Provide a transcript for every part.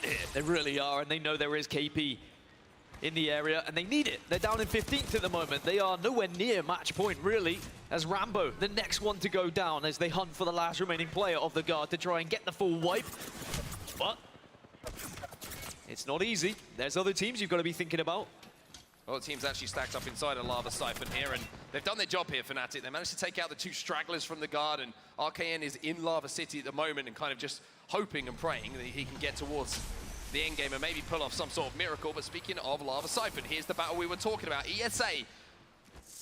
here. They really are, and they know there is KP in the area, and they need it. They're down in 15th at the moment. They are nowhere near match point, really, as Rambo, the next one to go down as they hunt for the last remaining player of the Guard to try and get the full wipe. But it's not easy. There's other teams you've got to be thinking about. Well, the team's actually stacked up inside a Lava Siphon here, and they've done their job here, Fnatic. They managed to take out the two stragglers from the Guard, and RKN is in Lava City at the moment and kind of just hoping and praying that he can get towards the end game and maybe pull off some sort of miracle. But speaking of Lava Siphon, here's the battle we were talking about. ESA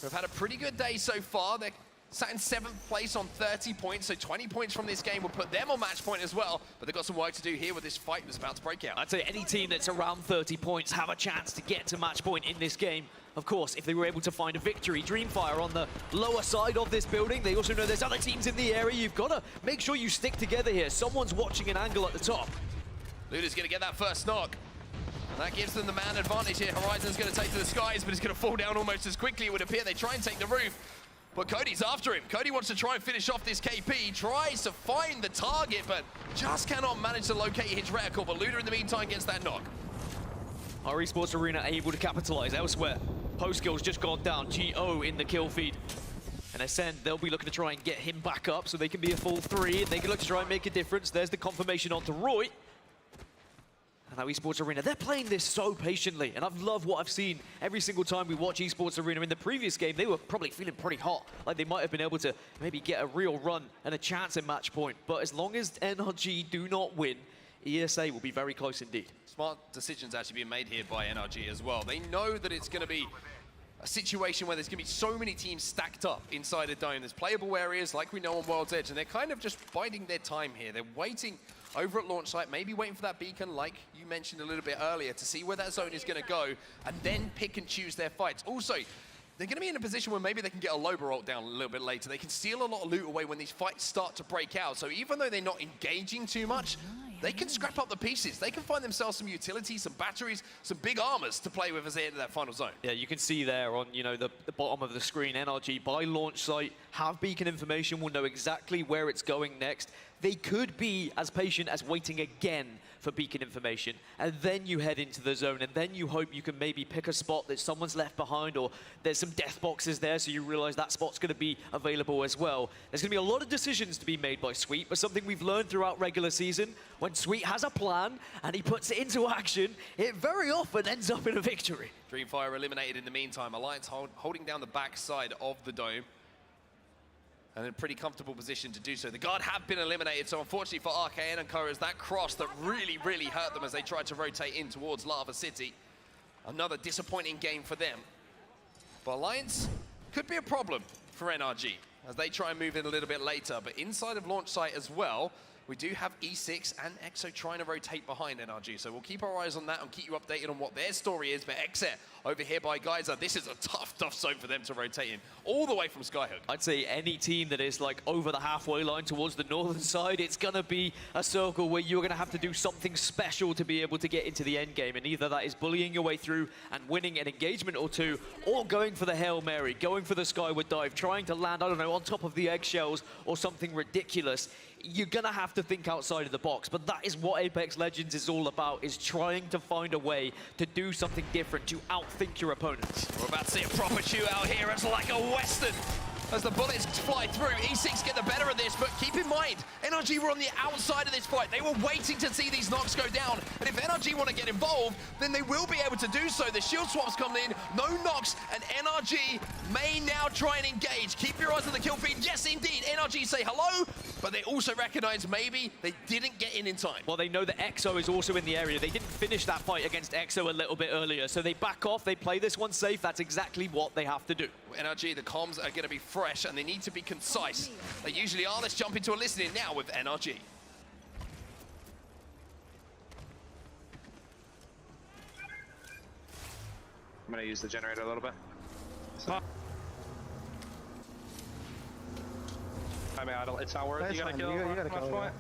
have had a pretty good day so far. They're sat in 7th place on 30 points, so 20 points from this game will put them on match point as well. But they've got some work to do here with this fight that's about to break out. I'd say any team that's around 30 points have a chance to get to match point in this game. Of course, if they were able to find a victory. Dreamfire on the lower side of this building. They also know there's other teams in the area. You've got to make sure you stick together here. Someone's watching an angle at the top. Luda's going to get that first knock. And that gives them the man advantage here. Horizon's going to take to the skies, but it's going to fall down almost as quickly, it would appear. They try and take the roof. But Cody's after him. Cody wants to try and finish off this KP, tries to find the target, but just cannot manage to locate his reticle. But Luda, in the meantime, gets that knock. Our esports arena able to capitalize elsewhere. Postkill's just gone down. GO in the kill feed. And Ascend, they'll be looking to try and get him back up so they can be a full 3, and they can look to try and make a difference. There's the confirmation onto Roy. And now Esports Arena, they're playing this so patiently, and I've loved what I've seen every single time we watch Esports Arena. In the previous game, they were probably feeling pretty hot, like they might have been able to maybe get a real run and a chance at match point. But as long as NRG do not win, ESA will be very close indeed. Smart decisions actually being made here by NRG as well. They know that it's going to be a situation where there's going to be so many teams stacked up inside a dome. There's playable areas like we know on World's Edge, and they're kind of just biding their time here. They're waiting over at launch site, maybe waiting for that beacon like you mentioned a little bit earlier to see where that zone is going to go and then pick and choose their fights. Also, they're going to be in a position where maybe they can get a Loba ult down a little bit later. They can steal a lot of loot away when these fights start to break out. So even though they're not engaging too much, they can scrap up the pieces. They can find themselves some utility, some batteries, some big armors to play with as they enter that final zone. Yeah, you can see there on the bottom of the screen, NRG by launch site have beacon information, will know exactly where it's going next. They could be as patient as waiting again for beacon information, and then you head into the zone, and then you hope you can maybe pick a spot that someone's left behind, or there's some death boxes there, so you realize that spot's going to be available as well. There's going to be a lot of decisions to be made by Sweet, but something we've learned throughout regular season, when Sweet has a plan and he puts it into action, it very often ends up in a victory. Dreamfire eliminated in the meantime. Alliance holding down the back side of the dome. And in a pretty comfortable position to do so. The Guard have been eliminated, so unfortunately for RKN and Co, that cross that really, really hurt them as they tried to rotate in towards Lava City. Another disappointing game for them. But Alliance could be a problem for NRG as they try and move in a little bit later. But inside of launch site as well, we do have E6 and EXO trying to rotate behind NRG. So we'll keep our eyes on that and keep you updated on what their story is. But EXO over here by Geyser, this is a tough zone for them to rotate in, all the way from Skyhook. I'd say any team that is like over the halfway line towards the northern side, it's gonna be a circle where you're gonna have to do something special to be able to get into the end game. And either that is bullying your way through and winning an engagement or two, or going for the Hail Mary, going for the skyward dive, trying to land, I don't know, on top of the eggshells or something ridiculous. You're gonna have to think outside of the box, but that is what Apex Legends is all about, is trying to find a way to do something different, to outthink your opponents. We're about to see a proper shootout here. It's like a Western as the bullets fly through. E6 get the better of this, but keep in mind, NRG were on the outside of this fight. They were waiting to see these knocks go down, and if NRG want to get involved, then they will be able to do so. The shield swaps come in, no knocks, and NRG may now try and engage. Keep your eyes on the kill feed. Yes, indeed, NRG say hello, but they also recognize maybe they didn't get in time. Well, they know that EXO is also in the area. They didn't finish that fight against EXO a little bit earlier, so they back off, they play this one safe. That's exactly what they have to do. NRG, the comms are going to be fresh, and they need to be concise. They usually are. Let's jump into a listening now with NRG. I'm going to use the generator a little bit. I mean, it's not worth it. You gotta kill you gotta much kill, point.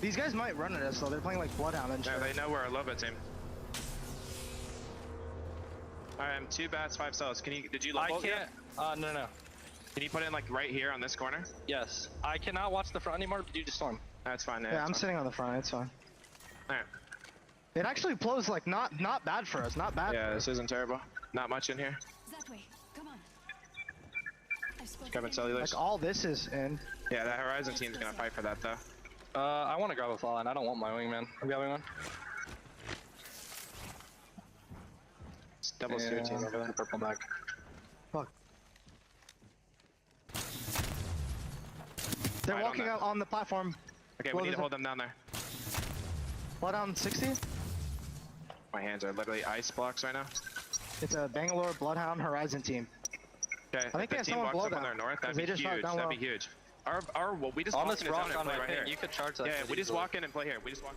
These guys might run at us though. They're playing like Bloodhound and shit. Yeah, they know we're a Loba team. Alright, I'm 2 bats, 5 cells. Did you level yet? No. Can you put it in like right here on this corner? Yes. I cannot watch the front anymore due to storm. That's fine. Yeah, I'm sitting on the front. It's fine. Alright. It actually blows like not bad for us. Not bad. Yeah, this isn't terrible. Not much in here. That way. Come on. I've spoken Grabbing to cellulars. Like all this is in. Yeah, that Horizon team's gonna fight for that though. I want to grab a fly line. I don't want my wingman. I'm grabbing one. It's double steer team over there. Purple back. Fuck. They're Right on walking that. out on the platform. Okay, Well, we need there's to hold them down there. Blood down 60. My hands are literally ice blocks right now. It's a Bangalore Bloodhound Horizon team. Okay, think if they the have team someone walks below up on that, their north, 'cause that'd they be just shot huge. down That'd be low. huge. Well, we just On walk this in the rock zone and on play my right thing, here. you could charge that. Yeah, shit we just easily. walk in and play here. We just walk.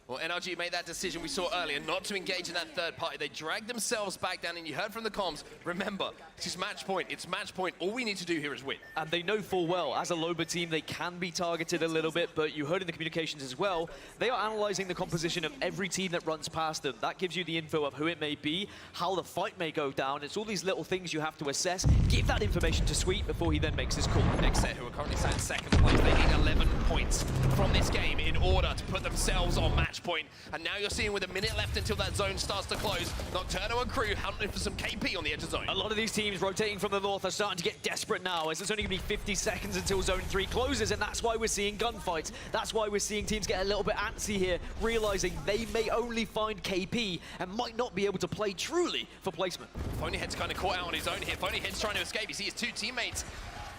Well, NRG made that decision we saw earlier not to engage in that third party. They dragged themselves back down, and you heard from the comms, remember, this is match point. It's match point. All we need to do here is win. And they know full well, as a Loba team, they can be targeted a little bit, but you heard in the communications as well, they are analyzing the composition of every team that runs past them. That gives you the info of who it may be, how the fight may go down. It's all these little things you have to assess. Give that information to Sweet before he then makes his call. Exet, who are currently sat in second place, they need 11 points from this game in order to put themselves on match point. And now you're seeing with a minute left until that zone starts to close, Nocturno and crew hunting for some KP on the edge of zone. A lot of these teams rotating from the north are starting to get desperate now, as it's only going to be 50 seconds until Zone 3 closes, and that's why we're seeing gunfights. That's why we're seeing teams get a little bit antsy here, realizing they may only find KP and might not be able to play truly for placement. Phonyhead's kind of caught out on his own here. Phonyhead's trying to escape. You see his two teammates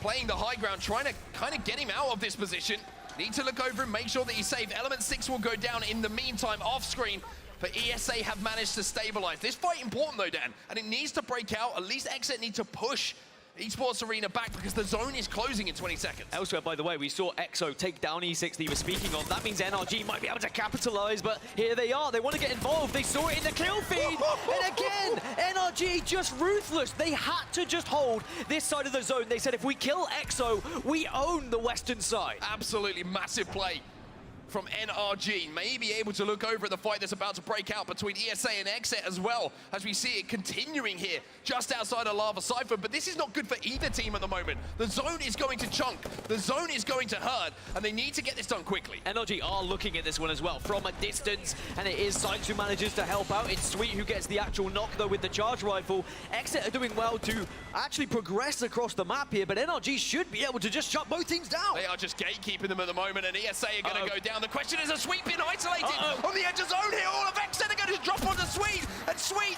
playing the high ground, trying to kind of get him out of this position. Need to look over and make sure that he's safe. Element 6 will go down in the meantime off screen. But ESA have managed to stabilize. This fight important though, Dan, and it needs to break out. At least Exit need to push Esports Arena back because the zone is closing in 20 seconds. Elsewhere, by the way, we saw EXO take down E6 that you were speaking of. That means NRG might be able to capitalize, but here they are. They want to get involved. They saw it in the kill feed. And again, NRG just ruthless. They had to just hold this side of the zone. They said if we kill EXO, we own the western side. Absolutely massive play from NRG. May be able to look over at the fight that's about to break out between ESA and Exit as well, as we see it continuing here just outside of Lava Cypher. But this is not good for either team at the moment. The zone is going to chunk, the zone is going to hurt, and they need to get this done quickly. NRG are looking at this one as well from a distance, and it is Sykes who manages to help out. It's Sweet who gets the actual knock, though, with the charge rifle. Exit are doing well to actually progress across the map here, but NRG should be able to just shut both teams down. They are just gatekeeping them at the moment, and ESA are going to go down. The question is, a Sweet being isolated on the edge of zone here. All of Exet are going to drop onto Sweet, and Sweet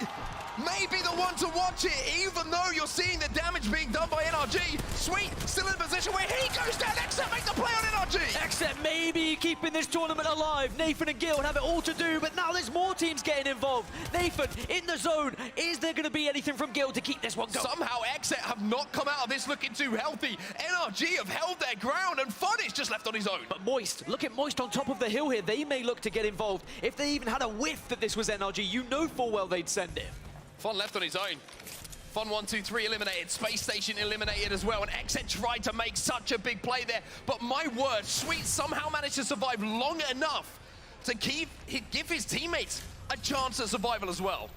may be the one to watch it, even though you're seeing the damage being done by NRG. Sweet still in a position where he goes down. Exet make the play on NRG. Exet maybe keeping this tournament alive. Nathan and Guild have it all to do, but now there's more teams getting involved. Nathan in the zone. Is there going to be anything from Guild to keep this one going? Somehow Exet have not come out of this looking too healthy. NRG have held their ground, and Fun is just left on his own. But Moist, look at Moist on top of the hill here. They may look to get involved. If they even had a whiff that this was NRG, you know full well they'd send it. Fun left on his own. Fun 1, 2, 3 eliminated. Space Station eliminated as well. And Exet tried to make such a big play there. But my word, Sweet somehow managed to survive long enough to give his teammates a chance at survival as well.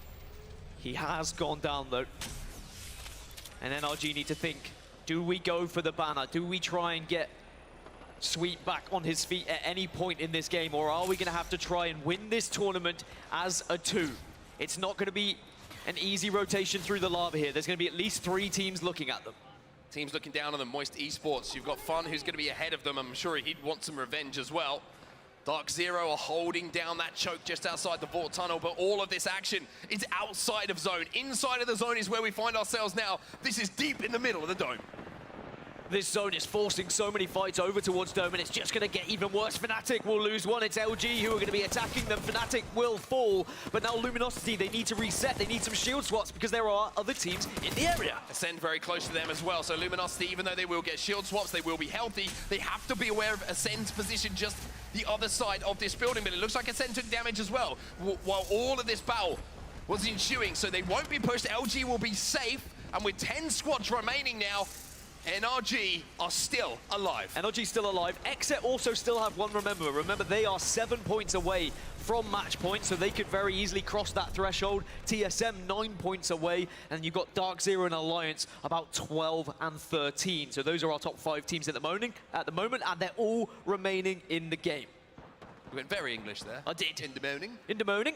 He has gone down though. And NRG need to think, do we go for the banner? Do we try and get Sweet back on his feet at any point in this game? Or are we going to have to try and win this tournament as a 2? It's not going to be an easy rotation through the lava here. There's going to be at least 3 teams looking at them. Teams looking down on them. Moist Esports, you've got Fun who's going to be ahead of them. I'm sure he'd want some revenge as well. Dark Zero are holding down that choke just outside the vault tunnel, but all of this action is outside of zone. Inside of the zone is where we find ourselves now. This is deep in the middle of the dome. This zone is forcing so many fights over towards Dome, and it's just going to get even worse. Fnatic will lose one. It's LG who are going to be attacking them. Fnatic will fall, but now Luminosity, they need to reset. They need some shield swaps because there are other teams in the area. Ascend very close to them as well, so Luminosity, even though they will get shield swaps, they will be healthy. They have to be aware of Ascend's position just the other side of this building, but it looks like Ascend took damage as well while all of this battle was ensuing, so they won't be pushed. LG will be safe, and with 10 squads remaining now, NRG are still alive. NRG still alive. Exet also still have one, remember they are 7 points away from match point, so they could very easily cross that threshold. TSM 9 points away, and you've got Dark Zero and Alliance about 12 and 13. So those are our top 5 teams at the moment, and they're all remaining in the game. We went very English there. I did. In the morning. In the morning.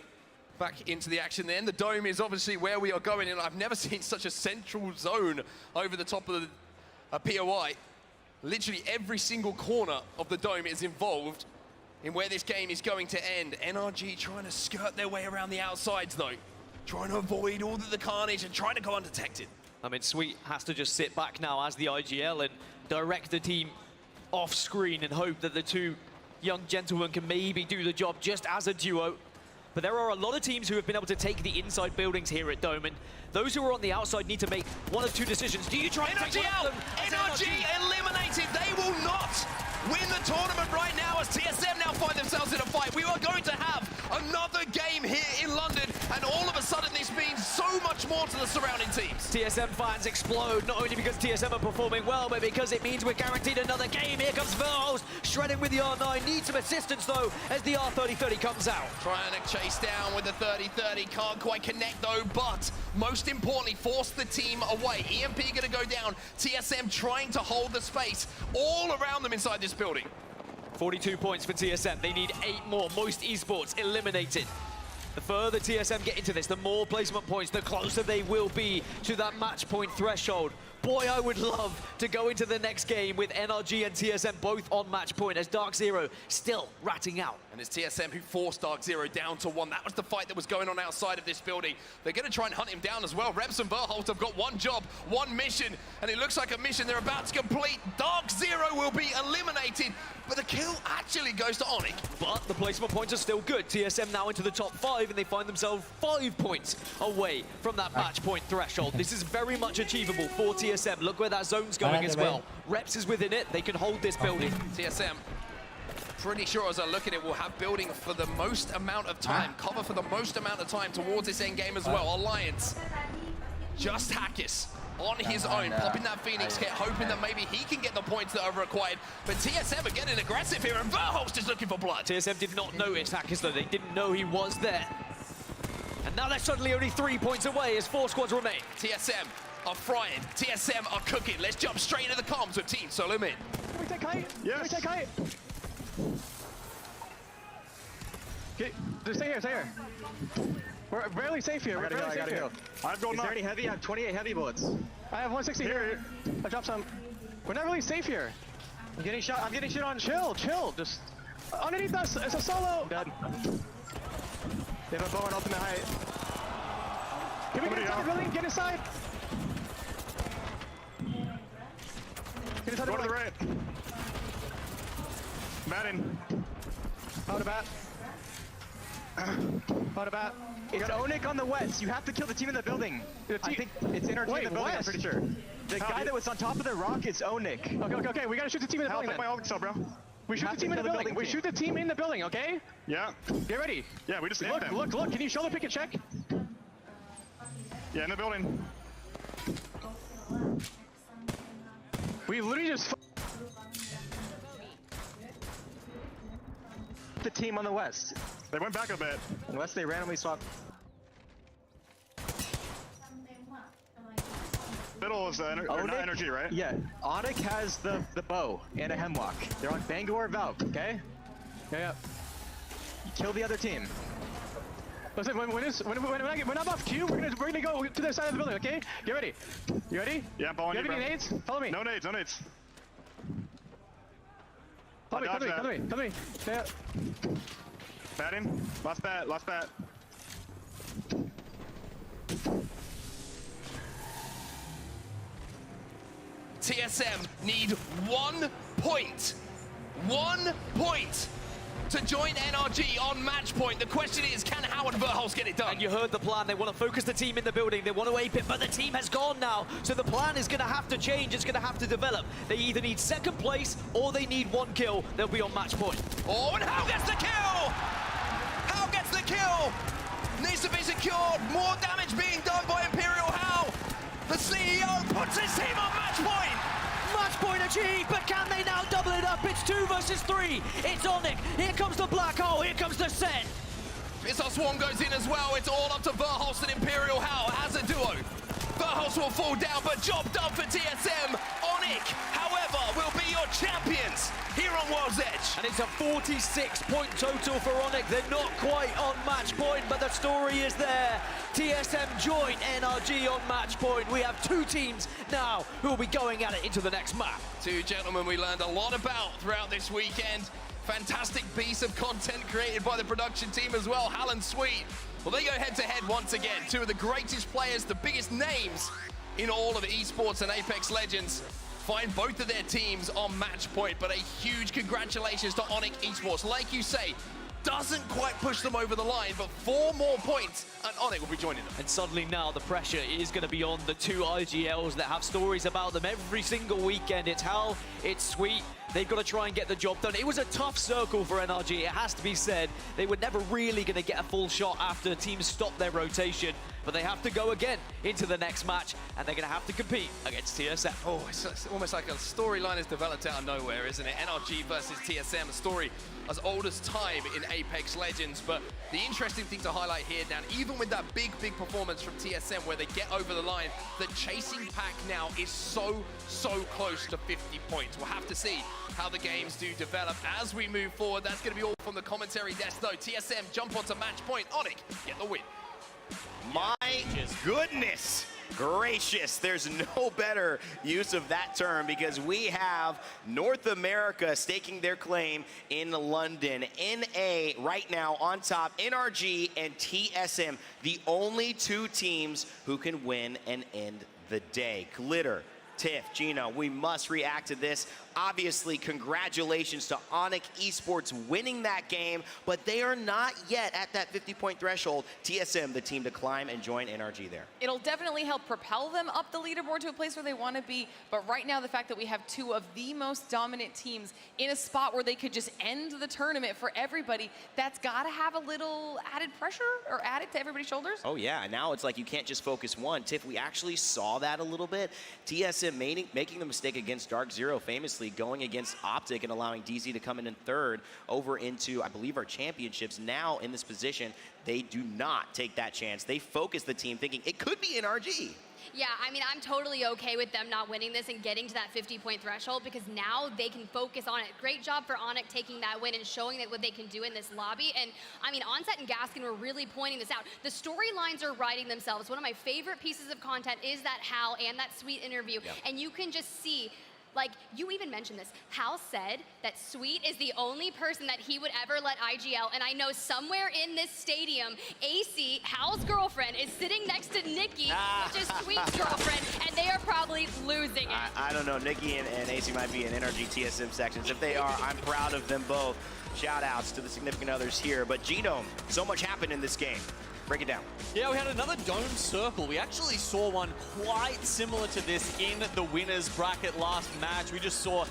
Back into the action then. The dome is obviously where we are going, and I've never seen such a central zone over the top of a POI. Literally every single corner of the dome is involved in where this game is going to end. NRG trying to skirt their way around the outsides though. Trying to avoid all of the carnage and trying to go undetected. I mean, Sweet has to just sit back now as the IGL and direct the team off screen and hope that the two young gentlemen can maybe do the job just as a duo. But there are a lot of teams who have been able to take the inside buildings here at Dome, and those who are on the outside need to make one of two decisions. Do you try and take NRG one out! of them as NRG eliminated! They will not win the tournament right now as TSM now find themselves in a fight. We are going to have another game here in London, and all of a sudden this means so much more to the surrounding teams. TSM fans explode, not only because TSM are performing well, but because it means we're guaranteed another game. Here comes Verhost, shredding with the R9. Needs some assistance, though, as the R30-30 comes out. Trying to chase down with the 30-30. Can't quite connect, though, but most importantly, force the team away. EMP going to go down. TSM trying to hold the space all around them inside this building. 42 points for TSM. They need 8 more. Most esports eliminated. The further TSM get into this, the more placement points, the closer they will be to that match point threshold. Boy, I would love to go into the next game with NRG and TSM both on match point, as Dark Zero still ratting out. And it's TSM who forced Dark Zero down to 1. That was the fight that was going on outside of this building. They're going to try and hunt him down as well. Reps and Verholt have got one job, one mission, and it looks like a mission they're about to complete. Dark Zero will be eliminated, but the kill actually goes to Onyx. But the placement points are still good. TSM now into the top 5, and they find themselves 5 points away from that match point threshold. This is very much achievable for TSM. Look where that zone's going as well. Reps is within it. They can hold this building. TSM, pretty sure as I look at it, will have building for the most amount of time, cover for the most amount of time towards this end game as well. Alliance, just Hackis on his own, popping that Phoenix kit, hoping that maybe he can get the points that are required. But TSM are getting aggressive here, and Verhost is looking for blood. TSM did not notice Hackis, though. They didn't know he was there. And now they're suddenly only 3 points away as 4 squads remain. TSM are frying, TSM are cooking. Let's jump straight into the comms with Team Solo Mid. Can we take height? Yes. Can we take height? Okay, just stay here, stay here. We're barely safe here. We're barely safe here. I've gone Is there any heavy? I have 28 heavy bullets. I have 160 here. I dropped some. We're not really safe here. I'm getting shot. I'm getting shit on. Chill, chill. Just underneath us. It's a solo. Dead. They have a bow and ultimate height. Can we get inside the building? Get inside. Get inside Go to the building. right. Madden. Out of bat. Out of bat. It's Onyx on the west. You have to kill the team in the building. I think it's NRG in the building, I'm pretty sure. The guy that was on top of the rock is Onyx. Okay. We gotta shoot the team in the building Take my ult cell, bro. We shoot the team in the building. We shoot the team in the building, okay? Yeah. Get ready. Yeah, we just named them. Look. Can you shoulder pick and check? Yeah, in the building. We literally just the team on the west. They went back a bit. Unless they randomly swap. Fiddle is not energy, right? Yeah. Onyx has the bow and a hemlock. They're on Bangor Valve, okay? Yeah. You kill the other team. Listen, when I'm off cue, we're gonna go to the side of the building, okay? Get ready. You ready? Yeah, I'm following you, have bro. any nades? Follow me. No nades, no nades. Come to me. Yeah. Batting. Last bat. TSM need 1 point. 1 point to join NRG on match point. The question is, can Howard Verholz get it done? And you heard the plan. They want to focus the team in the building. They want to ape it, but the team has gone now. So the plan is going to have to change. It's going to have to develop. They either need second place or they need 1 kill. They'll be on match point. Oh, and How gets the kill! How gets the kill! Needs to be secured. More damage being done by Imperial How. The CEO puts his team on match point. Match point achieved, but can they now double it up? It's 2 versus 3. It's Onyx. Here comes the black hole. Here comes the set. It's our Swarm goes in as well. It's all up to Verhulst and Imperial Hal as a duo. Verhulst will fall down, but job done for TSM. Onic, however, will be your champions here on World's Edge. And it's a 46-point total for Onic. They're not quite on match point, but the story is there. TSM join NRG on match point. We have two teams now who will be going at it into the next map. Two gentlemen we learned a lot about throughout this weekend. Fantastic piece of content created by the production team as well, Hal and Sweet. Well, they go head-to-head once again. Two of the greatest players, the biggest names in all of esports and Apex Legends, find both of their teams on match point. But a huge congratulations to Onic Esports. Like you say, doesn't quite push them over the line, but 4 more points and Onic will be joining them. And suddenly now the pressure is going to be on the two IGLs that have stories about them every single weekend. It's Hal, it's Sweet. They've got to try and get the job done. It was a tough circle for NRG, it has to be said. They were never really going to get a full shot after teams stopped their rotation, but they have to go again into the next match, and they're going to have to compete against TSM. Oh, it's almost like a storyline has developed out of nowhere, isn't it? NRG versus TSM, a story as old as time in Apex Legends. But the interesting thing to highlight here, Dan, even with that big performance from TSM where they get over the line, the chasing pack now is so close to 50 points. We'll have to see how the games do develop as we move forward. That's going to be all from the commentary desk, though. TSM jump onto match point. Onic get the win. My goodness gracious, there's no better use of that term, because we have North America staking their claim in London. NA right now on top, NRG and TSM, the only two teams who can win and end the day. Glitter, Tiff, Gino, we must react to this. Obviously, congratulations to Onic Esports winning that game, but they are not yet at that 50-point threshold. TSM, the team to climb and join NRG there. It'll definitely help propel them up the leaderboard to a place where they want to be, but right now the fact that we have two of the most dominant teams in a spot where they could just end the tournament for everybody, that's got to have a little added pressure or added to everybody's shoulders. Oh yeah, and now it's like you can't just focus one. Tiff, we actually saw that a little bit. TSM making the mistake against Dark Zero, famously going against Optic and allowing DZ to come in third over into, I believe, our championships. Now in this position, they do not take that chance. They focus the team thinking it could be NRG. Yeah, I mean, I'm totally okay with them not winning this and getting to that 50-point threshold, because now they can focus on it. Great job for Onic taking that win and showing that what they can do in this lobby. And I mean, Onset and Gaskin were really pointing this out. The storylines are writing themselves. One of my favorite pieces of content is that Hal and that Sweet interview. Yep. And you can just see, like, you even mentioned this. Hal said that Sweet is the only person that he would ever let IGL, and I know somewhere in this stadium, AC, Hal's girlfriend, is sitting next to Nikki, which is Sweet's girlfriend, and they are probably losing it. I don't know. Nikki and AC might be in NRG TSM sections. If they are, I'm proud of them both. Shout outs to the significant others here. But Genome, so much happened in this game. Break it down. Yeah, we had another dome circle. We actually saw one quite similar to this in the winners bracket last match. We just saw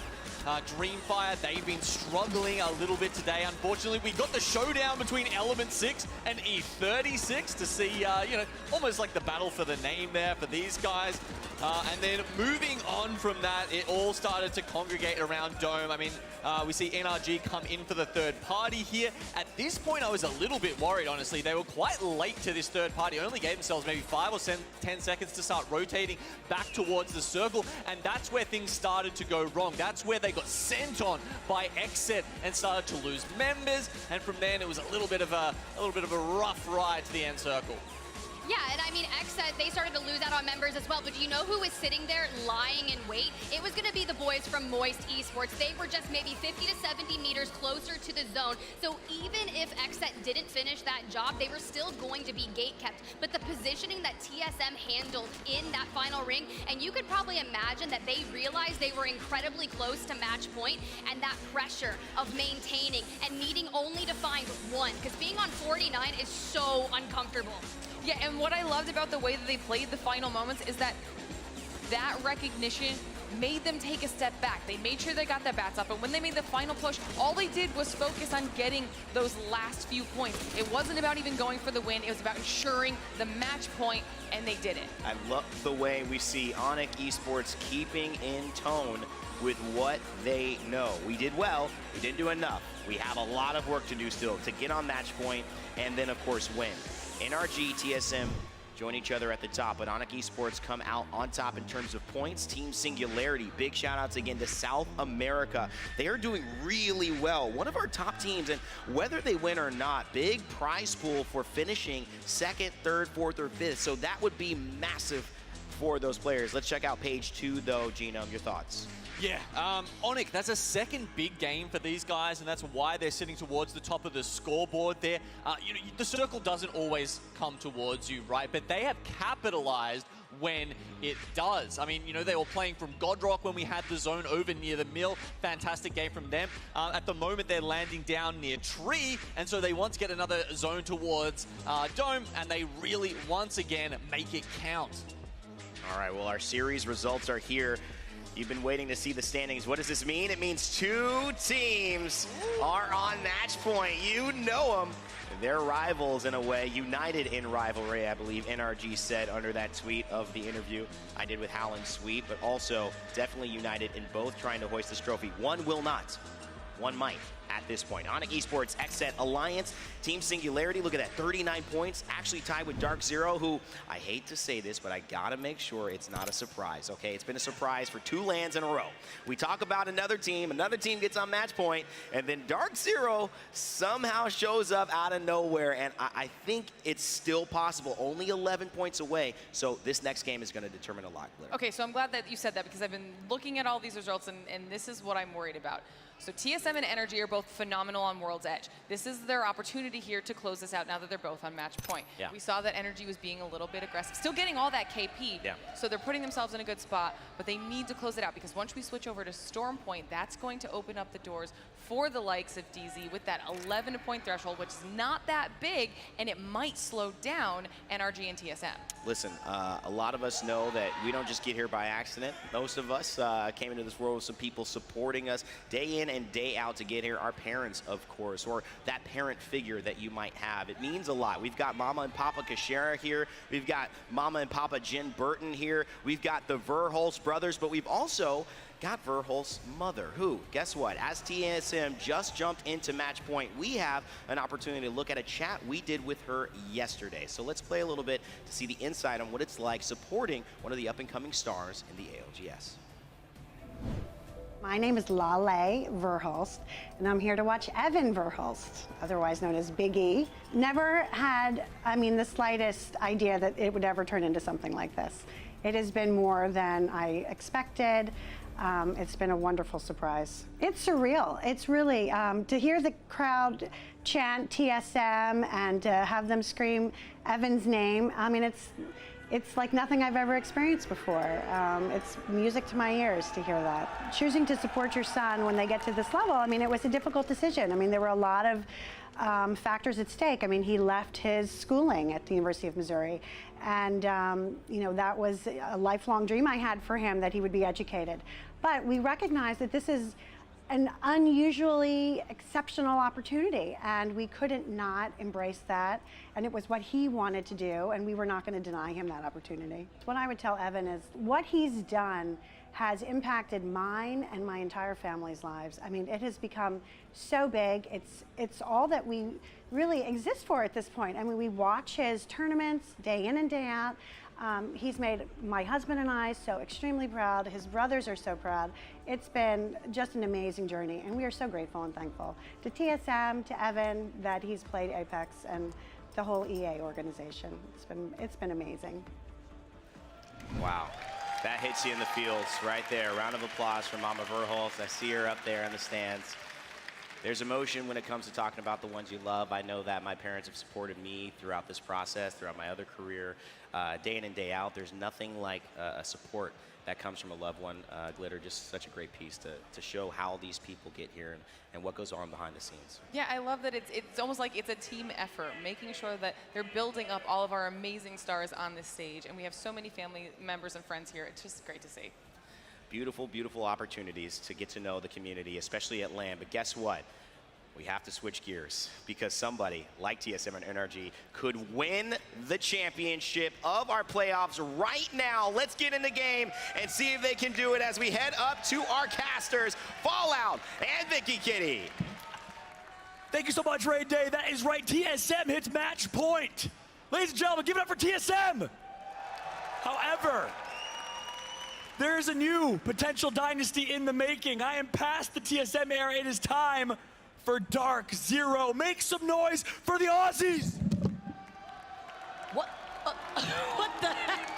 Dreamfire. They've been struggling a little bit today. Unfortunately, we got the showdown between Element 6 and E36 to see, you know, almost like the battle for the name there for these guys. And then moving on from that, it all started to congregate around Dome. I mean, we see NRG come in for the third party here. At this point, I was a little bit worried, honestly. They were quite late to this third party. Only gave themselves maybe 5 or 10 seconds to start rotating back towards the circle. And that's where things started to go wrong. That's where they got sent on by Xset and started to lose members. And from then, it was a little bit of a rough ride to the end circle. Yeah, and I mean, Xset, they started to lose out on members as well, but you know who was sitting there lying in wait? It was going to be the boys from Moist Esports. They were just maybe 50 to 70 meters closer to the zone, so even if Xset didn't finish that job, they were still going to be gate kept. But the positioning that TSM handled in that final ring, and you could probably imagine that they realized they were incredibly close to match point, and that pressure of maintaining and needing only to find one, because being on 49 is so uncomfortable. Yeah, and what I loved about the way that they played the final moments is that recognition made them take a step back. They made sure they got their bats up, and when they made the final push, all they did was focus on getting those last few points. It wasn't about even going for the win, it was about ensuring the match point, and they did it. I love the way we see Onic Esports keeping in tone with what they know. We did well, we didn't do enough. We have a lot of work to do still to get on match point and then, of course, win. NRG, TSM join each other at the top, but Onic Esports come out on top in terms of points. Team Singularity, big shout outs again to South America. They are doing really well. One of our top teams, and whether they win or not, big prize pool for finishing second, third, fourth, or fifth. So that would be massive for those players. Let's check out page 2 though. Genome, your thoughts? Yeah, Onic, that's a second big game for these guys, and that's why they're sitting towards the top of the scoreboard there. The circle doesn't always come towards you, right? But they have capitalized when it does. I mean, they were playing from Godrock when we had the zone over near the mill. Fantastic game from them. At the moment, they're landing down near Tree, and so they want to get another zone towards Dome, and they really, once again, make it count. All right, well, our series results are here. You've been waiting to see the standings. What does this mean? It means 2 teams are on match point. You know them. They're rivals in a way, united in rivalry, I believe NRG said under that tweet of the interview I did with Howland Sweet, but also definitely united in both trying to hoist this trophy. One will not, one might at this point. Onic Esports, XSET Alliance, Team Singularity, look at that, 39 points, actually tied with Dark Zero, who, I hate to say this, but I gotta make sure it's not a surprise, okay? It's been a surprise for 2 lands in a row. We talk about another team gets on match point, and then Dark Zero somehow shows up out of nowhere, and I think it's still possible, only 11 points away, so this next game is gonna determine a lot. Glitter. Okay, so I'm glad that you said that because I've been looking at all these results, and this is what I'm worried about. So TSM and Energy are both phenomenal on World's Edge. This is their opportunity here to close this out now that they're both on match point. Yeah. We saw that Energy was being a little bit aggressive, still getting all that KP. Yeah. So they're putting themselves in a good spot, but they need to close it out because once we switch over to Storm Point, that's going to open up the doors for the likes of DZ with that 11-point threshold, which is not that big, and it might slow down NRG and TSM. Listen, a lot of us know that we don't just get here by accident. Most of us came into this world with some people supporting us day in and day out to get here. Our parents, of course, or that parent figure that you might have. It means a lot. We've got Mama and Papa Kashera here. We've got Mama and Papa Jen Burton here. We've got the Verhulst brothers, but we've also got Verhulst's mother, who, guess what? As TSM just jumped into match point, we have an opportunity to look at a chat we did with her yesterday. So let's play a little bit to see the insight on what it's like supporting one of the up-and-coming stars in the ALGS. My name is Lalu Verhulst, and I'm here to watch Evan Verhulst, otherwise known as Big E. Never had, the slightest idea that it would ever turn into something like this. It has been more than I expected. It's been a wonderful surprise. It's surreal. It's really, to hear the crowd chant TSM and to have them scream Evan's name, it's like nothing I've ever experienced before. It's music to my ears to hear that. Choosing to support your son when they get to this level, it was a difficult decision. There were a lot of factors at stake. He left his schooling at the University of Missouri, and that was a lifelong dream I had for him, that he would be educated. But we recognize that this is an unusually exceptional opportunity, and we couldn't not embrace that, and it was what he wanted to do, and we were not going to deny him that opportunity. What I would tell Evan is what he's done has impacted mine and my entire family's lives. It has become so big. It's all that we really exist for at this point. We watch his tournaments day in and day out. He's made my husband and I so extremely proud. His brothers are so proud. It's been just an amazing journey, and we are so grateful and thankful to TSM, to Evan, that he's played Apex, and the whole EA organization. It's been amazing. Wow. That hits you in the feels right there. Round of applause for Mama Verhulst. I see her up there in the stands. There's emotion when it comes to talking about the ones you love. I know that my parents have supported me throughout this process, throughout my other career, day in and day out. There's nothing like a support that comes from a loved one. Glitter, just such a great piece to show how these people get here and what goes on behind the scenes. Yeah, I love that it's almost like it's a team effort, making sure that they're building up all of our amazing stars on this stage, and we have so many family members and friends here. It's just great to see. Beautiful, beautiful opportunities to get to know the community, especially at LAN. But guess what? we have to switch gears because somebody like TSM and NRG could win the championship of our playoffs right now. Let's get in the game and see if they can do it as we head up to our casters, Fallout and Vicky Kitty. Thank you so much, Raid Day. That is right, TSM hits match point. Ladies and gentlemen, give it up for TSM. However, there is a new potential dynasty in the making. I am past the TSM era. It is time for Dark Zero. Make some noise for the Aussies. What? What the heck?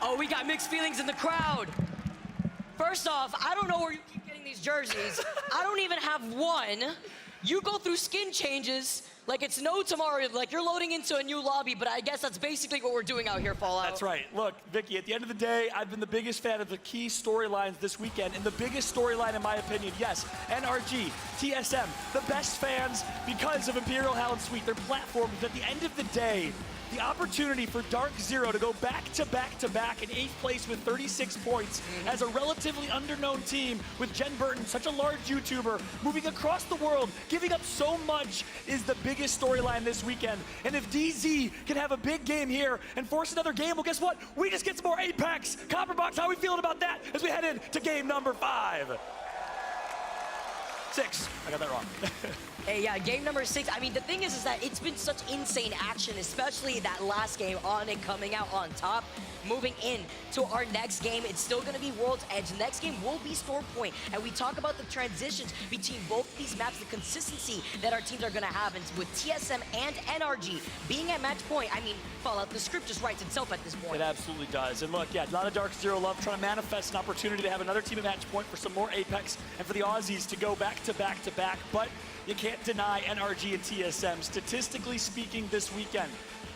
Oh, we got mixed feelings in the crowd. First off, I don't know where you keep getting these jerseys. I don't even have one. You go through skin changes like it's no tomorrow, like you're loading into a new lobby, but I guess that's basically what we're doing out here, Fallout. That's right. Look, Vicky, at the end of the day, I've been the biggest fan of the key storylines this weekend, and the biggest storyline, in my opinion, yes, NRG, TSM, the best fans because of Imperial Hell and Sweet, their platform. But at the end of the day, the opportunity for Dark Zero to go back to back to back in 8th place with 36 points as a relatively underknown team with Jen Burton, such a large YouTuber, moving across the world, giving up so much is the biggest storyline this weekend. And if DZ can have a big game here and force another game, well, guess what? We just get some more Apex. Copperbox, how are we feeling about that as we head into game number 5? 6. I got that wrong. Hey, yeah, game number 6. I mean, the thing is that it's been such insane action, especially that last game, Onyx coming out on top. Moving in to our next game, it's still going to be World's Edge. Next game will be Storm Point, and we talk about the transitions between both these maps, the consistency that our teams are going to have, and with TSM and NRG being at match point, I mean, Fallout, the script just writes itself at this point. It absolutely does. And look, yeah, a lot of Dark Zero love trying to manifest an opportunity to have another team at match point for some more Apex and for the Aussies to go back to back to back. But you can't deny NRG and TSM. Statistically speaking this weekend,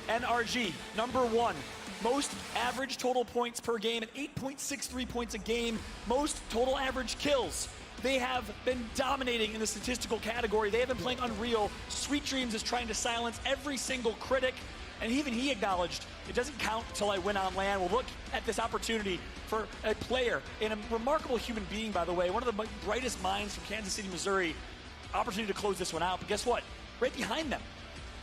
NRG, number 1. Most average total points per game at 8.63 points a game. Most total average kills. They have been dominating in the statistical category. They have been playing unreal. Sweet Dreams is trying to silence every single critic. And even he acknowledged, it doesn't count until I win on land. Well, look at this opportunity for a player and a remarkable human being, by the way. One of the brightest minds from Kansas City, Missouri. Opportunity to close this one out. But guess what? Right behind them,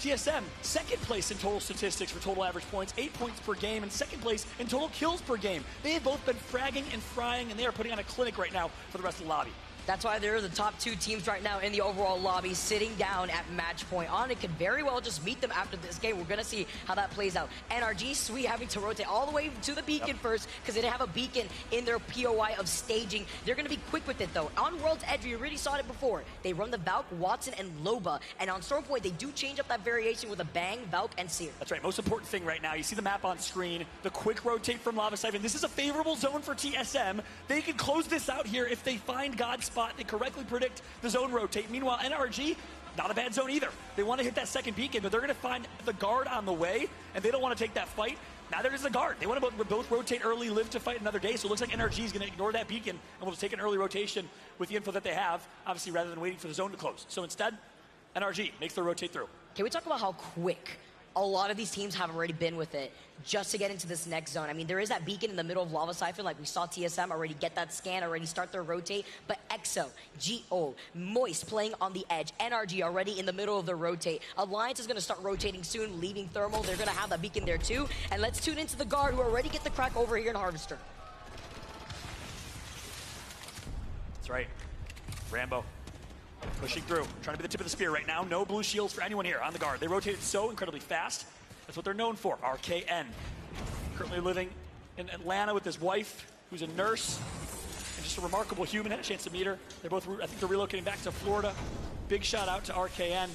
TSM, second place in total statistics for total average points, 8 points per game, and second place in total kills per game. They have both been fragging and frying, and they are putting on a clinic right now for the rest of the lobby. That's why they're the top 2 teams right now in the overall lobby, sitting down at match point. Onyx could very well just meet them after this game. We're going to see how that plays out. NRG, Sweet having to rotate all the way to the beacon first because they didn't have a beacon in their POI of staging. They're going to be quick with it, though. On World's Edge, we already saw it before. They run the Valk, Watson, and Loba. And on Storm Point, they do change up that variation with a Bang, Valk, and Seer. That's right. Most important thing right now, you see the map on screen, the quick rotate from Lava Siphon. This is a favorable zone for TSM. They can close this out here if they find God's spot. They correctly predict the zone rotate. Meanwhile, NRG, not a bad zone either. They want to hit that second beacon, but they're going to find the guard on the way, and they don't want to take that fight. Now there's the guard. They want to both rotate early, live to fight another day, so it looks like NRG is going to ignore that beacon and will take an early rotation with the info that they have, obviously, rather than waiting for the zone to close. So instead, NRG makes the rotate through. Can we talk about how quick a lot of these teams have already been with it just to get into this next zone? I mean, there is that beacon in the middle of Lava Siphon, like we saw TSM already get that scan, already start their rotate, but EXO, GO, Moist playing on the edge, NRG already in the middle of the rotate. Alliance is going to start rotating soon, leaving Thermal. They're going to have that beacon there too. And let's tune into the guard who already get the crack over here in Harvester. That's right. Rambo pushing through, trying to be the tip of the spear right now. No blue shields for anyone here on the guard. They rotated so incredibly fast. That's what they're known for. RKN. Currently living in Atlanta with his wife, who's a nurse, and just a remarkable human. Had a chance to meet her. They're both, I think they're relocating back to Florida. Big shout out to RKN,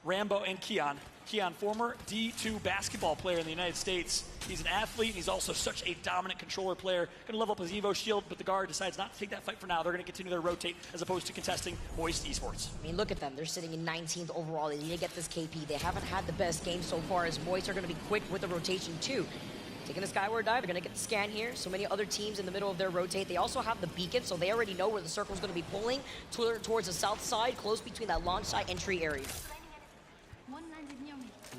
Rambo, and Keon. Keon, former D2 basketball player in the United States. He's an athlete, and he's also such a dominant controller player. Going to level up his Evo shield, but the guard decides not to take that fight for now. They're going to continue their rotate as opposed to contesting Moist Esports. I mean, look at them. They're sitting in 19th overall. They need to get this KP. They haven't had the best game so far, as Moist are going to be quick with the rotation too. Taking a skyward dive, they're going to get the scan here. So many other teams in the middle of their rotate. They also have the beacon, so they already know where the circle is going to be pulling towards the south side, close between that launch site and tree area.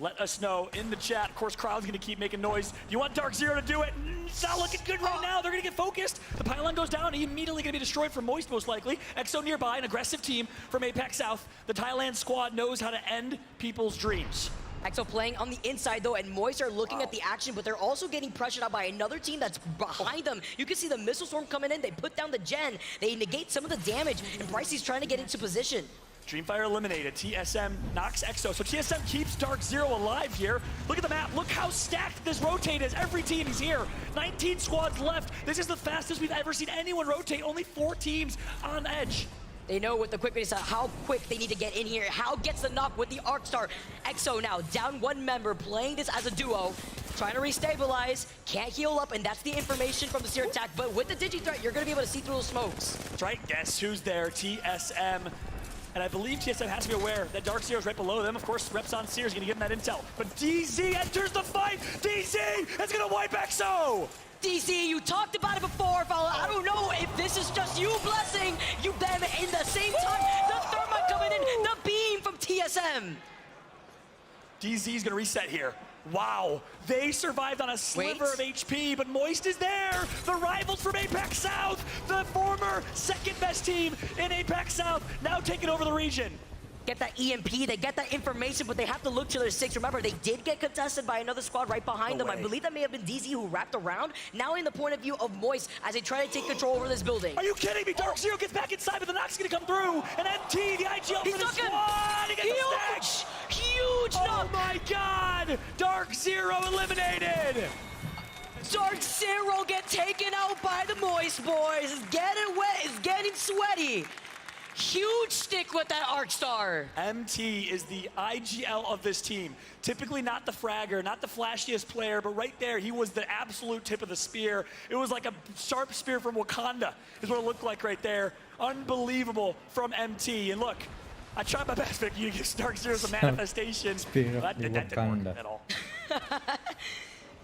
let us know in the chat. Of course, crowd's gonna keep making noise. You want Dark Zero to do it? It's not looking good right now. They're gonna get focused. The pylon goes down. He immediately gonna be destroyed from Moist, most likely. EXO nearby, an aggressive team from Apex South. The Thailand squad knows how to end people's dreams. EXO playing on the inside though, and Moist are looking at the action, but they're also getting pressured out by another team that's behind them. You can see the missile storm coming in. They put down the gen. They negate some of the damage, and Pricey's trying to get into position. Dreamfire eliminated. TSM knocks EXO. So TSM keeps Dark Zero alive here. Look at the map. Look how stacked this rotate is. Every team is here. 19 squads left. This is the fastest we've ever seen anyone rotate. Only 4 teams on edge. They know with the quickness how quick they need to get in here. How gets the knock with the Arc Star. EXO now down 1 member, playing this as a duo. Trying to restabilize, can't heal up, and that's the information from the Seer attack. But with the Digi-Threat, you're gonna be able to see through the smokes. That's right, guess who's there? TSM. And I believe TSM has to be aware that Dark Zero's right below them. Of course, Reps on Seer is gonna give them that intel. But DZ enters the fight! DZ is gonna wipe EXO! DC, you talked about it before, fella. I don't know if this is just you blessing you them in the same time. The Thermite coming in, the beam from TSM. DZ's gonna reset here. Wow, they survived on a sliver of HP, but Moist is there. The rivals from Apex South, the former second best team in Apex South, now taking over the region. Get that EMP, they get that information, but they have to look to their 6. Remember, they did get contested by another squad right behind them. I believe that may have been DZ who wrapped around. Now in the point of view of Moist as they try to take control over this building. Are you kidding me? Dark Zero gets back inside, but the knock's gonna come through. And MT, the IGL for the squad. He gets the stack. Huge knock. Oh my God! Dark Zero eliminated. Dark Zero get taken out by the Moist boys. It's getting wet, it's getting sweaty. Huge stick with that Arc Star. MT is the IGL of this team. Typically not the fragger, not the flashiest player, but right there, he was the absolute tip of the spear. It was like a sharp spear from Wakanda, is what it looked like right there. Unbelievable from MT. And look, I tried my best, Vicky, to give Dark Zero some manifestation. That didn't work at all. I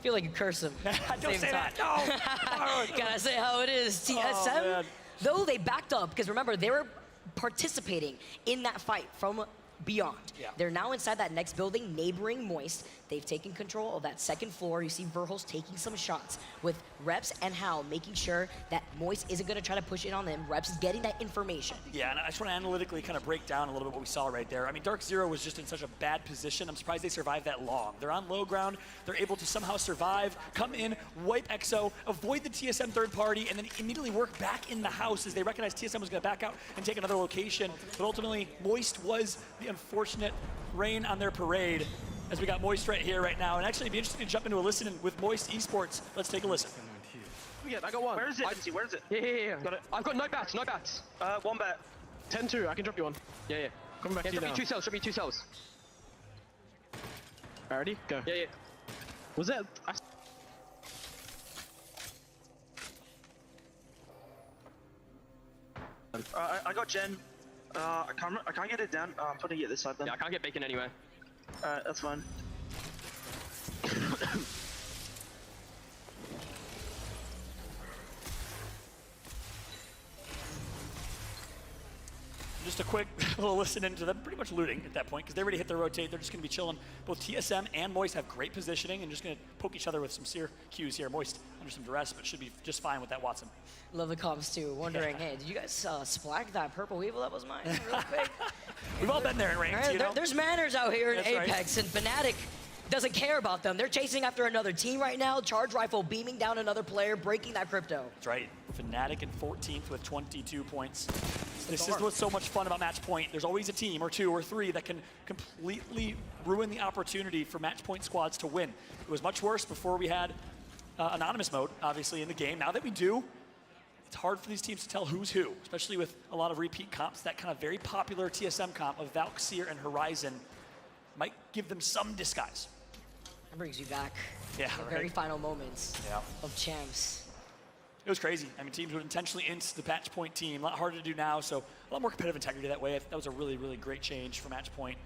feel like you curse him. Don't say that, no! Gotta say how it is. TSM, though they backed up, because remember, they were participating in that fight from beyond. Yeah. They're now inside that next building, neighboring Moist. They've taken control of that second floor. You see Verhulst taking some shots with Reps and Hal, making sure that Moist isn't going to try to push in on them. Reps is getting that information. Yeah, and I just want to analytically kind of break down a little bit what we saw right there. I mean, Dark Zero was just in such a bad position. I'm surprised they survived that long. They're on low ground. They're able to somehow survive, come in, wipe EXO, avoid the TSM third party, and then immediately work back in the house as they recognized TSM was going to back out and take another location. But ultimately, Moist was the unfortunate rain on their parade, as we got Moist right here, right now. And actually, it'd be interesting to jump into a listen with Moist Esports. Let's take a listen. I got one. Where is it? Where is it? Yeah. Got it. I've got no bats, no bats. 1 bat. 10-2, I can drop you one. Yeah. Coming back to you now. Drop me 2 cells. Already? Go. Yeah. Was that? I got Gen. I can't get it down. I'm putting it this side then. Yeah, I can't get bacon anyway. Alright, that's fine. Just a quick little listen into them pretty much looting at that point because they already hit their rotate. They're just going to be chilling. Both TSM and Moist have great positioning and just going to poke each other with some Seer Qs here. Moist under some duress, but should be just fine with that Watson. Love the comms too. Wondering, hey, did you guys splag that purple weevil that was mine real quick? We've all been there in ranked, you know? There's manners out here in That's Apex, and Fnatic doesn't care about them. They're chasing after another team right now. Charge Rifle beaming down another player, breaking that crypto. That's right. Fnatic in 14th with 22 points. This is what's so much fun about Match Point. There's always a team or 2 or 3 that can completely ruin the opportunity for Match Point squads to win. It was much worse before we had anonymous mode, obviously, in the game. Now that we do, it's hard for these teams to tell who's who, especially with a lot of repeat comps. That kind of very popular TSM comp of Valk, Seer, and Horizon might give them some disguise. That brings you back. Yeah, the right. very final moments of champs. It was crazy. I mean, teams would intentionally int the Match Point team. A lot harder to do now, so a lot more competitive integrity that way. That was a really, really great change for Match Point.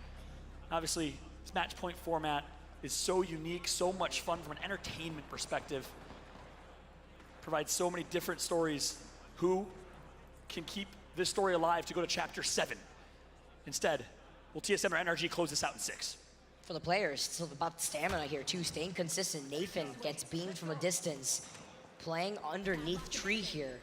Obviously, this Match Point format is so unique, so much fun from an entertainment perspective. Provides so many different stories. Who can keep this story alive to go to chapter 7? Instead, will TSM or NRG close this out in 6? For the players, it's about stamina here too, staying consistent. Nathan gets beamed from a distance, playing underneath tree here.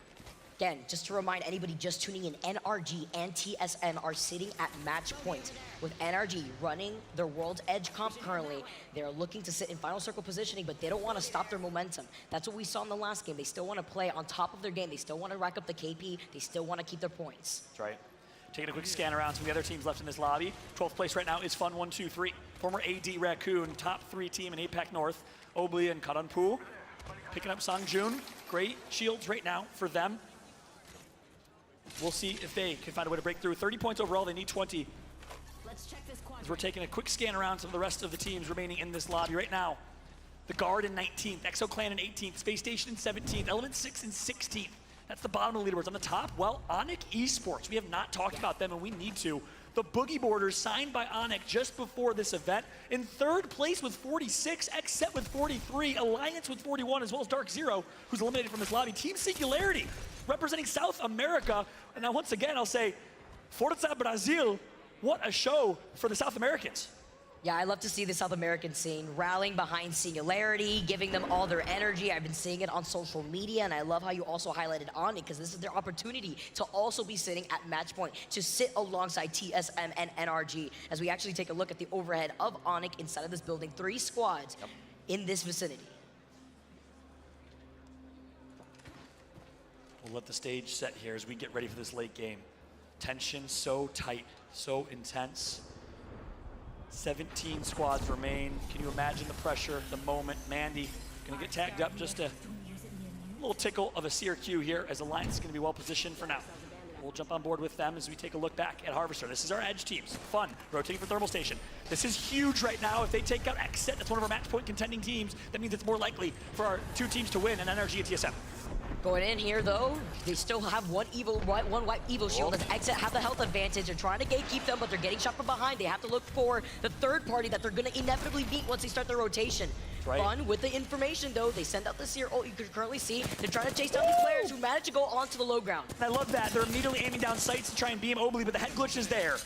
Again, just to remind anybody just tuning in, NRG and TSM are sitting at match point. With NRG running their World's Edge comp currently, they're looking to sit in final circle positioning, but they don't want to stop their momentum. That's what we saw in the last game. They still want to play on top of their game. They still want to rack up the KP. They still want to keep their points. That's right. Taking a quick scan around some of the other teams left in this lobby. 12th place right now is Fun 123. Former AD Raccoon, top 3 team in APAC North. Obli and Karanpu picking up Sangjun. Great shields right now for them. We'll see if they can find a way to break through. 30 points overall, they need 20. As we're taking a quick scan around some of the rest of the teams remaining in this lobby right now. The Guard in 19th, ExoClan in 18th, Space Station in 17th, Element 6 in 16th. That's the bottom of the leaderboards. On the top, well, Onyx Esports. We have not talked about them, and we need to. The Boogie Boarders signed by Onyx just before this event. In 3rd place with 46, XSET with 43, Alliance with 41, as well as Dark Zero, who's eliminated from this lobby. Team Singularity, representing South America. And now once again, I'll say, Forza Brazil, what a show for the South Americans. Yeah, I love to see the South American scene rallying behind Singularity, giving them all their energy. I've been seeing it on social media, and I love how you also highlighted Onyx, because this is their opportunity to also be sitting at match point, to sit alongside TSM and NRG. As we actually take a look at the overhead of Onyx inside of this building, 3 squads in this vicinity. We'll let the stage set here as we get ready for this late game. Tension so tight, so intense. 17 squads remain. Can you imagine the pressure, the moment? Mandy gonna get tagged up, just a little tickle of a Seer Q here, as Alliance is gonna be well positioned for now. We'll jump on board with them as we take a look back at Harvester. This is our edge teams. Fun, rotating for Thermal Station. This is huge right now. If they take out XSET, that's one of our match point contending teams. That means it's more likely for our 2 teams to win, and NRG and TSM. Going in here, though, they still have one white Evo shield. As XSET have the health advantage. They're trying to gatekeep them, but they're getting shot from behind. They have to look for the 3rd party that they're going to inevitably beat once they start their rotation. Right. Fun with the information, though. They send out the Seer. Oh, you can currently see they're trying to chase down these players who managed to go onto the low ground. And I love that. They're immediately aiming down sights to try and beam Obli, but the head glitch is there.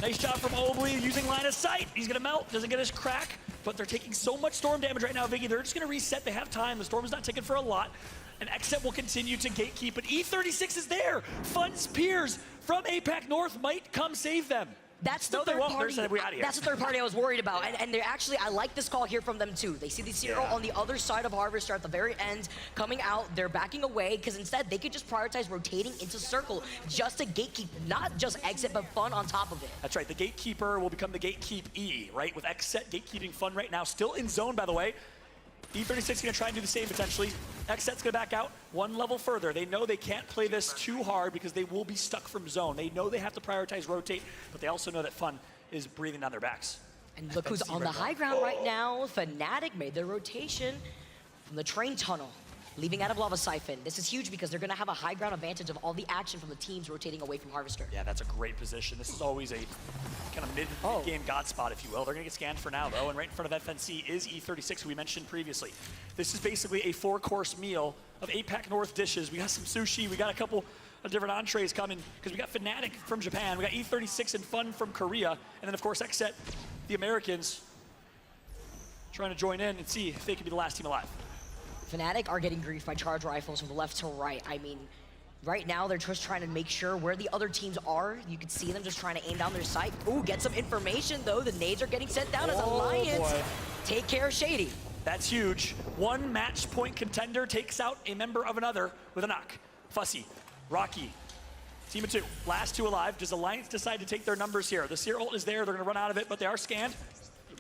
Nice job from Obli using line of sight. He's going to melt, doesn't get his crack, but they're taking so much storm damage right now, Viggy. They're just going to reset. They have time. The storm is not ticking for a lot. And XSET will continue to gatekeep, but E36 is there. Fun's peers from APAC North might come save them. That's the third party. That's the third party I was worried about. And they're actually, I like this call here from them too. They see the Zero on the other side of Harvester at the very end coming out. They're backing away because instead they could just prioritize rotating into circle just to gatekeep, not just XSET, but Fun on top of it. That's right. The gatekeeper will become the gatekeep E, right? With XSET gatekeeping Fun right now. Still in zone, by the way. E36 is going to try and do the same potentially. XSET's going to back out 1 level further. They know they can't play this too hard because they will be stuck from zone. They know they have to prioritize rotate, but they also know that Fun is breathing down their backs. And look who's on the high ground right now. Fnatic made their rotation from the train tunnel, leaving out of Lava Siphon. This is huge because they're going to have a high ground advantage of all the action from the teams rotating away from Harvester. Yeah, that's a great position. This is always a kind of mid-game god spot, if you will. They're going to get scanned for now, though, and right in front of FNC is E36, who we mentioned previously. This is basically a 4-course meal of APAC North dishes. We got some sushi. We got a couple of different entrees coming because we got Fnatic from Japan. We got E36 and Fun from Korea. And then, of course, XSET, the Americans, trying to join in and see if they can be the last team alive. Fnatic are getting griefed by charge rifles from the left to right. I mean, right now they're just trying to make sure where the other teams are. You can see them just trying to aim down their sight. Ooh, get some information though. The nades are getting sent down as Alliance take care of Shady. That's huge. 1 match point contender takes out a member of another with a knock. Fussy, Rocky, team of 2. Last 2 alive. Does Alliance decide to take their numbers here? The Seer ult is there. They're going to run out of it, but they are scanned.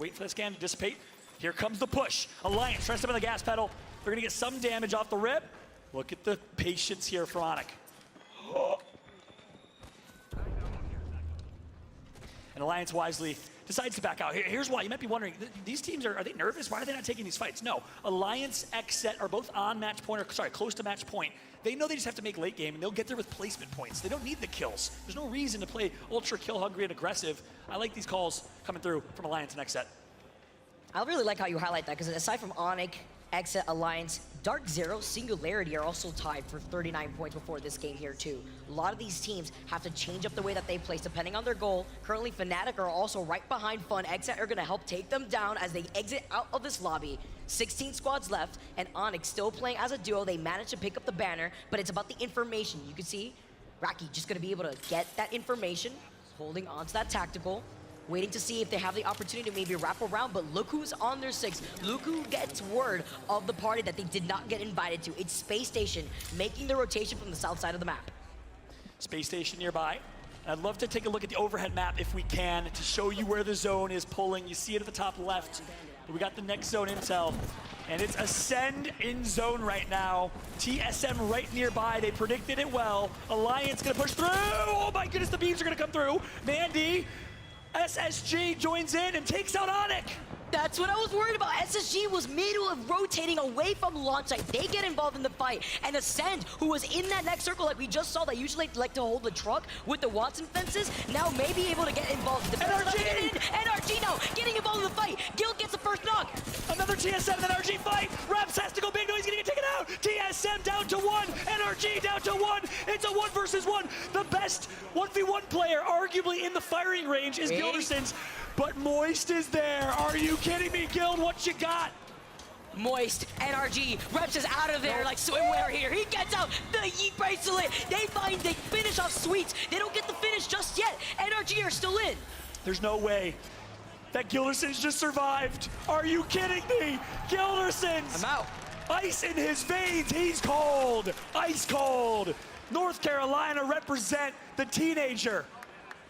Wait for the scan to dissipate. Here comes the push. Alliance trying to step on the gas pedal. They're going to get some damage off the rip. Look at the patience here for Onyx. And Alliance wisely decides to back out. Here's why. You might be wondering, these teams, are they nervous? Why are they not taking these fights? No. Alliance, XSET are both on match point, or sorry, close to match point. They know they just have to make late game, and they'll get there with placement points. They don't need the kills. There's no reason to play ultra kill hungry and aggressive. I like these calls coming through from Alliance and XSET. I really like how you highlight that, because aside from Onyx Exit, Alliance, Dark Zero, Singularity are also tied for 39 points before this game here too. A lot of these teams have to change up the way that they play depending on their goal. Currently, Fnatic are also right behind Fun. Exit are going to help take them down as they exit out of this lobby. 16 squads left, and Onyx still playing as a duo. They managed to pick up the banner, but it's about the information. You can see Raki just going to be able to get that information, holding on to that tactical, waiting to see if they have the opportunity to maybe wrap around, but look who's on their 6. Look who gets word of the party that they did not get invited to. It's Space Station making the rotation from the south side of the map. Space Station nearby. I'd love to take a look at the overhead map if we can to show you where the zone is pulling. You see it at the top left. We got the next zone intel, and it's Ascend in zone right now. TSM right nearby. They predicted it well. Alliance gonna push through. Oh my goodness, the beams are gonna come through. Mandy, SSG joins in and takes out Onyx. That's what I was worried about. SSG was middle of rotating away from launch site. They get involved in the fight. And Ascend, who was in that next circle like we just saw, that usually like to hold the truck with the Watson fences, now may be able to get involved. NRG now getting involved in the fight. Guild gets the first knock. Another TSM and NRG fight. Raps has to go big. No, he's gonna get taken out. TSM down to 1. NRG down to 1. It's a 1 versus 1. The best 1v1 player, arguably in the firing range, is Gildersons. But Moist is there. Are you kidding me, Guild? What you got? Moist, NRG, Reps is out of there like swimwear here. He gets out the Yeet bracelet. They finish off Sweets. They don't get the finish just yet. NRG are still in. There's no way that Gildersons just survived. Are you kidding me? Gildersons! I'm out. Ice in his veins. He's cold. Ice cold. North Carolina represent the teenager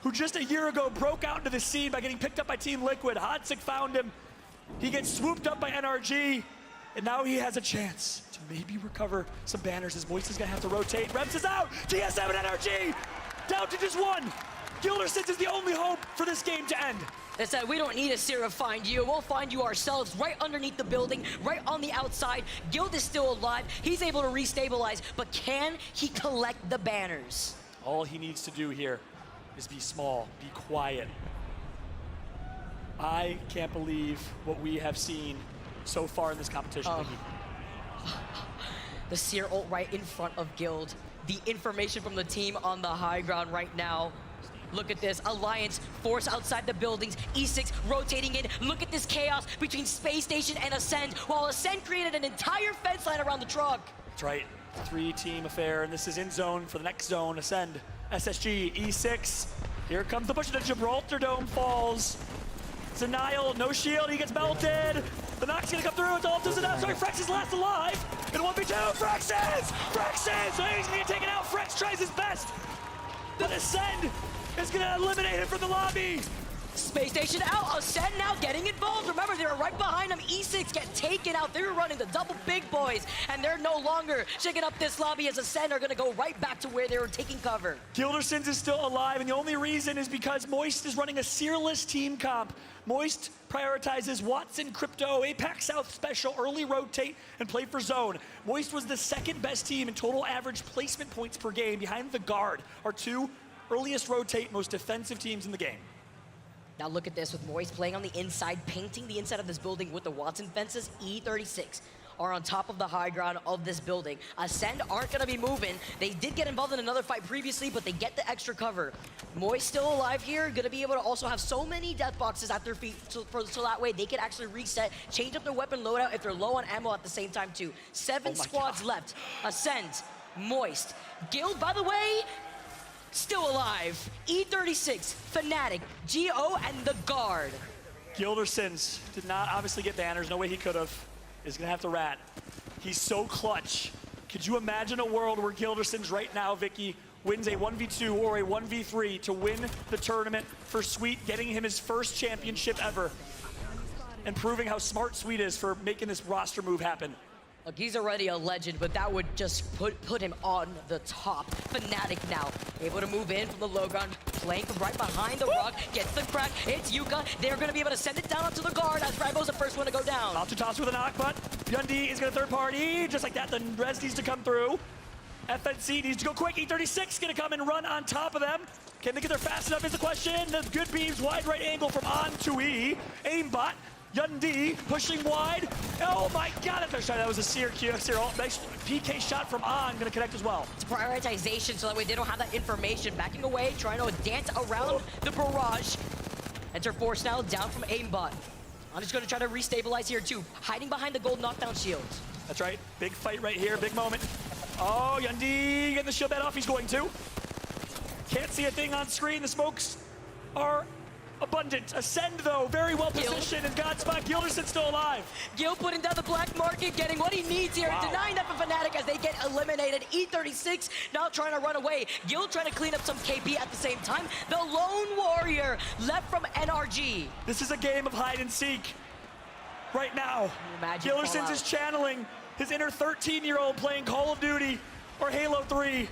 who just a year ago broke out into the scene by getting picked up by Team Liquid. Hodzic found him. He gets swooped up by NRG, and now he has a chance to maybe recover some banners as Moist is gonna have to rotate. Reps is out. TSM and NRG down to just 1. Gildersons is the only hope for this game to end. They said, we don't need a Seer to find you. We'll find you ourselves right underneath the building, right on the outside. Guild is still alive. He's able to restabilize, but can he collect the banners? All he needs to do here is be small, be quiet. I can't believe what we have seen so far in this competition. The Seer ult right in front of Guild. The information from the team on the high ground right now. Look at this, Alliance force outside the buildings, E6 rotating in. Look at this chaos between Space Station and Ascend, while Ascend created an entire fence line around the truck. That's right, 3-team affair, and this is in zone for the next zone. Ascend, SSG, E6. Here comes the push, the Gibraltar Dome falls. Zenile, no shield, he gets melted. The knock's gonna come through, it's all to Zenile. Sorry, Frex is last alive. In 1v2, Frex is! So he's gonna get taken out. Frex tries his best, but Ascend is gonna eliminate him from the lobby. Space Station out, Ascend now getting involved. Remember, they were right behind him. E6 get taken out. They were running the double big boys, and they're no longer shaking up this lobby as Ascend are gonna go right back to where they were taking cover. Gildersons is still alive, and the only reason is because Moist is running a Seerless team comp. Moist prioritizes Watson, Crypto, APAC South Special, early rotate, and play for zone. Moist was the second best team in total average placement points per game behind the Guard, our 2 earliest rotate, most defensive teams in the game. Now look at this with Moist playing on the inside, painting the inside of this building with the Watson fences. E36 are on top of the high ground of this building. Ascend aren't gonna be moving. They did get involved in another fight previously, but they get the extra cover. Moist still alive here, gonna be able to also have so many death boxes at their feet, so that way they can actually reset, change up their weapon loadout if they're low on ammo at the same time too. 7 squads left. Ascend, Moist, Guild, by the way, still alive. E36, Fnatic, GO, and the Guard. Gildersons did not obviously get banners. No way he could have. Is gonna have to rat. He's so clutch. Could you imagine a world where Gildersons right now, Vicky, wins a 1v2 or a 1v3 to win the tournament for Sweet, getting him his first championship ever, and proving how smart Sweet is for making this roster move happen? Look, he's already a legend, but that would just put him on the top. Fnatic now, able to move in from the low ground, playing from right behind the rock, gets the crack, it's Yuka. They're gonna be able to send it down onto the Guard as Rabo's the first one to go down. Top to toss with a knock, but Yundi is gonna third party, just like that, the res needs to come through. FNC needs to go quick, E36 gonna come and run on top of them. Can they get there fast enough is the question. The good beams, wide right angle from On to E. Aimbot Yundi pushing wide. Oh my God, that was a Syracuse. Nice PK shot from On, gonna connect as well. It's prioritization so that way they don't have that information. Backing away, trying to dance around the barrage. Enter Force now down from aimbot. On is gonna try to restabilize here too, hiding behind the gold knockdown shields. That's right, big fight right here, big moment. Oh, Yundi getting the shield bed off, he's going to. Can't see a thing on screen, the smokes are abundant. Ascend though, very well positioned in Godspot. Gilderson's still alive. Gil putting down the black market, getting what he needs here, denying that from Fnatic as they get eliminated. E36 now trying to run away. Gil trying to clean up some KP at the same time. The lone warrior left from NRG. This is a game of hide and seek right now. Gilderson's is channeling his inner 13-year-old playing Call of Duty or Halo 3,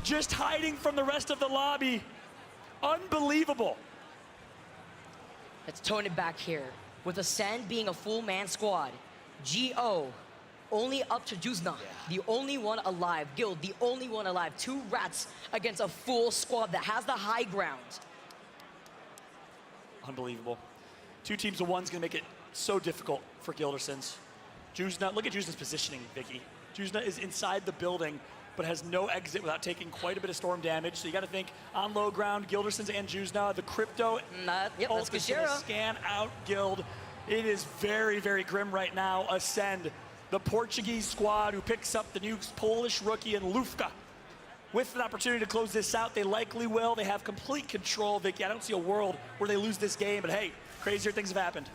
just hiding from the rest of the lobby. Unbelievable. Let's tone it back here. With Ascend being a full man squad, GO only up to Juzna, the only one alive. Guild, the only one alive. 2 rats against a full squad that has the high ground. Unbelievable. 2 teams of 1's gonna make it so difficult for Gildersons. Juzna, look at Juzna's positioning, Vicky. Juzna is inside the building, but has no exit without taking quite a bit of storm damage. So you got to think on low ground, Gildersons and Juzna, the crypto ult is gonna scan out Guild. It is very, very grim right now. Ascend, the Portuguese squad who picks up the new Polish rookie in Lufka. With an opportunity to close this out, they likely will. They have complete control, Vicky. I don't see a world where they lose this game, but hey, crazier things have happened.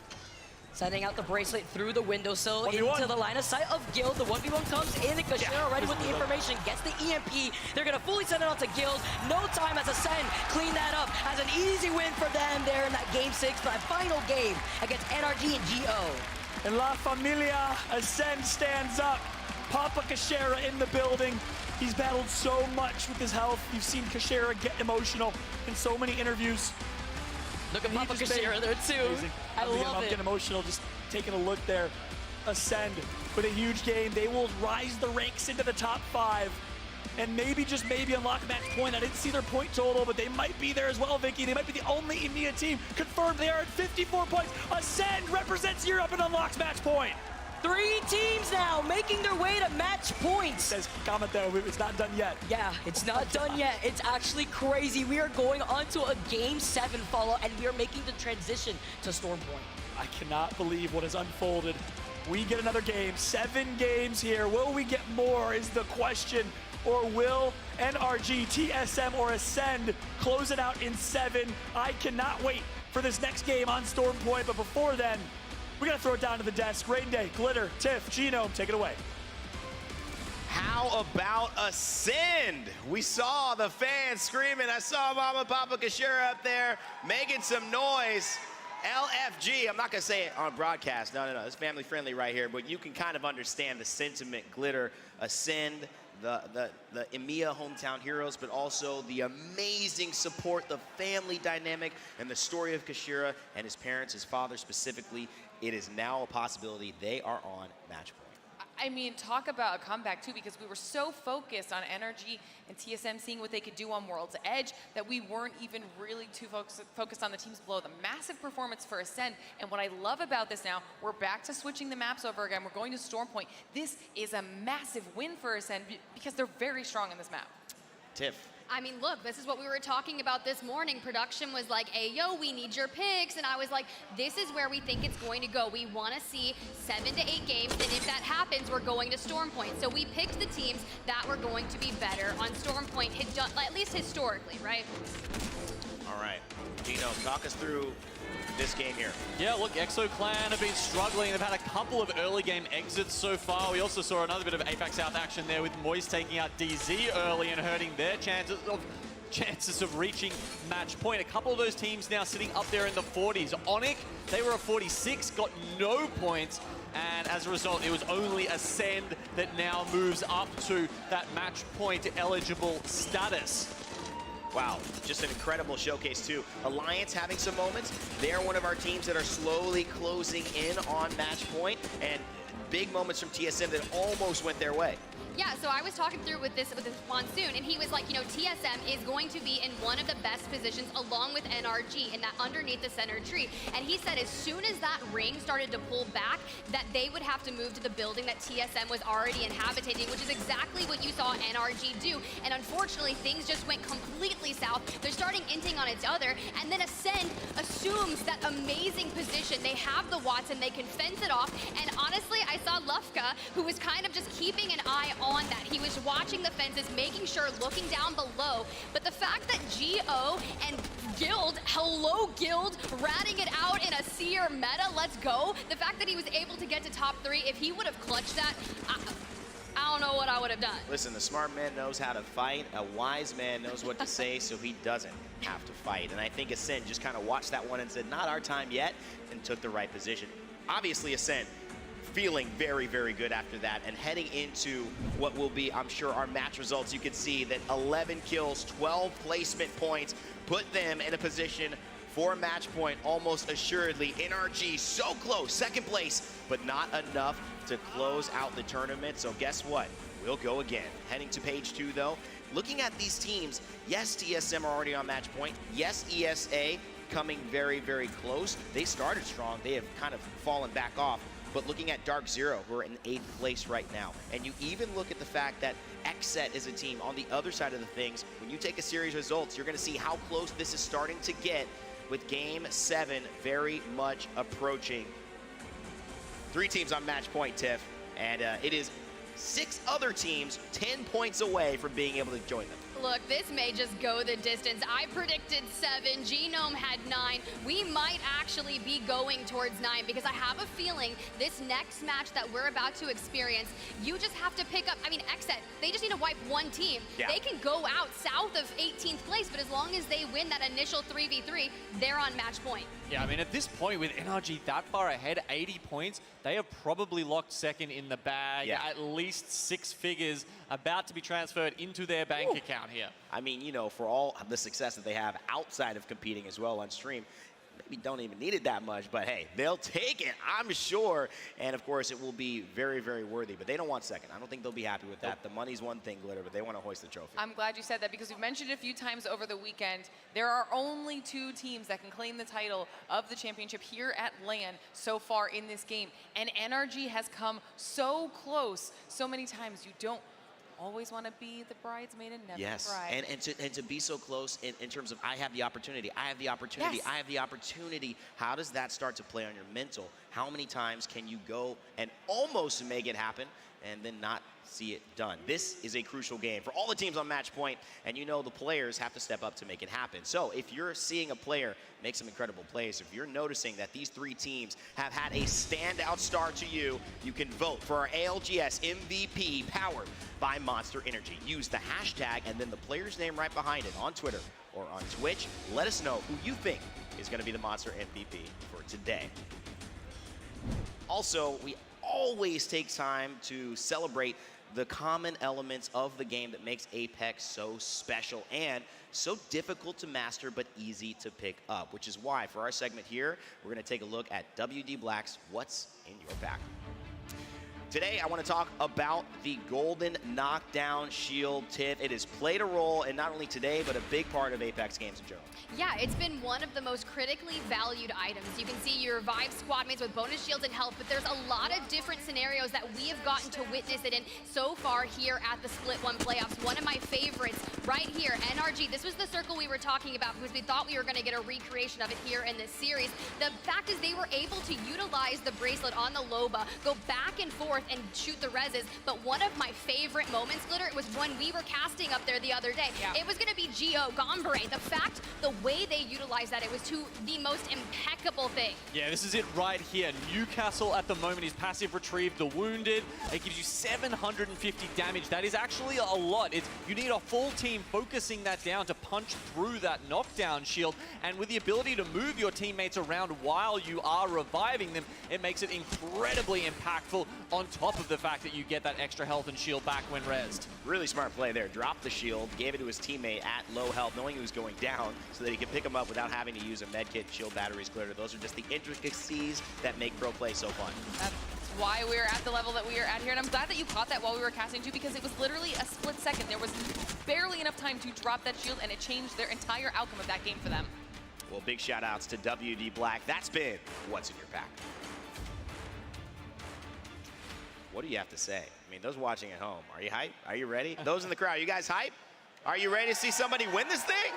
Sending out the bracelet through the windowsill into the line of sight of Guild. The 1v1 comes in, and Kashira already with the information, gets the EMP. They're gonna fully send it out to Guild. No time as Ascend clean that up. Has an easy win for them there in that game 6, that final game against NRG and GO. And La Familia, Ascend stands up. Papa Kashira in the building. He's battled so much with his health. You've seen Kashira get emotional in so many interviews. Look at Papa Kashira there too. Amazing. I love it. I'm getting emotional just taking a look there. Ascend with a huge game. They will rise the ranks into the top 5 and maybe, just maybe, unlock match point. I didn't see their point total, but they might be there as well, Vicky. They might be the only EMEA team confirmed. They are at 54 points. Ascend represents Europe and unlocks match point. 3 teams now making their way to match points. Says comment there, it's not done yet. Yeah, it's not done yet. It's actually crazy. We are going on to a game 7 follow, and we are making the transition to Stormpoint. I cannot believe what has unfolded. We get another game, 7 games here. Will we get more is the question, or will NRG, TSM, or Ascend close it out in 7? I cannot wait for this next game on Stormpoint, but before then, we gotta throw it down to the desk. Rain Day, Glitter, Tiff, Genome, take it away. How about Ascend? We saw the fans screaming. I saw Mama Papa Kashira up there making some noise. LFG, I'm not gonna say it on broadcast. No, it's family friendly right here, but you can kind of understand the sentiment. Glitter, Ascend, the EMEA hometown heroes, but also the amazing support, the family dynamic, and the story of Kashira and his parents, his father specifically. It is now a possibility they are on match point. I mean, talk about a comeback too, because we were so focused on NRG and TSM seeing what they could do on World's Edge that we weren't even really too focused on the teams below. The massive performance for Ascend, and what I love about this now, we're back to switching the maps over again. We're going to Stormpoint. This is a massive win for Ascend because they're very strong in this map. Tiff. I mean, look, this is what we were talking about this morning. Production was like, hey, yo, we need your picks. And I was like, this is where we think it's going to go. We want to see 7 to 8 games. And if that happens, we're going to Stormpoint. So we picked the teams that were going to be better on Stormpoint, at least historically, right? All right. Dino, talk us through this game here. Yeah, look, Exo Clan have been struggling. They've had a couple of early game exits so far. We also saw another bit of APAC South action there with Moise taking out DZ early and hurting their chances of reaching match point. A couple of those teams now sitting up there in the 40s. Onyx, they were a 46, got no points. And as a result, it was only Ascend that now moves up to that match point eligible status. Wow, just an incredible showcase too. Alliance having some moments. They're one of our teams that are slowly closing in on match point, and big moments from TSM that almost went their way. Yeah, so I was talking through with this Monsoon, and he was like, you know, TSM is going to be in one of the best positions along with NRG in that underneath the center tree. And he said as soon as that ring started to pull back, that they would have to move to the building that TSM was already inhabiting, which is exactly what you saw NRG do. And unfortunately, things just went completely south. They're starting inting on each other, and then Ascend assumes that amazing position. They have the Watson, they can fence it off, and honestly, I saw Lufka, who was kind of just keeping an eye on that. He was watching the fences, making sure, looking down below, but the fact that G.O. and Guild, hello Guild, ratting it out in a Seer meta, let's go. The fact that he was able to get to top 3, if he would have clutched that, I don't know what I would have done. Listen, the smart man knows how to fight. A wise man knows what to say, so he doesn't have to fight. And I think Ascend just kind of watched that one and said, not our time yet, and took the right position. Obviously, Ascend feeling very, very good after that, and heading into what will be, I'm sure, our match results. You can see that 11 kills, 12 placement points, put them in a position for match point almost assuredly. NRG so close, second place, but not enough to close out the tournament. So guess what? We'll go again. Heading to page 2 though, looking at these teams, yes, TSM are already on match point. Yes, ESA coming very, very close. They started strong. They have kind of fallen back off. But looking at Dark Zero, who are in 8th place right now, and you even look at the fact that XSET is a team on the other side of the things, when you take a series of results, you're going to see how close this is starting to get, with Game 7 very much approaching. 3 teams on match point, Tiff, and it is 6 other teams 10 points away from being able to join them. Look, this may just go the distance. I predicted 7, Genome had 9. We might actually be going towards 9 because I have a feeling this next match that we're about to experience, you just have to pick up, I mean, XSET, they just need to wipe one team. Yeah. They can go out south of 18th place, but as long as they win that initial 3v3, they're on match point. Yeah, I mean, at this point, with NRG that far ahead, 80 points, they have probably locked second in the bag. Yeah. At least 6 figures about to be transferred into their bank account here. I mean, you know, for all the success that they have outside of competing as well on stream, maybe don't even need it that much, but hey, they'll take it, I'm sure. And of course, it will be very, very worthy, but they don't want second. I don't think they'll be happy with that. The money's one thing, Glitter, but they want to hoist the trophy. I'm glad you said that because we've mentioned it a few times over the weekend. There are only 2 teams that can claim the title of the championship here at LAN so far in this game. And NRG has come so close so many times. You don't always want to be the bridesmaid and never yes. the bride. And to be so close in terms of I have the opportunity, I have the opportunity, Yes. I have the opportunity. How does that start to play on your mental? How many times can you go and almost make it happen and then not see it done? This is a crucial game for all the teams on match point, and you know the players have to step up to make it happen. So if you're seeing a player make some incredible plays, if you're noticing that these 3 teams have had a standout start to you, you can vote for our ALGS MVP powered by Monster Energy. Use the hashtag and then the player's name right behind it on Twitter or on Twitch. Let us know who you think is going to be the Monster MVP for today. Also, we always take time to celebrate the common elements of the game that makes Apex so special and so difficult to master but easy to pick up, which is why for our segment here, we're going to take a look at WD Black's What's in Your Pack. Today, I want to talk about the Golden Knockdown Shield, Tiff. It has played a role in not only today, but a big part of Apex games in general. Yeah, it's been one of the most critically valued items. You can see you revive squad mates with bonus shields and health, but there's a lot of different scenarios that we have gotten to witness it in so far here at the Split 1 playoffs. One of my favorites right here, NRG. This was the circle we were talking about because we thought we were going to get a recreation of it here in this series. The fact is they were able to utilize the bracelet on the Loba, go back and forth and shoot the reses, but one of my favorite moments, Glitter, it was when we were casting up there the other day. Yeah. It was going to be Gio, Gombre. The fact, the way they utilized that, it was to the most impeccable thing. Yeah, this is it right here. Newcastle at the moment is passive retrieve the wounded. It gives you 750 damage. That is actually a lot. You need a full team focusing that down to punch through that knockdown shield. And with the ability to move your teammates around while you are reviving them, it makes it incredibly impactful on top of the fact that you get that extra health and shield back when rezzed. Really smart play there. Dropped the shield, gave it to his teammate at low health, knowing he was going down, so that he could pick him up without having to use a med kit, shield batteries, Glitter. Those are just the intricacies that make pro play so fun. That's why we're at the level that we are at here. And I'm glad that you caught that while we were casting too, because it was literally a split second. There was barely enough time to drop that shield, and it changed their entire outcome of that game for them. Well, big shout outs to WD Black. That's been What's in Your Pack. What do you have to say? I mean, those watching at home, are you hype? Are you ready? Those in the crowd, you guys hype? Are you ready to see somebody win this thing?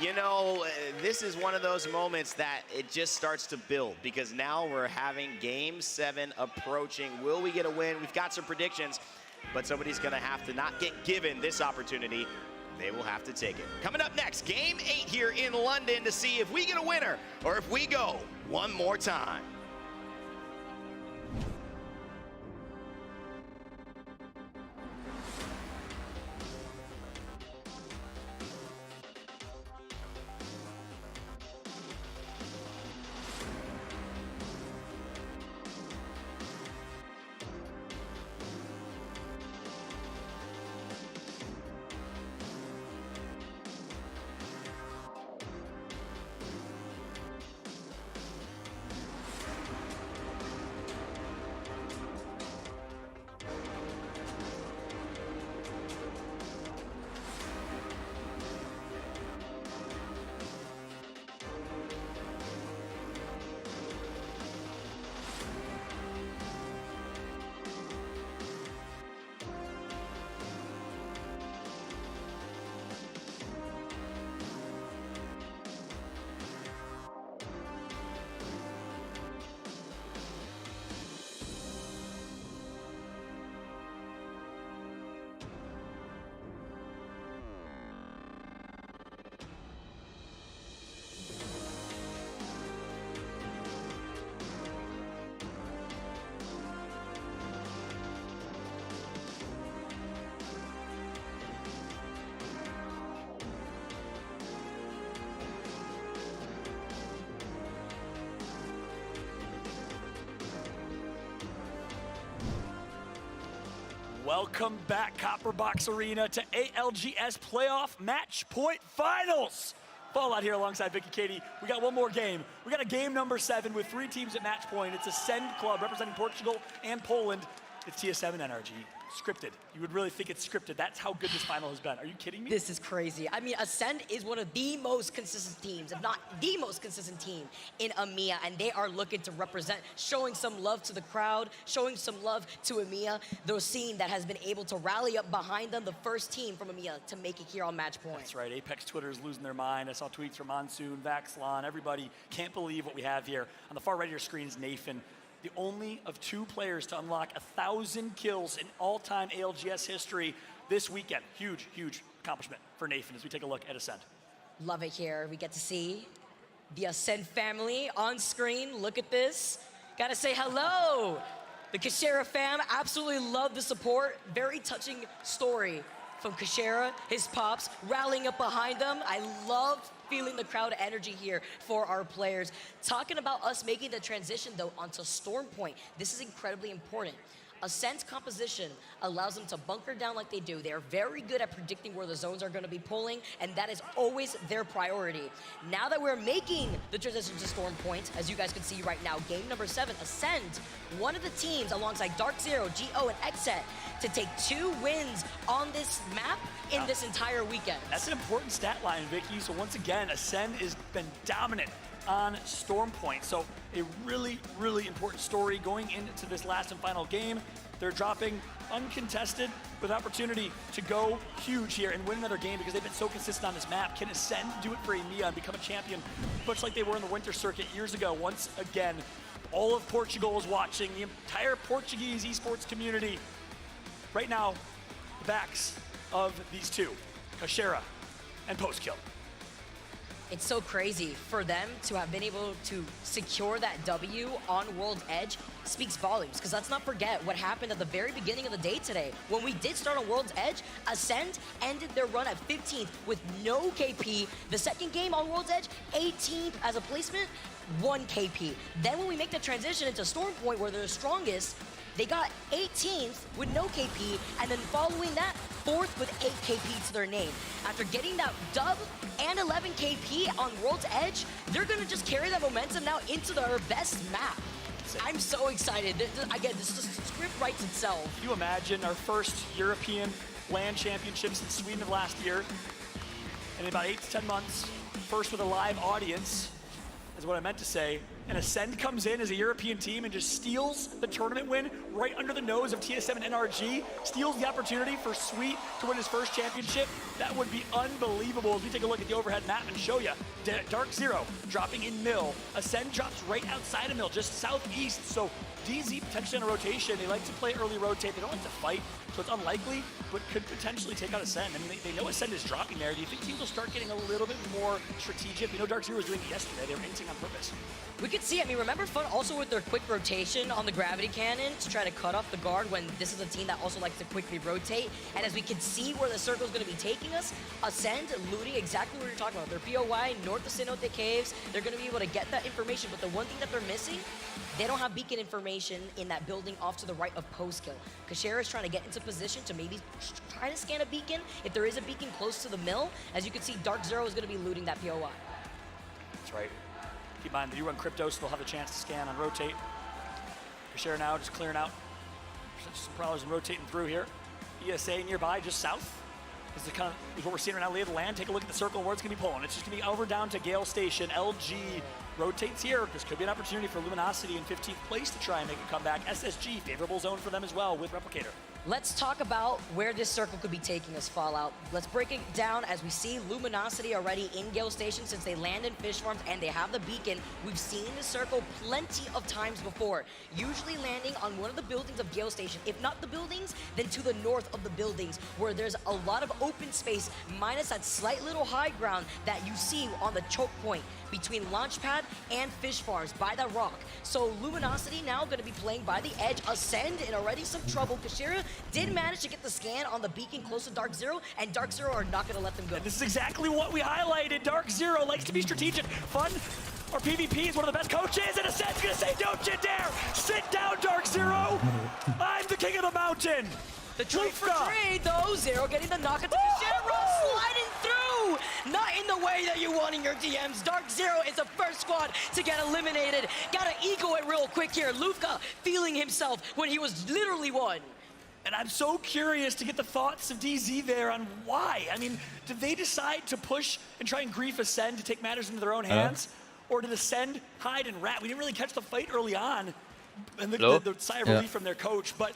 You know, this is one of those moments that it just starts to build, because now we're having Game 7 approaching. Will we get a win? We've got some predictions, but somebody's going to have to not get given this opportunity. They will have to take it. Coming up next, Game 8 here in London to see if we get a winner or if we go one more time. Welcome back, Copper Box Arena, to ALGS Playoff Match Point Finals. Fallout here alongside Vicky Katie. We got one more game. We got a game number 7 with 3 teams at match point. It's Ascend Club representing Portugal and Poland. It's TS7 NRG. Scripted. You would really think it's scripted. That's how good this final has been. Are you kidding me? This is crazy. I mean, Ascend is one of the most consistent teams, if not the most consistent team in EMEA, and they are looking to represent, showing some love to the crowd, showing some love to EMEA, the scene that has been able to rally up behind them, the first team from EMEA to make it here on match point. That's right. Apex Twitter is losing their mind. I saw tweets from Monsoon, Vaxlon, everybody can't believe what we have here. On the far right of your screen is Nathan, the only of 2 players to unlock 1,000 kills in all-time ALGS history this weekend. Huge, huge accomplishment for Nathan as we take a look at Ascend. Love it here. We get to see the Ascend family on screen. Look at this. Gotta say hello. The Kashera fam, absolutely love the support. Very touching story from Kashera, his pops, rallying up behind them. I love feeling the crowd energy here for our players. Talking about us making the transition, though, onto Storm Point. This is incredibly important. Ascend's composition allows them to bunker down like they do. They are very good at predicting where the zones are going to be pulling, and that is always their priority. Now that we're making the transition to Storm Point, as you guys can see right now, game number 7, Ascend, one of the teams alongside Dark Zero, GO, and Xset to take 2 wins on this map in this entire weekend. That's an important stat line, Vicky. So once again, Ascend has been dominant on Storm Point. So a really, really important story going into this last and final game. They're dropping uncontested with opportunity to go huge here and win another game because they've been so consistent on this map. Can Ascend do it for EMEA and become a champion, much like they were in the Winter Circuit years ago? Once again, all of Portugal is watching, the entire Portuguese esports community. Right now, the backs of these 2, Kashera and Postkill. It's so crazy for them to have been able to secure that W on World's Edge speaks volumes, because let's not forget what happened at the very beginning of the day today. When we did start on World's Edge, Ascend ended their run at 15th with no KP. The second game on World's Edge, 18th as a placement, 1 KP. Then when we make the transition into Storm Point, where they're the strongest, they got 18th with no KP, and then following that, 4th with 8 KP to their name. After getting that dub and 11 KP on World's Edge, they're gonna just carry that momentum now into their best map. insane. I'm so excited. Again, the script writes itself. Can you imagine our first European LAN championships in Sweden of last year? And in about 8 to 10 months, first with a live audience, is what I meant to say. And Ascend comes in as a European team and just steals the tournament win right under the nose of TSM and NRG, steals the opportunity for Sweet to win his first championship. That would be unbelievable. As we take a look at the overhead map and show you, Dark Zero dropping in Mill. Ascend drops right outside of Mill, just southeast. So DZ potentially on a rotation. They like to play early rotate. They don't like to fight, so it's unlikely, but could potentially take out Ascend. I mean, they know Ascend is dropping there. Do you think teams will start getting a little bit more strategic? We know Dark Zero was doing it yesterday. They were hinting on purpose. We could see, I mean, remember Fun also with their quick rotation on the gravity cannon to try to cut off the guard when this is a team that also likes to quickly rotate. And as we can see where the circle is going to be taking us, Ascend looting exactly what you're talking about. Their POI, north of Cenote Caves, they're going to be able to get that information. But the one thing that they're missing, they don't have beacon information in that building off to the right of Postkill. Kashera is trying to get into position to maybe try to scan a beacon. If there is a beacon close to the mill, as you can see, Dark Zero is going to be looting that POI. That's right. Keep in mind, if you run Crypto, so they'll have a chance to scan on rotate. Kashera now just clearing out some prowlers and rotating through here. ESA nearby, just south. Is what we're seeing right now, lay of the land. Take a look at the circle and where it's going to be pulling. It's just going to be over down to Gale Station. LG rotates here. This could be an opportunity for Luminosity in 15th place to try and make a comeback. SSG, favorable zone for them as well with Replicator. Let's talk about where this circle could be taking us, Fallout. Let's break it down as we see Luminosity already in Gale Station since they land in Fish Farms and they have the beacon. We've seen the circle plenty of times before, usually landing on one of the buildings of Gale Station. If not the buildings, then to the north of the buildings where there's a lot of open space minus that slight little high ground that you see on the choke point between Launchpad and Fish Farms by that rock. So Luminosity now going to be playing by the edge. Ascend in already some trouble. Kashira did manage to get the scan on the beacon close to Dark Zero, and Dark Zero are not going to let them go. And this is exactly what we highlighted. Dark Zero likes to be strategic. Fun or PvP is one of the best coaches, and Ascend's going to say, don't you dare! Sit down, Dark Zero! I'm the king of the mountain! The trade for trade, though. Zero getting the knock at the Kashira, sliding through! Not in the way that you want in your DMs. Dark Zero is the first squad to get eliminated. Gotta ego it real quick here. Lufka feeling himself when he was literally one. And I'm so curious to get the thoughts of DZ there on why. I mean, did they decide to push and try and grief Ascend to take matters into their own hands? Or did Ascend hide and rat? We didn't really catch the fight early on. And the sigh of relief from their coach, but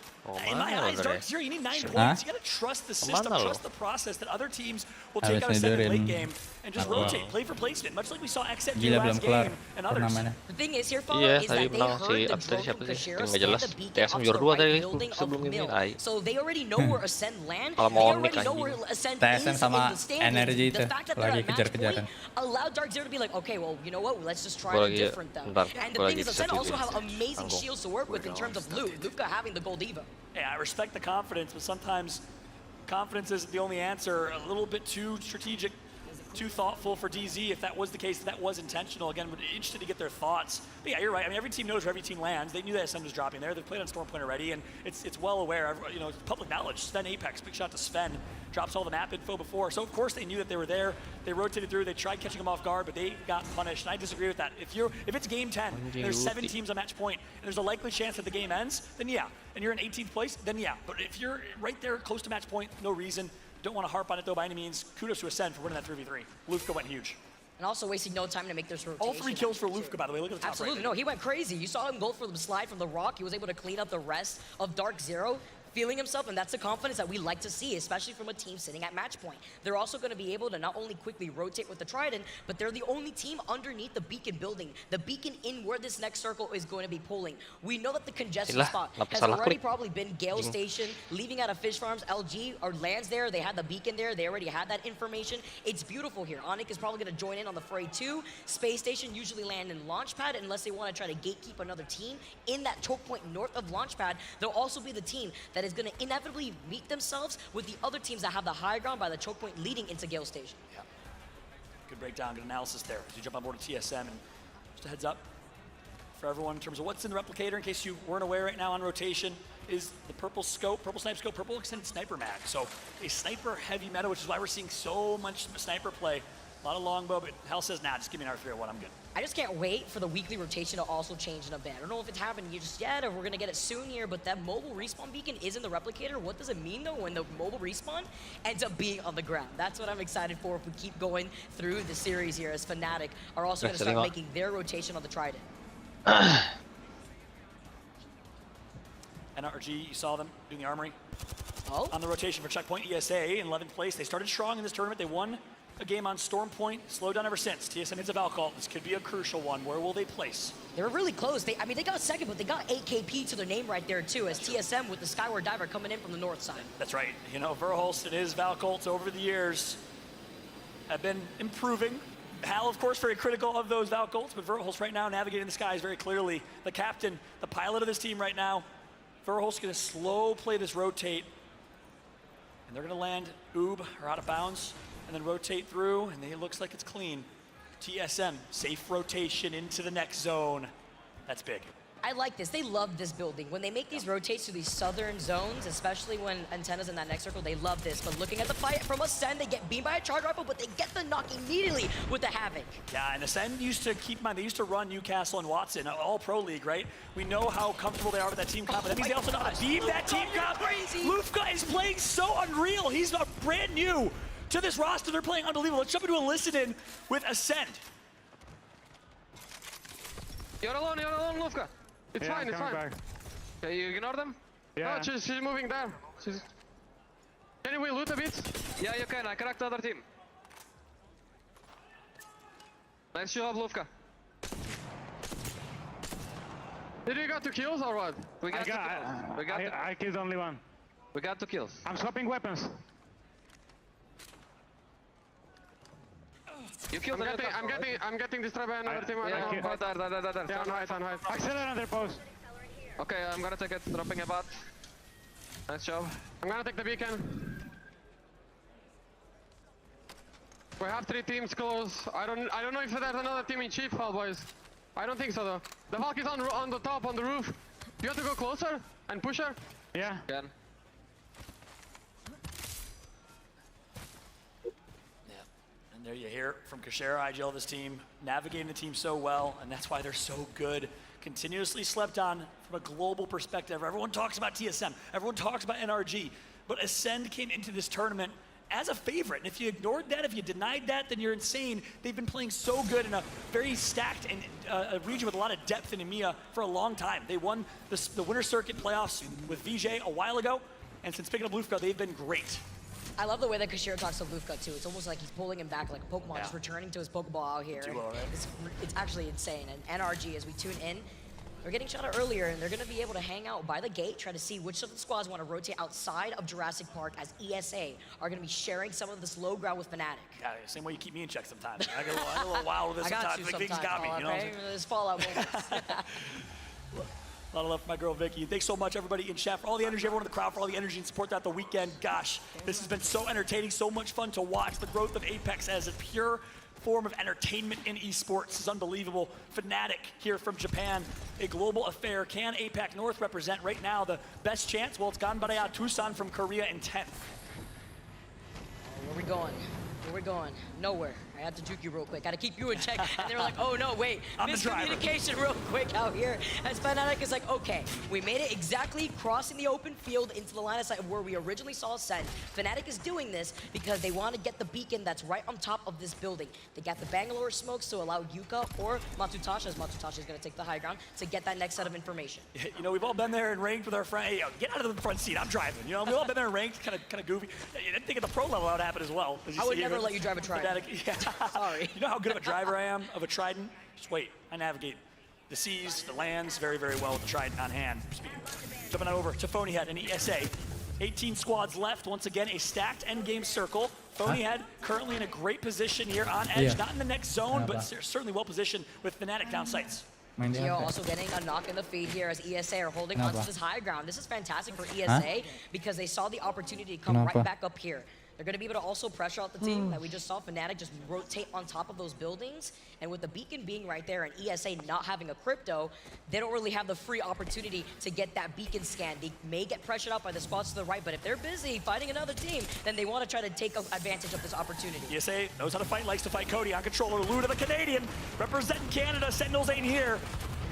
in my eyes, Dark Zero, you need 9 points. You gotta trust the system, trust the process that other teams will take out a second late game and just rotate, play for placement, much like we saw XZ do last game and others. The thing is here, Follow, is that they heard the drone from Kashira scan the beacon off to the right building of Mill. So they already know where Ascend land. They already know where Ascend is in the standings. The fact that they're at match point allowed Dark Zero to be like, okay, well, you know what, let's just try to different them. And the thing is, Ascend also have amazing shields to work with in terms of loot. Luka having the gold Eva. Yeah, I respect the confidence, but sometimes confidence isn't the only answer. A little bit too strategic, too thoughtful for DZ. If that was the case, if that was intentional. Again, we're interested to get their thoughts. But yeah, you're right. I mean, every team knows where every team lands. They knew that Ascend was dropping there. They've played on Storm Point already, and it's well aware. You know, it's public knowledge. Sven Apex, big shot to Sven. Drops all the map info before. So of course they knew that they were there. They rotated through. They tried catching them off guard, but they got punished. And I disagree with that. If it's game 10, and there's 7 teams on match point, and there's a likely chance that the game ends, then yeah. And you're in 18th place, then yeah. But if you're right there close to match point, no reason. Don't want to harp on it though by any means. Kudos to Ascend for winning that 3v3. Lufka went huge. And also wasting no time to make this rotation. All 3 kills for Lufka, by the way. Look at the top. Absolutely, no, he went crazy. You saw him go for the slide from the rock. He was able to clean up the rest of Dark Zero, feeling himself, and that's the confidence that we like to see, especially from a team sitting at match point. They're also going to be able to not only quickly rotate with the Trident, but they're the only team underneath the beacon building. The beacon in where this next circle is going to be pulling. We know that the congestion spot has already probably been Gale Station, leaving out of Fish Farms. LG or lands there. They had the beacon there. They already had that information. It's beautiful here. Onyx is probably going to join in on the fray too. Space Station usually land in Launchpad unless they want to try to gatekeep another team in that choke point north of Launchpad. They'll also be the team that is going to inevitably meet themselves with the other teams that have the high ground by the choke point leading into Gale Station. Yeah. Good breakdown, good analysis there. As you jump on board to TSM, and just a heads up for everyone in terms of what's in the replicator, in case you weren't aware right now on rotation, is the purple scope, purple sniper scope, purple extended sniper mag. So a sniper heavy meta, which is why we're seeing so much sniper play. A lot of longbow, but Hell says, nah, just give me an R301, I'm good. I just can't wait for the weekly rotation to also change in a bit. I don't know if it's happening just yet or we're going to get it soon here, but that mobile respawn beacon is in the replicator. What does it mean, though, when the mobile respawn ends up being on the ground? That's what I'm excited for if we keep going through the series here, as Fnatic are also going to start making their rotation on the Trident. NRG, you saw them doing the armory. Oh. On the rotation for checkpoint ESA in 11th place. They started strong in this tournament. They won a game on Storm Point, slowed down ever since. TSM needs a Valkyrie. This could be a crucial one. Where will they place? They were really close. I mean, they got second, but they got 8KP to their name right there, too, as TSM with the Skyward Diver coming in from the north side. That's right. You know, Verholst and his Valkyries over the years have been improving. Hal, of course, very critical of those Valkyries, but Verholst right now navigating the skies very clearly. The captain, the pilot of this team right now. Verholst going to slow play this rotate. And they're going to land Oob, or out of bounds, and then rotate through, and it looks like it's clean. TSM, safe rotation into the next zone. That's big. I like this. They love this building. When they make these rotates to these southern zones, especially when Antenna's in that next circle, they love this. But looking at the fight from Ascend, they get beamed by a charge rifle, but they get the knock immediately with the Havoc. Yeah, and Ascend used to keep in mind, they used to run Newcastle and Watson, all pro league, right? We know how comfortable they are with that team comp, but that means they also know how to beam that team comp. Lufka is playing so unreal. He's not brand new to this roster. They're playing unbelievable. Let's jump into a listen-in with Ascend. You're alone, Lufka. It's fine, it's fine. Okay, you ignore them? Yeah. No, she's moving down. Can we loot a bit? Yeah, you can. I cracked the other team. Nice job, Lufka. Did you got 2 kills or what? We got 2 kills. I killed only 1. We got 2 kills. I'm swapping weapons. You killed I'm getting destroyed by another team. Yeah, on height. Accelerate on their post. Okay, I'm gonna take it. Dropping a bot. Nice job. I'm gonna take the beacon. We have 3 teams close. I don't know if there's another team in Chief Hall, boys. I don't think so though. The Valk is on the top, on the roof. You have to go closer and push her. Yeah. Can. And there you hear from Kashera, IGL, this team, navigating the team so well, and that's why they're so good. Continuously slept on from a global perspective. Everyone talks about TSM, everyone talks about NRG, but Ascend came into this tournament as a favorite, and if you ignored that, if you denied that, then you're insane. They've been playing so good in a very stacked and a region with a lot of depth in EMEA for a long time. They won the Winter Circuit playoffs with VJ a while ago, and since picking up Lufka, they've been great. I love the way that Kashira talks to Lufka too. It's almost like he's pulling him back like a Pokemon, just returning to his Pokeball out here. Duo, right? It's actually insane. And NRG, as we tune in, they're getting shot at earlier, and they're going to be able to hang out by the gate, try to see which of the squads want to rotate outside of Jurassic Park, as ESA are going to be sharing some of this low ground with Fnatic. Yeah, same way you keep me in check sometimes. I get a little wild with this sometimes. Things got me, you know? There's Fallout moments. A lot of love for my girl, Vicky. Thanks so much, everybody in chat, for all the energy, everyone in the crowd, for all the energy and support throughout the weekend. Gosh, this has been so entertaining, so much fun to watch. The growth of Apex as a pure form of entertainment in esports is unbelievable. Fnatic here from Japan, a global affair. Can APAC North represent right now the best chance? Well, it's Ganbarea Tucson from Korea in 10th. Where we going? Where we going? Nowhere. I had to juke you real quick. Got to keep you in check. And they were like, oh no, wait. Miscommunication real quick out here. As Fnatic is like, okay, we made it exactly crossing the open field into the line of sight of where we originally saw Ascend. Fnatic is doing this because they want to get the beacon that's right on top of this building. They got the Bangalore smokes to allow Yuka or Matutasha, as Matutasha is going to take the high ground, to get that next set of information. You know, we've all been there in ranked with our friend. Hey, get out of the front seat. I'm driving. You know, we've all been there in ranked, kind of goofy. You didn't think at the pro level that would happen as well. I would never let you drive a Trident. Yeah. Sorry. You know how good of a driver I am of a Trident? Just wait. I navigate the seas, the lands very, very well with the Trident on hand. Jumping over to Phonyhead and ESA. 18 squads left. Once again, a stacked endgame circle. Phonyhead currently in a great position here on edge. Not in the next zone, but certainly well positioned with Fnatic down sights. Geo also getting a knock in the feed here as ESA are holding onto this high ground. This is fantastic for ESA because they saw the opportunity to come right back up here. They're going to be able to also pressure out the team that we just saw. Fnatic just rotate on top of those buildings. And with the beacon being right there and ESA not having a crypto, they don't really have the free opportunity to get that beacon scan. They may get pressured out by the spots to the right, but if they're busy fighting another team, then they want to try to take advantage of this opportunity. ESA knows how to fight, likes to fight. Cody on controller, Luda the Canadian, representing Canada. Sentinels ain't here.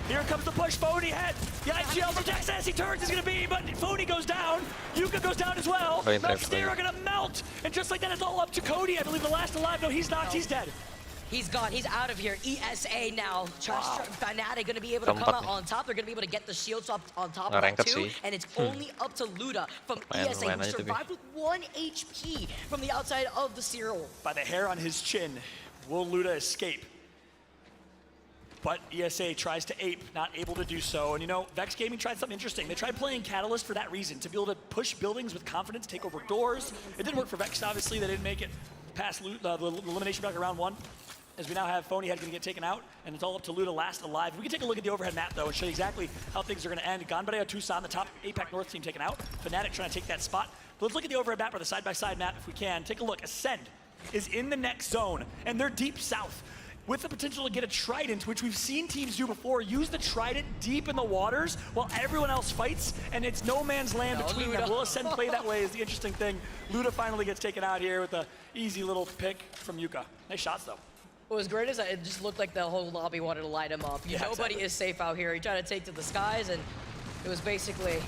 Here comes the push, Phony head. The IGL from Texas, he turns, he's gonna be, but Phony goes down. Yuka goes down as well. Meltster are gonna melt. And just like that, it's all up to Cody. I believe the last alive, no, he's knocked, he's dead. He's gone, he's out of here. ESA now. Fnatic gonna be able to come out on top. They're gonna be able to get the shields up on top of that too. And it's only up to Luda from ESA, who survived with 1 HP from the outside of the Cyril. By the hair on his chin, will Luda escape? But ESA tries to ape, not able to do so. And you know, Vex Gaming tried something interesting. They tried playing Catalyst for that reason, to be able to push buildings with confidence, take over doors. It didn't work for Vex, obviously. They didn't make it past the elimination bracket round 1. As we now have Phony Head going to get taken out, and it's all up to Luda last alive. We can take a look at the overhead map, though, and show you exactly how things are going to end. Ganbarea Tucson, the top APAC North team taken out. Fnatic trying to take that spot. But let's look at the overhead map, or the side-by-side map, if we can. Take a look. Ascend is in the next zone, and they're deep south, with the potential to get a Trident, which we've seen teams do before. Use the Trident deep in the waters while everyone else fights, and it's no man's land between them. Will Ascend play that way is the interesting thing. Luda finally gets taken out here with an easy little pick from Yuka. Nice shots, though. What was great is that it just looked like the whole lobby wanted to light him up. Nobody is safe out here. He tried to take to the skies, and it was basically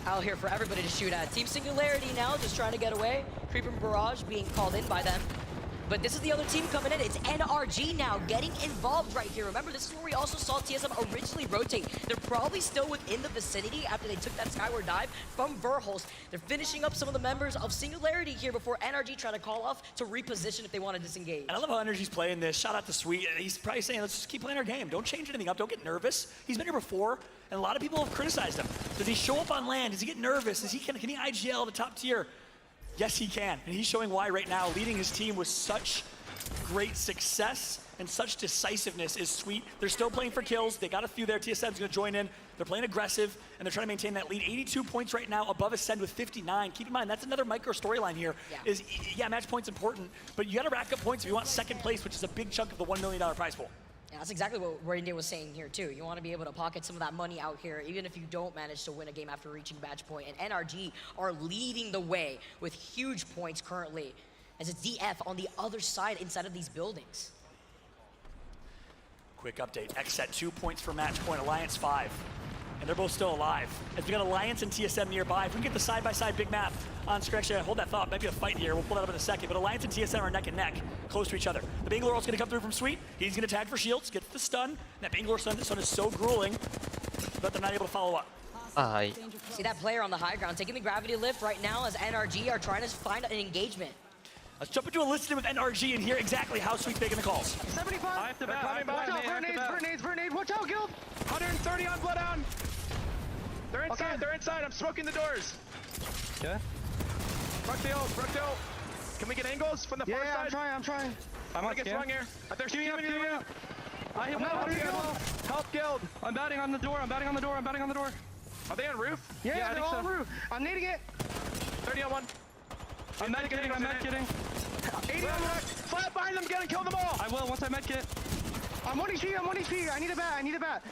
out here for everybody to shoot at. Team Singularity now just trying to get away. Creeping Barrage being called in by them. But this is the other team coming in. It's NRG now getting involved right here. Remember, this is where we also saw TSM originally rotate. They're probably still within the vicinity after they took that skyward dive from Verholst. They're finishing up some of the members of Singularity here before NRG trying to call off to reposition if they want to disengage. And I love how NRG's playing this. Shout out to Sweet. He's probably saying, let's just keep playing our game. Don't change anything up. Don't get nervous. He's been here before, and a lot of people have criticized him. Does he show up on land? Does he get nervous? Can he IGL the top tier? Yes, he can, and he's showing why right now. Leading his team with such great success and such decisiveness is Sweet. They're still playing for kills. They got a few there. TSM's gonna join in. They're playing aggressive, and they're trying to maintain that lead. 82 points right now, above Ascend with 59. Keep in mind, that's another micro storyline here. Yeah, match point's important, but you gotta rack up points if you want second place, which is a big chunk of the $1 million prize pool. Yeah, that's exactly what Randy was saying here too. You want to be able to pocket some of that money out here, even if you don't manage to win a game after reaching match point. And NRG are leading the way with huge points currently, as it's DF on the other side inside of these buildings. Quick update, X at 2 points for match point, Alliance 5. And they're both still alive. As we got Alliance and TSM nearby, if we can get the side-by-side big map on screen, actually, hold that thought, might be a fight here. We'll pull that up in a second, but Alliance and TSM are neck and neck, close to each other. The Bangalore is gonna come through from Sweet. He's gonna tag for shields, gets the stun. And that Bangalore stun is so grueling, but they're not able to follow up. See that player on the high ground taking the gravity lift right now as NRG are trying to find an engagement. Let's jump into a listing with NRG and hear exactly how Sweet's making the calls. 75. I have to back. Watch out, grenades. Watch out, Guild. 130 on Bloodhound. They're inside, Okay. they're inside. I'm smoking the doors. Okay. Rock the ult. Can we get angles from the far side? I'm trying. I'm gonna get swung here. They're shooting up. I hit one. Help Guild. I'm batting on the door. I'm batting on the door. Are they on roof? Yeah, I they're think all so. on roof. I'm nading it. 30 on one. I'm med kitting. 80 on one. Flat behind them, kill them all. I will once I med kit. I'm 1 HP. I need a bat.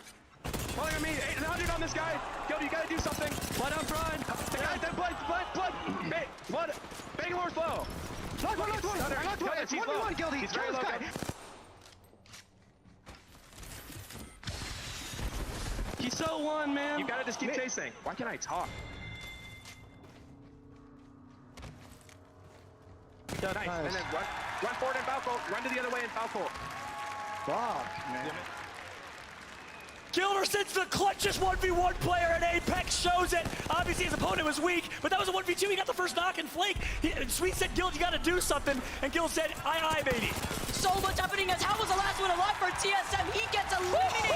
Pulling on me. 800 on this guy. Guild, you gotta do something. Blood out front. The guy's dead. Blood. Bangalore's low. Knocked one. It's 1v1, Guildy. He's very low. He's so one, man. You gotta just keep chasing. Why can't I talk? Nice. And then run forward and Falco. Run to the other way and Falco. Fuck, man. Gilderson's the clutchest 1v1 player at Apex, shows it. Obviously his opponent was weak, but that was a 1v2. He got the first knock and flake. Sweet said, Guild, you gotta do something. And Guild said, aye, baby. So much happening as how was the last one alive for TSM? He gets eliminated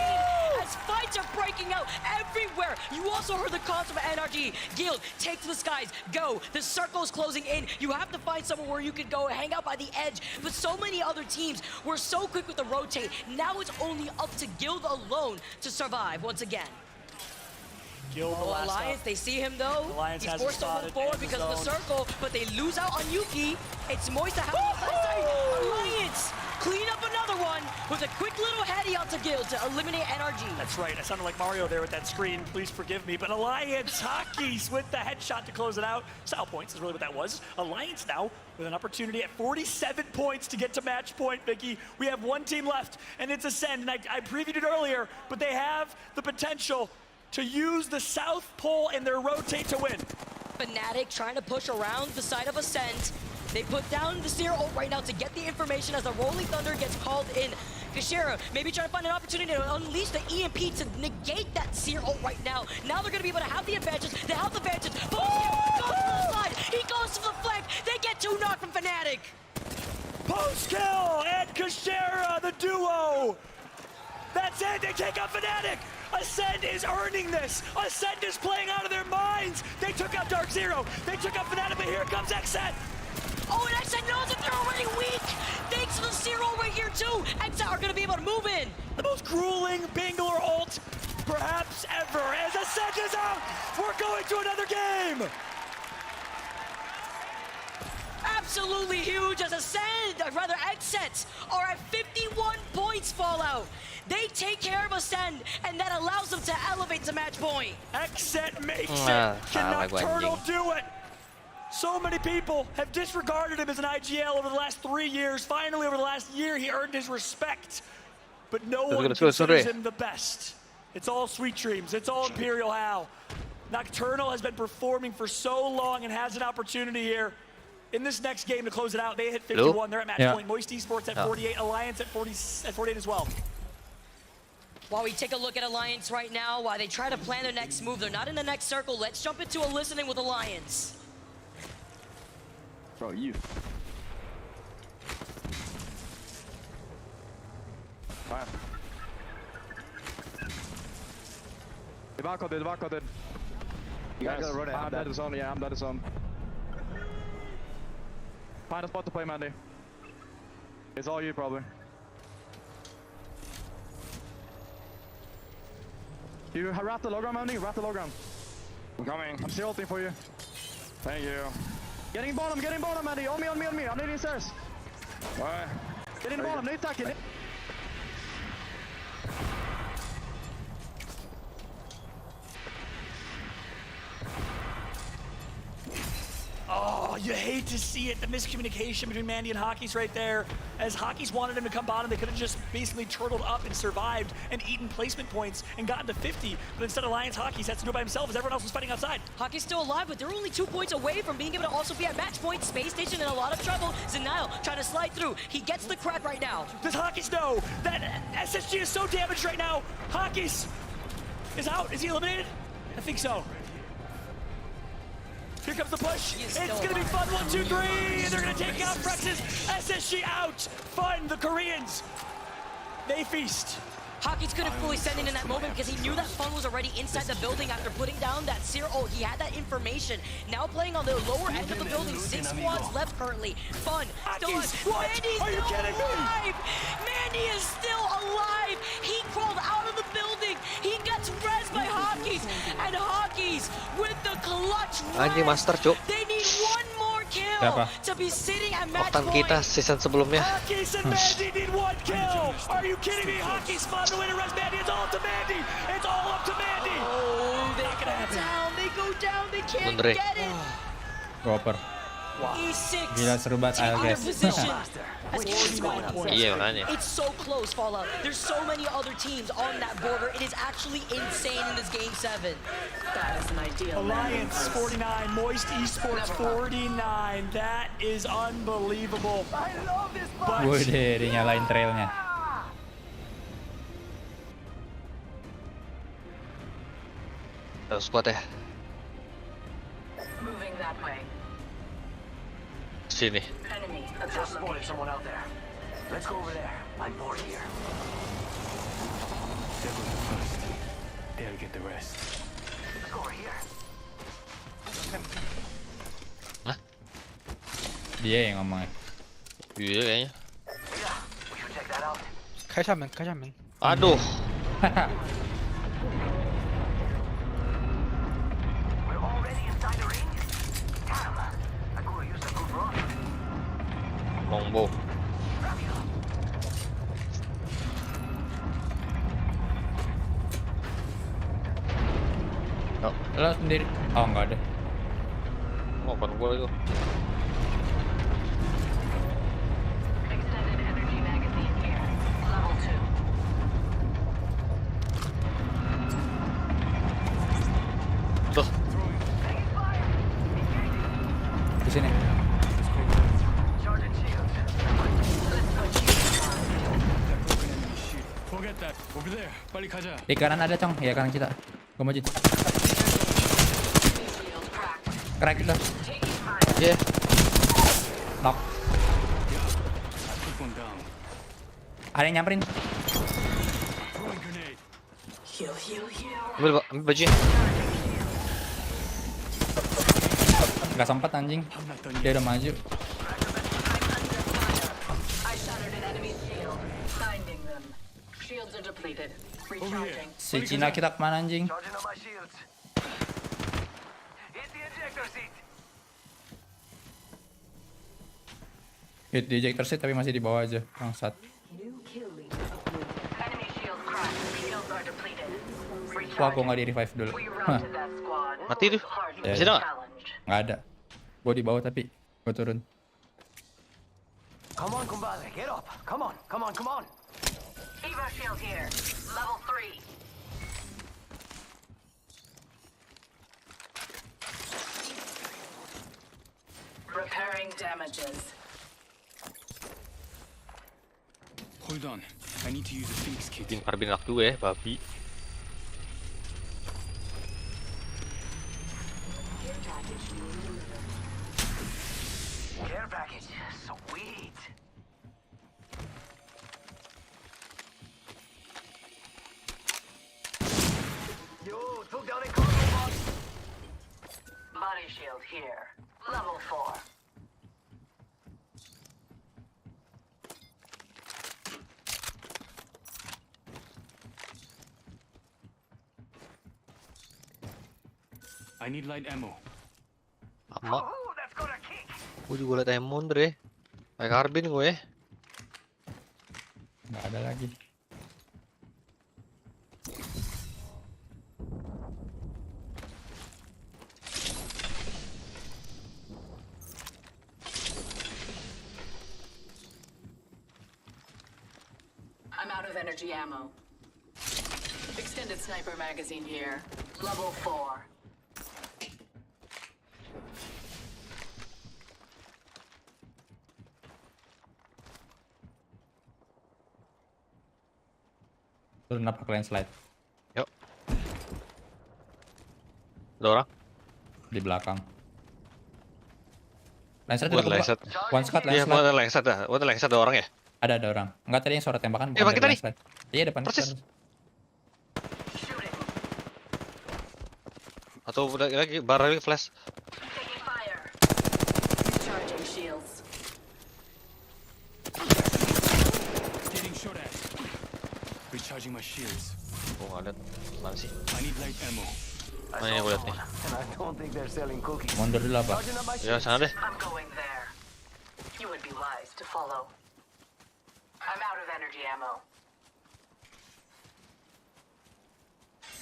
as fights are breaking out everywhere. You also heard the calls from NRG. Guild, take to the skies, go. The circle is closing in. You have to find somewhere where you could go hang out by the edge. But so many other teams were so quick with the rotate. Now it's only up to Guild alone to survive once again. Gil, the last Alliance, they see him though. Alliance He's has forced to hold forward because of the circle, but they lose out on Yuki. It's Moist to have Alliance clean up another one with a quick little heady onto Gil to eliminate NRG. That's right. I sounded like Mario there with that screen. Please forgive me. But Alliance Hockeys with the headshot to close it out. Style points is really what that was. Alliance now with an opportunity at 47 points to get to match point, Vicky. We have one team left, and it's Ascend. And I previewed it earlier, but they have the potential to use the South Pole in their rotate to win. Fnatic trying to push around the side of Ascent. They put down the Seer ult right now to get the information as the Rolling Thunder gets called in. Kashira maybe trying to find an opportunity to unleash the EMP to negate that Seer ult right now. Now they're going to be able to have the advantage. They have the advantage. Goes to the side. He goes to the flank. They get 2 knock from Fnatic. Post kill and Kashira, the duo. That's it. They take out Fnatic. Ascend is earning this. Ascend is playing out of their minds. They took out Dark Zero. They took out Fnatic, but here comes Xset. Oh, and Xset knows that they're already weak. Thanks to the Seer ult right here, too. Xset are going to be able to move in. The most grueling Bangalore ult, perhaps ever. As Ascend is out, we're going to another game. Absolutely huge as Ascend, or rather Xset, are at 51 points Fallout. They take care of Ascend, and that allows them to elevate to match point. Xset makes it. Can Nocturnal do it? So many people have disregarded him as an IGL over the last 3 years. Finally, over the last year, he earned his respect. But no one considers him the best. It's all Sweet Dreams. It's all Imperial Hal. Nocturnal has been performing for so long and has an opportunity here in this next game to close it out. They hit 51. They're at match point. Moist Esports at 48. Alliance at 48 as well. While we take a look at Alliance right now, while they try to plan their next move, they're not in the next circle. Let's jump into a listening with Alliance. Bro, you. Fine. The back out there. You guys gotta run it. I'm dead to zone. Yeah, I'm dead to zone. Find a spot to play, Mandy. It's all you, probably. You wrap the low ground, Mandy. Wrap the low ground. I'm coming. I'm still ulting for you. Thank you. Getting bottom, Mandy. On me. I'm needing stairs. Alright. Get in bottom, need attack it. Oh, you hate to see it. The miscommunication between Mandy and Hockeys right there. As Hockeys wanted him to come bottom, they could have just basically turtled up and survived and eaten placement points and gotten to 50. But instead, Alliance Hockeys has to do it by himself as everyone else was fighting outside. Hockey's still alive, but they're only 2 points away from being able to also be at match point. Space Station in a lot of trouble. Zenile trying to slide through. He gets the crack right now. Does Hockeys know that SSG is so damaged right now? Hockeys is out. Is he eliminated? I think so. Here comes the push. It's going to be fun. 1, 2, 3. And they're going to take out Frex's SSG out. Fun. The Koreans. They feast. Hockeys couldn't fully send in that moment because he knew that Fun was already inside the building after putting down that Seer ult. He had that information. Now playing on the lower end of the building. 6 squads left currently. Fun. Still alive. Mandy's Are you still kidding alive. Mandy is still alive. He crawled out of the building. He gets res by Hockeys. And Hockeys with the clutch res. They need one more kill to be sitting at match point. Kita season sebelumnya. Hockeys and Mandy need 1 kill. Are you kidding me? Hockeys found a way to res Mandy. It's all up to Mandy. It's all up to Mandy. Oh, they go down. They go down. They can't get it. Proper. E6. Gila seru banget ALGS. Iya makanya. It's so close, Fallout. There's so many other teams on that border. It is actually insane in this game 7. That is an ideal. Alliance 49, Moist Esports 49. That is unbelievable. I love this bunch. Wih, dinyalain trailnya. Squad ya. Moving that way. Sini. Enemy. Just spotted someone out there. Let's go over there. I'm bored here. There goes the first. They'll get the rest. Let's go over here. Hah? Dia yang ngomongnya. Iya kayaknya. Yeah, we should check that out. Aduh. Wow. Lo sendiri. Oh, enggak ada. Oh, kan gua itu. Extended energy magazine here. Level 2. Tuh. Di sini. Di kanan ada, Cong. Ya, kanan kita. Gua maju. Crack itu. Yeah. Knock. Ada yang nyamperin. Ambil bajunya. Gak sempat anjing. Dia udah maju. Si Cina kita kemana anjing? Hit di ejector seat tapi masih di bawah aja. Bangsat. Wah, gua nggak di revive dulu. Hah. Mati tuh. Ya, Masih ada nggak? Nggak ada. Gua di bawah tapi gua turun. Come on, compadre, get up. Come on, come on, come on. Evo shield here. Level 3. Repairing damages. Hold on. I need to use a Phoenix kit. Bikin karbin anak dulu ya, babi. Care package. Sweet. Yo, took down a cargo box. Body shield here. Level 4. I need light ammo. Lama. Gue juga liat Emon deh. Kayak karbin gue. Nggak ada lagi. I'm out of energy ammo. Extended sniper magazine here. Level 4. Turun apa kalian slide? Yuk. Ada orang? Di belakang. Landslide Buat udah kebuka. landslide. One shot Iya, landslide. buat landslide dah. Buat landslide ada orang ya? Ada orang. Enggak, tadi yang suara tembakan bukan Emang dari kita nih? landslide. Iya, depan Persis. kita. Atau udah lagi bar lagi flash. Taking fire. Recharging shields. Getting shot at. Recharging my shields. Oh, nggak liat. Mana sih? I need light ammo. Mana yang gue liat nih? And I don't think they're selling cookies. Mundur dulu apa? Ya, sana deh. I'm going there. You would be wise to follow. I'm out of energy ammo.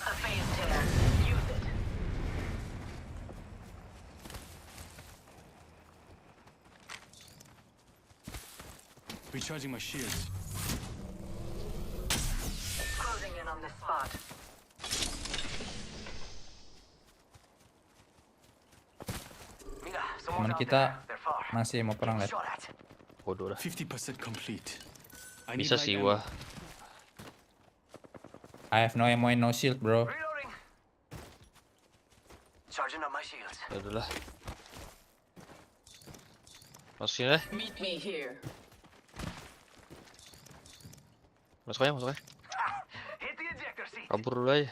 A phase tear. Use it. Recharging my shields. Closing in on this spot. Teman kita masih mau perang lihat. Bodoh dah. 50% complete. I need Bisa light sih ammo. gua. I have no ammo and no shield, bro. Charging up my shields. Ya udah lah. Masukin deh. Meet me here. Masuk aja, masuk aja. Hit the ejector seat. Kabur dulu aja.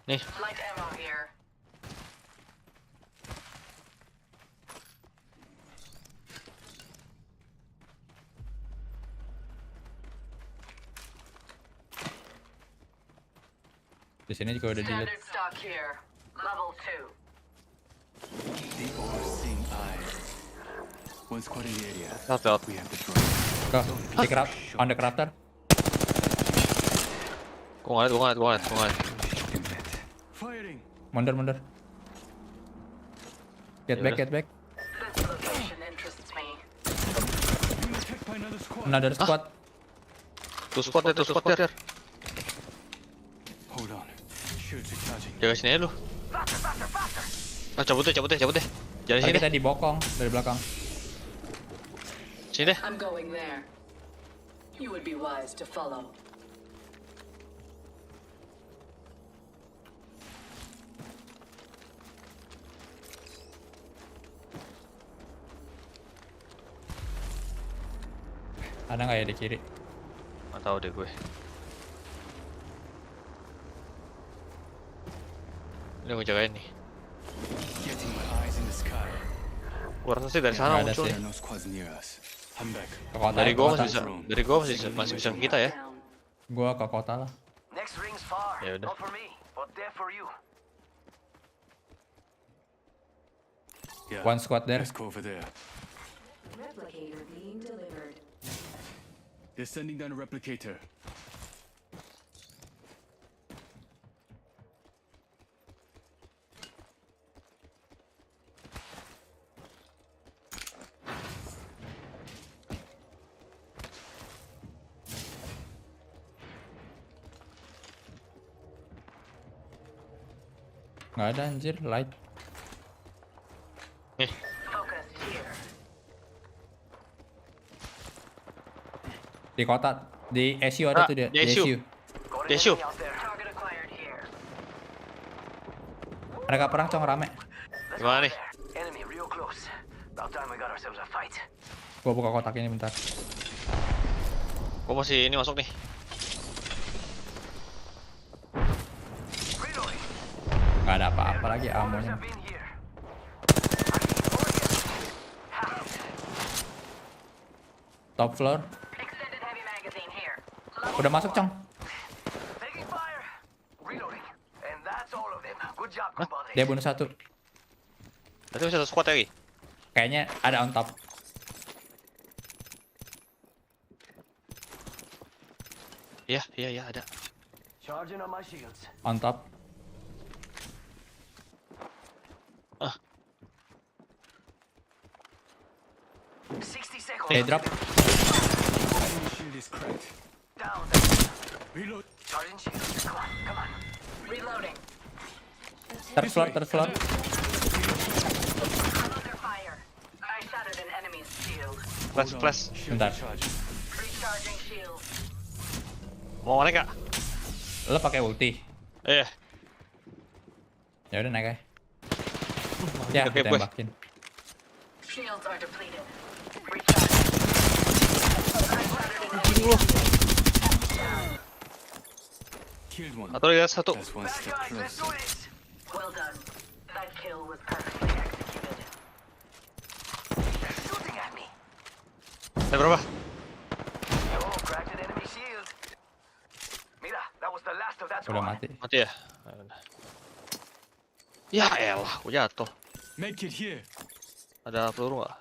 Nih. Light ammo here. Di sini juga udah dilihat. Standard stock here. Level 2. The all-seeing eye. One squad in the area. Out. We have the drone. Go. On the crafter. Gua ngeliat. Firing. Mundur. Get back. This location interests me. Being attacked by another squad. Another squad. Two squad there. Hold on. Shields are charging. Jaga sini aja lu. Cabut deh. Jangan Tadi sini. kita dibokong dari belakang. Sini deh. I'm going there. You would be wise to follow. Ada nggak ya di kiri? Nggak tahu deh gue. Ini gue jagain nih. Getting my eyes in the sky. Gua rasa sih dari sana Nggak ada muncul. sih. There are no squads near us. I'm back. Ke kota. Dari ke gua kota. masih bisa ke kita ya. Gua ke kota lah. Next ring's far. Ya udah. Not for me, but there for you. Yeah. One squad there. Let's go over there. Replicator being delivered. They're sending down a replicator. Nggak ada anjir, light. Focused here. Di kota, di SU ada tuh dia. Di SU. Got an Desu. enemy out there. Target acquired here. Mereka perang cong rame. Let's Gimana go nih? there. Enemy real close. About time we got ourselves a fight. Gua buka kotak ini bentar. Gua masih ini masuk nih. Reloading. Nggak ada apa-apa lagi amonya. Have been here. Top floor. Extended heavy magazine here. Udah masuk cong. Taking fire. Reloading. And that's all of them. Good job, compadre. Dia bunuh satu. Berarti masih ada squad lagi. Kayaknya ada on top. Iya ada. Charging on my shields. On top. Ah. 60 seconds. They drop. Enemy shield is cracked. Down. Reload. Charging shields. Come on. Reloading. Third floor. I'm under fire. I shattered an enemy's shield. Flash. Shields Bentar. are charging. Recharging shield. Mau naik gak? Lo pakai ulti. Iya. Ya udah naik aja. Ya, Oke, gue. ditembakin. Shields are depleted. Recharging. Killed one. Atau lihat satu. That's one step Guys, let's do closer. this. Well done. That kill was perfectly executed. They're shooting at me. Ada berapa? Yo, cracked an enemy shield. Mira, that was the last of that Udah squad. mati. Mati ya? Ya elah, gua jatuh. Medkit here. Ada peluru nggak?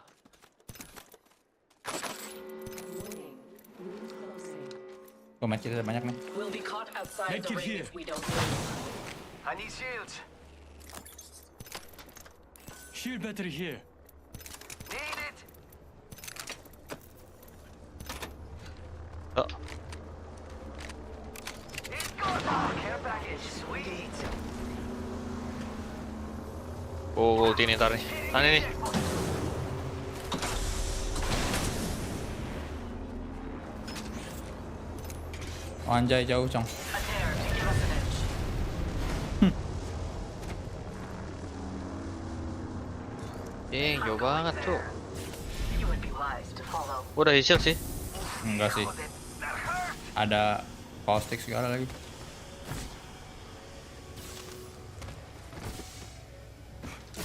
Gua macet ada banyak nih. We'll be caught outside Make the it ring here. if we don't move. I need shields. Shield battery here. Need it. Oh, It's good. Ah, care package. Sweet. gua ulti nih ntar nih. Sana nih. Oh, anjay jauh cong. A dare to give us an edge. Jauh banget tuh. You would be wise to follow. Gua udah shield sih. Enggak sih. Ada power stick segala lagi.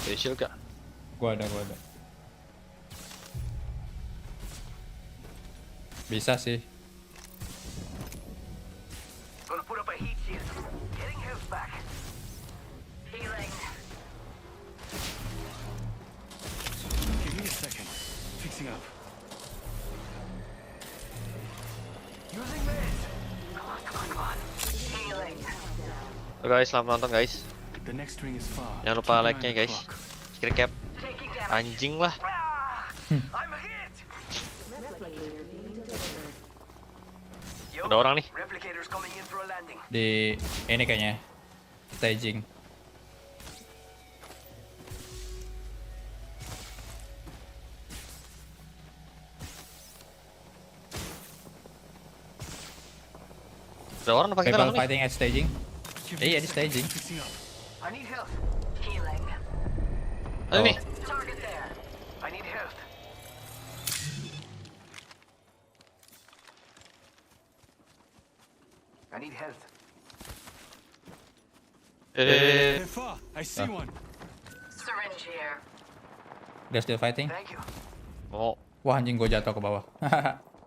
Ada shield gak? Gua ada. Bisa sih. Gonna put up a heat shield. Getting health back. Healing. Give me a second. Fixing guys, selamat nonton guys. The next ring is far. Jangan lupa like-nya guys. Skip cap. Anjing lah. Ada orang nih. Di ini kayaknya staging. Ada orang apa kita People nih? fighting at staging. Iya di staging. I need help. Healing. Ada nih. Target there. I need help. I need help. They're far. I see one. Syringe here. They're still fighting. Thank you. Oh. Wah anjing gue jatuh ke bawah.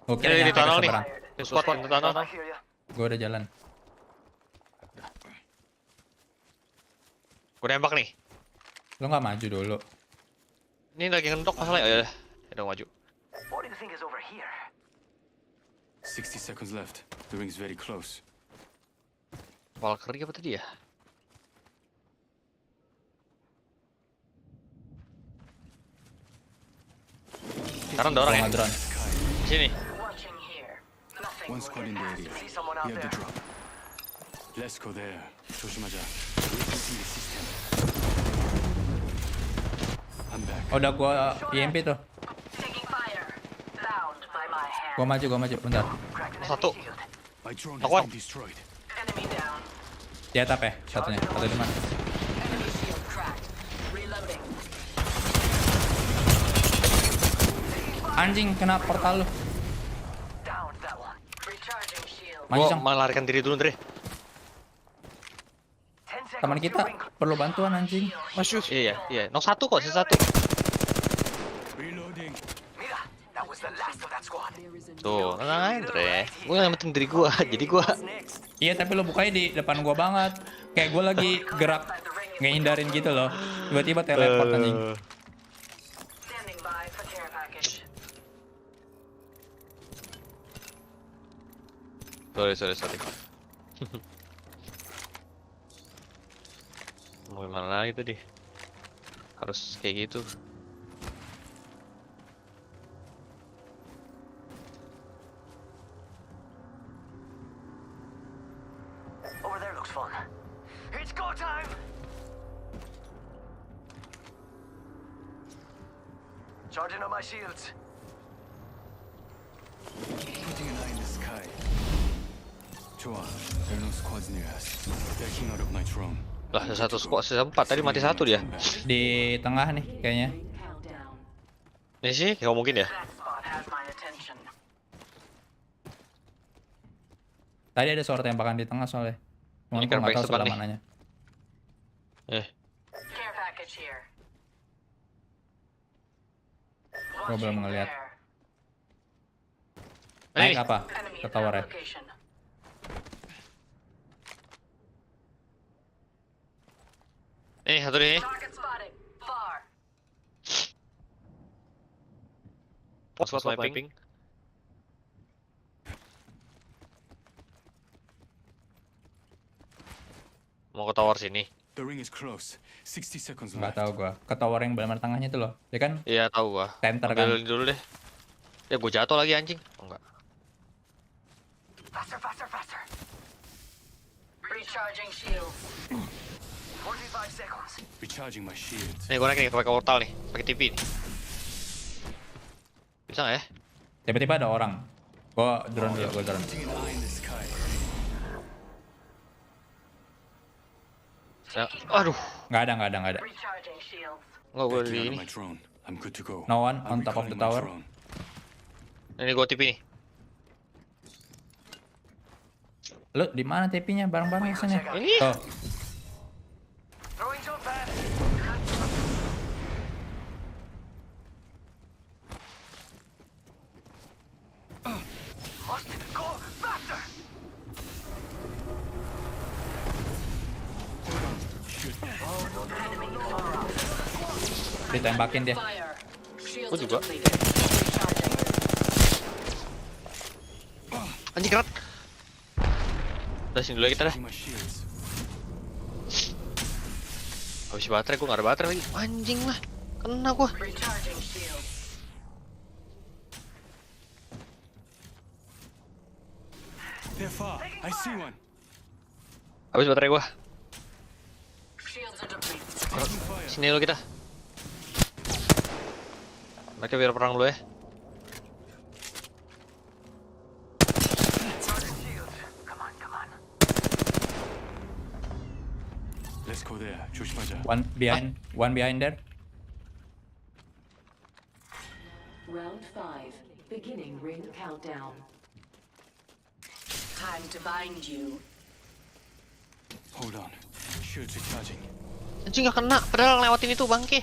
Oke, Ini di nyampe tunnel ke nih. seberang. Di squad di tunnel. I hear ya. Gue udah jalan. Gue nembak nih. Lo nggak maju dulu. Ini lagi ngendok masalah ya. Udah maju. What do you think is over here? 60 seconds left. The ring's very close. Valkyrie apa tadi ya? Sekarang ada orang ya? Drone. Di sini. Watching here. Nothing One squad in the area. See someone out We have the there. drop. Let's go there. 조심하자. Resetting the system. I'm back. Oh, udah gue EMP tuh. taking fire. Bound by my hand. Gue maju, bentar. Satu. My drone Aku. has been destroyed. Enemy down. Di atap ya, satunya. Satu di mana? Enemy shield cracked. Reloading. Anjing, kena portal lu. Down that one. Recharging shield. Maju, Gua Sang. melarikan diri dulu, Dre. 10 seconds. Teman kita perlu bantuan anjing. Iya, iya. Nok satu kok, sisa satu. Reloading. Mira, that was the last of that squad. Tuh, tenang aja, Dre. Gue yang penting diri gue, jadi gue. Iya, tapi lo bukanya di depan gua banget. Kayak gua lagi gerak ngehindarin gitu loh. Tiba-tiba teleport anjing. Standing by for care package. Sorry. Mau gimana lagi tadi? Harus kayak gitu. Over there looks fun. It's go time! Charging on my shields. Putting an eye in the sky. 좋아. There are no squads near us. Backing out of my drone. Lah, ada satu squad, sisa 4. Tadi mati satu dia. Di tengah nih kayaknya. Ini sih, nggak mungkin ya. That spot has my attention. Tadi ada suara tembakan di tengah soalnya. Cuman Ini gua nggak kan tahu sebelah nih. mananya. Care package here. Gua belum ngeliat. there. Naik apa? Enemy Ke at tower that ya? location. Satu nih. Target spotted. Far. Squad mapping. Mau ke tower sini. The ring is close. 60 seconds Nggak left. tahu gua. Ke tower yang benar tengahnya itu loh. Ya kan? Iya, tahu gua. Center kan? Ambil dulu deh. Ya, gua jatuh lagi anjing. Oh, enggak. Faster, faster, faster. Recharging shields. 45 seconds. Recharging my shield. Nih, gua naik nih, pakai portal nih. Pakai TV nih. Bisa nggak ya? Tiba-tiba ada orang. Gua drone dulu, gua drone. Putting an eye in the sky. Ya, aduh. Nggak ada. Recharging shields. Nggak, gua Backing di out of ini. my drone. I'm good to go. No one I'm on top of the recalling my tower. drone. Ini gua TV nih. Lu di mana TP-nya? Bareng-bareng sini. Ini. Tuh. Throwing jump pad. Must go faster. Enemy far off. Ditembakin dia. Fire. Shields Gua juga. depleted. Recharging. Anjing kerat. Udah sini dulu ya kita dah. Recharging my shields. Habis baterai, gua nggak ada baterai lagi. Anjing lah, kena gua. Recharging shields. They're far. I see one. Habis baterai gua. Shields are depleted. Sini dulu kita. Mereka biar perang dulu ya. Let's go there. 조심하자. One behind there. Round 5. Beginning ring countdown. Time to bind you. Hold on. Shields recharging. Anjing nggak kena, padahal ngelewatin itu bangke.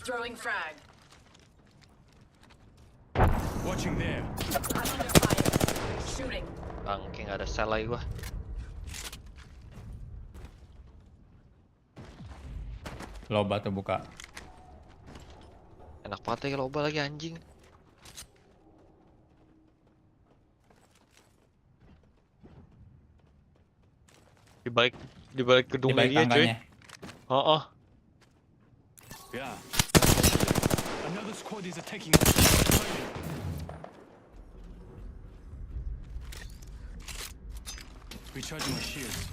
Throwing frag. Watching there. I'm under fire. Shooting. Bangke nggak ada sel lagi gua. Loba tuh buka. Enak banget ya loba lagi anjing. Di balik gedung media cuy. Oh. Yeah. Another squad is attacking us. Recharging my shields.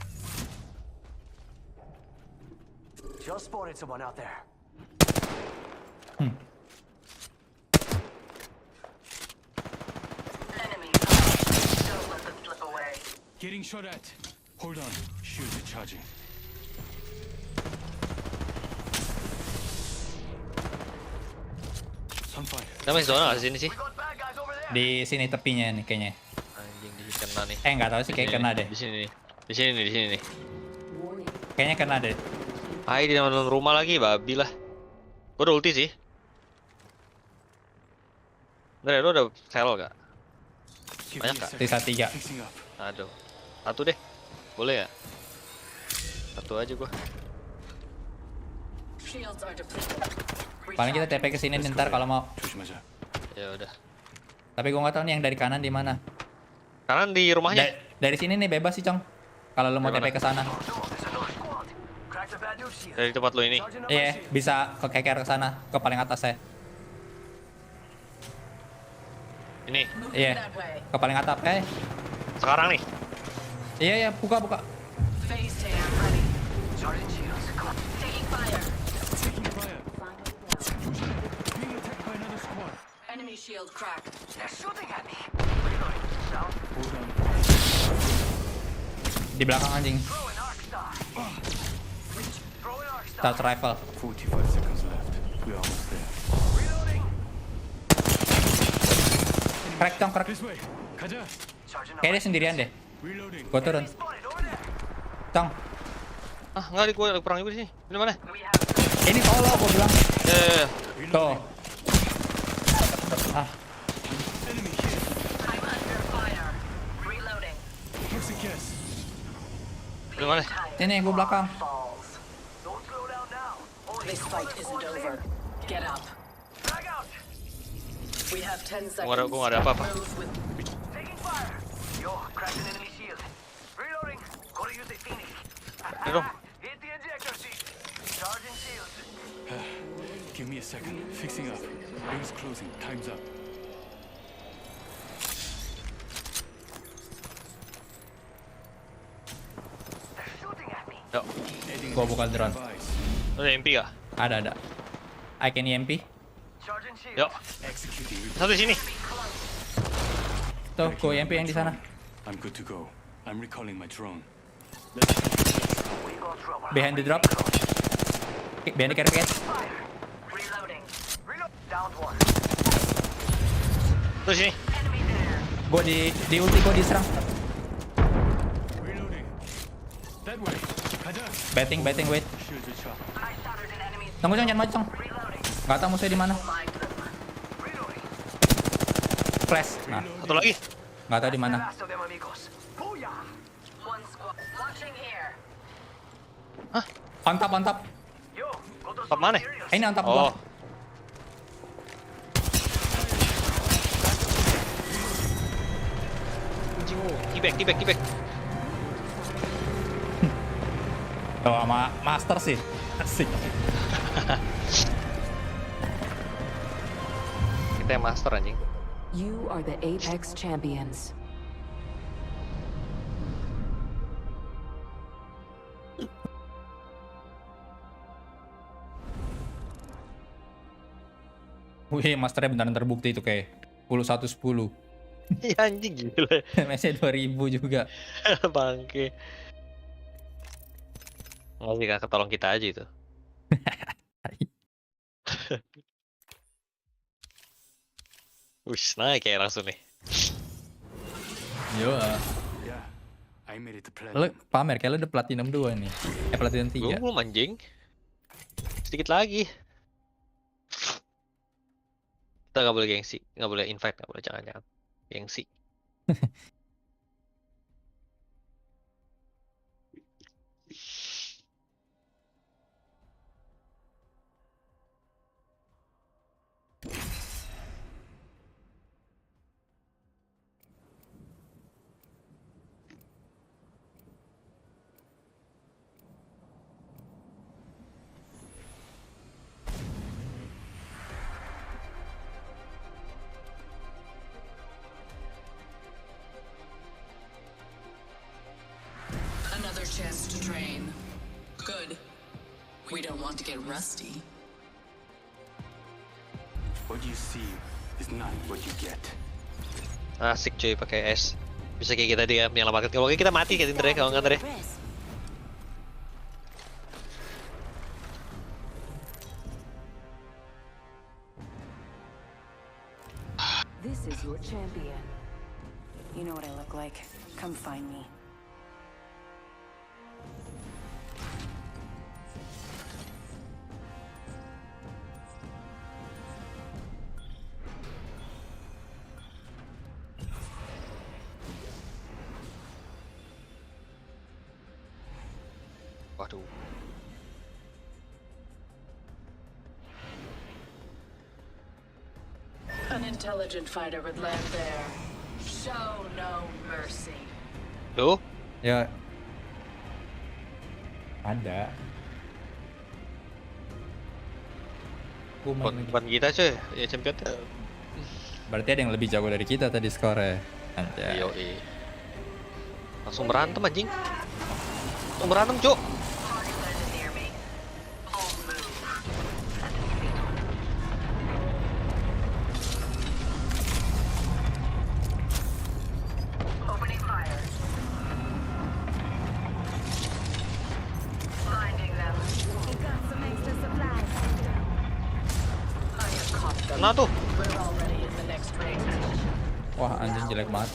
Just spotted someone out there. Enemy. Don't let them slip away. Getting shot at. Hold on. Shields recharging. Sunfire. Kita main zona nggak sini sih? Di sini tepinya nih kayaknya. Anjing di sini kena nih. Nggak tahu sih, kayak kena deh. Di sini nih. Di sini nih. Kayaknya kena deh. Di dalam rumah lagi, babi lah. Gua udah ulti sih. Bentar ya, lu udah sel gak? Banyak gak? Sisa 3. Aduh. Satu deh. Boleh ya? Satu aja gua. Shields are depleted. Paling kita TP ke sini ntar kalau mau. Ya udah. Tapi gua nggak tahu nih yang dari kanan di mana. Kanan di rumahnya. Dari sini nih bebas sih, Cong. Kalau lu mau TP ke sana. Dari tempat lu ini. Iya, bisa ke keker ke sana, ke paling atas ya. Ini. Iya. Ke paling atap Sekarang nih. Iya, buka. Phase tear ready. Charging shields. Taking fire. Being attacked by another squad. Enemy shield cracked. They're shooting at me. Hold on. Di belakang anjing. Start rifle. 45 seconds left. We're almost there. Crack, Cong, crack. This way. 가자. Kayaknya dia sendirian deh. Gua turun. Cong. Enggak di gua perang juga di sini. Ini mana? Ini solo gua bilang. Ya. Tuh. Enemy here. I'm under fire. Reloading. Toxic gas. Di mana? Ini gua belakang. Don't slow down now. This fight isn't over. Get up. Frag out. We have 10 seconds. Gua nggak ada apa-apa. Taking fire. Yo, cracked an enemy shield. Reloading. Gotta use a phoenix. Dong. Hit the ejector seat. Charging shields. Give me a second. Fixing up. Rings closing. Time's up. They're shooting at me. Yuk. Gua buka drone. Ada MP gak? Ada. I can EMP. Charging shields. Yuk. Satu di sini. Tuh, gua EMP yang di sana. I'm good to go. I'm recalling my drone. Behind the drop. Behind the carry case. Reloading. Reload. Down one. Tuh sini. Gua di ulti, gua diserang. Reloading. That way. 가자. Betting, wait. Shields recharged. Tunggu, Cong, jangan maju, Cong. Nggak tahu musuhnya di mana. Flash. Nah, satu lagi. Nggak tahu di mana. Last of them, amigos. Booyah. One squad. Watching here. On top. Top mana? Ini on top gua. anjing. Tibek. Tuh sama master sih. Asik. Kita yang master anjing. You are the Apex champions. Wih, masternya beneran terbukti itu kayak 10-1-10. Iya anjing gila. MS-nya 2000 juga. Bangke. Nggak sih, Kak, ketolong kita aja itu. Wih, naik kayak langsung nih. Yo. Yeah, I made it to Lo platinum. pamer kayak lo udah platinum 2 nih. Platinum 3. Belum anjing. Sedikit lagi. Kita nggak boleh gengsi, nggak boleh invite, nggak boleh jangan gengsi. Another chance to train. Good. We don't want to get rusty. What you see is not what you get. Asik cuy pakai es. Bisa kayak kita dia menyelamatkan. Kalau kita mati kayak Indra, kalau nggak Indra. This is your champion. You know what I look like. Come find me. Waduh. An intelligent fighter would land there. Show no mercy. Loh? Ya. Ada. Bukan kita cuy, ya champion. Berarti ada yang lebih jago dari kita tadi skornya. Anjay. Yoi. Langsung berantem anjing. Langsung berantem cuk. Kena tuh. Wah, anjing jelek banget.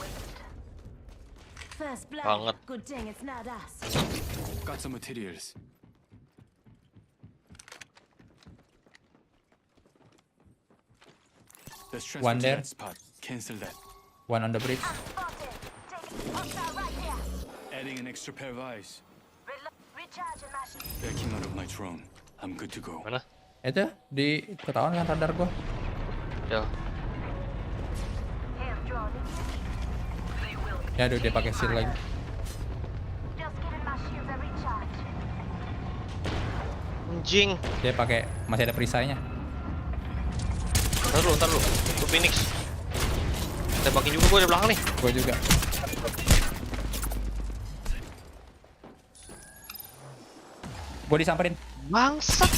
Banget. Got some materials. Let's transfer One to there. that spot. Cancel that. One on the bridge. Adding an extra pair of eyes. Backing out of my drone. I'm good to go. Mana? Itu di ketahuan kan radar gua. Ya. Ya aduh dia pakai shield lagi. Anjing. Dia pakai masih ada perisainya. Ntar lu. Tuh Phoenix. Tembakin juga gua di belakang nih. Gua juga. Gua disamperin. Bangsat.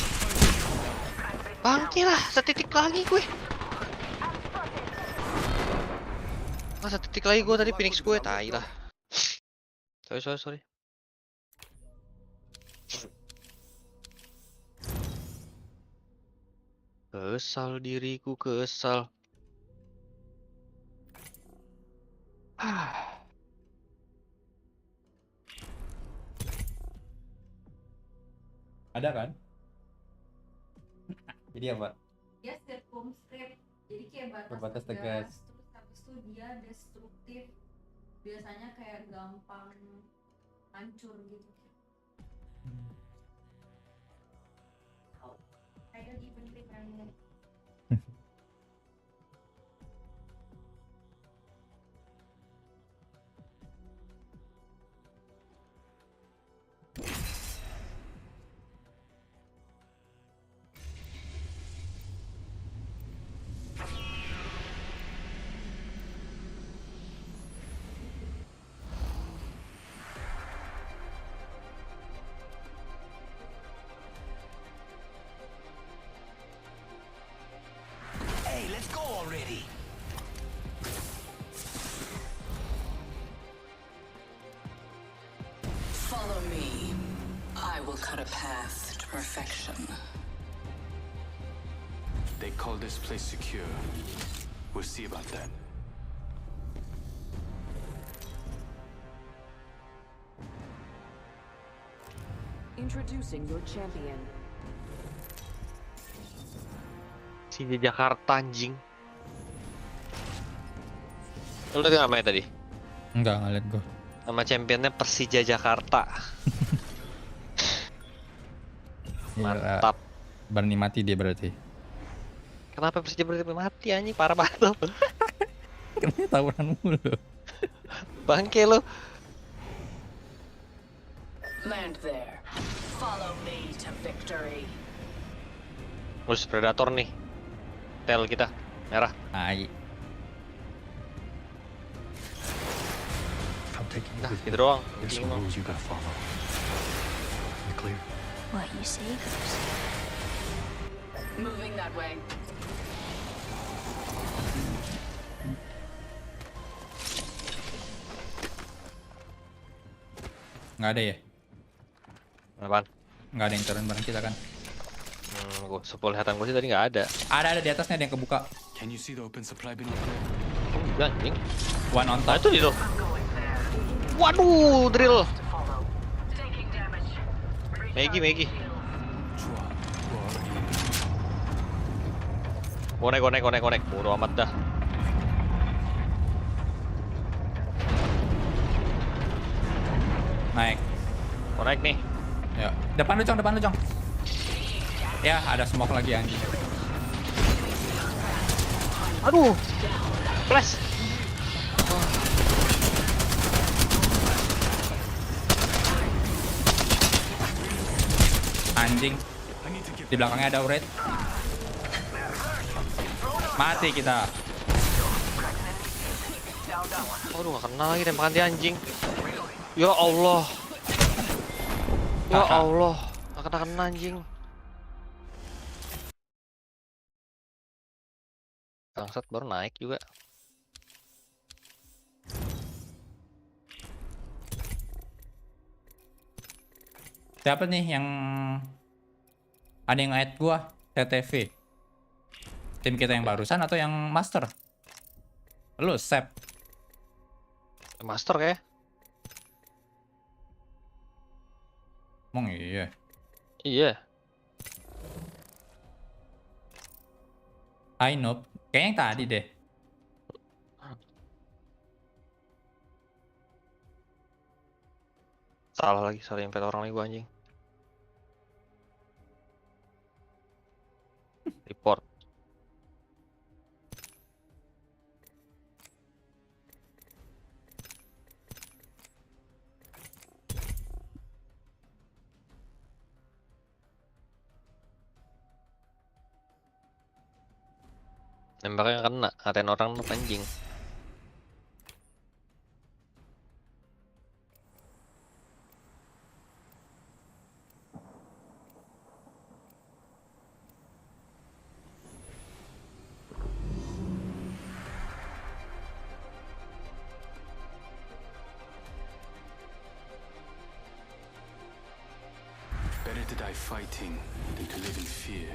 Bangke lah, setitik lagi gue. Setitik lagi gue tadi Phoenix gue, tai lah. Sorry. Kesal diriku, kesal. Ada kan? Jadi apa? Dia circumscribe, jadi kayak Berbatas tegas. terus habis itu dia destruktif, biasanya kayak gampang hancur gitu. I don't even remember. will cut a path to perfection. They call this place secure. We'll see about that. Introducing your champion. Si Jakarta anjing. Lu lihat namanya tadi? Enggak ngeliat gue. Nama championnya Persija Jakarta. Mantap. Berani mati dia berarti. Kenapa Persija berarti mati anjing? Parah banget. Kenapa tawuran mulu? Bangke lu. Land there. Follow me to victory. Terus predator nih. Tel kita merah. Ai. Nah, gitu doang. There's some rules you gotta follow. You clear? What you say goes. Moving that way. Nggak ada ya? Apaan? Nggak ada yang turun bareng kita kan? Gua sepelihatan gua sih tadi nggak ada. Ada di atasnya ada yang kebuka. Can you see the open supply bin up there? Oh, enggak anjing. One on top. Itu itu. Waduh, drill. Maggie. Konek. Bodo amat dah. Naik. Konek nih. Ya, depan lu Cong. Ya, ada smoke lagi anjing. Aduh. Flash. Anjing. Di belakangnya ada Uret. Mati kita. Aduh, gak kena lagi tembakan dia anjing. Ya Allah. Ya Allah. Gak kena anjing. Bangsat baru naik juga. Siapa nih yang ada yang add gua? TTV. Tim kita yang barusan atau yang master? Lu Sep. Master kayak. Emang iya. Iya. I know. Kayak yang tadi deh. Salah invite orang lagi gua anjing. Report. Nembaknya kena, ngatain orang tuh anjing. Better to die fighting than to live in fear.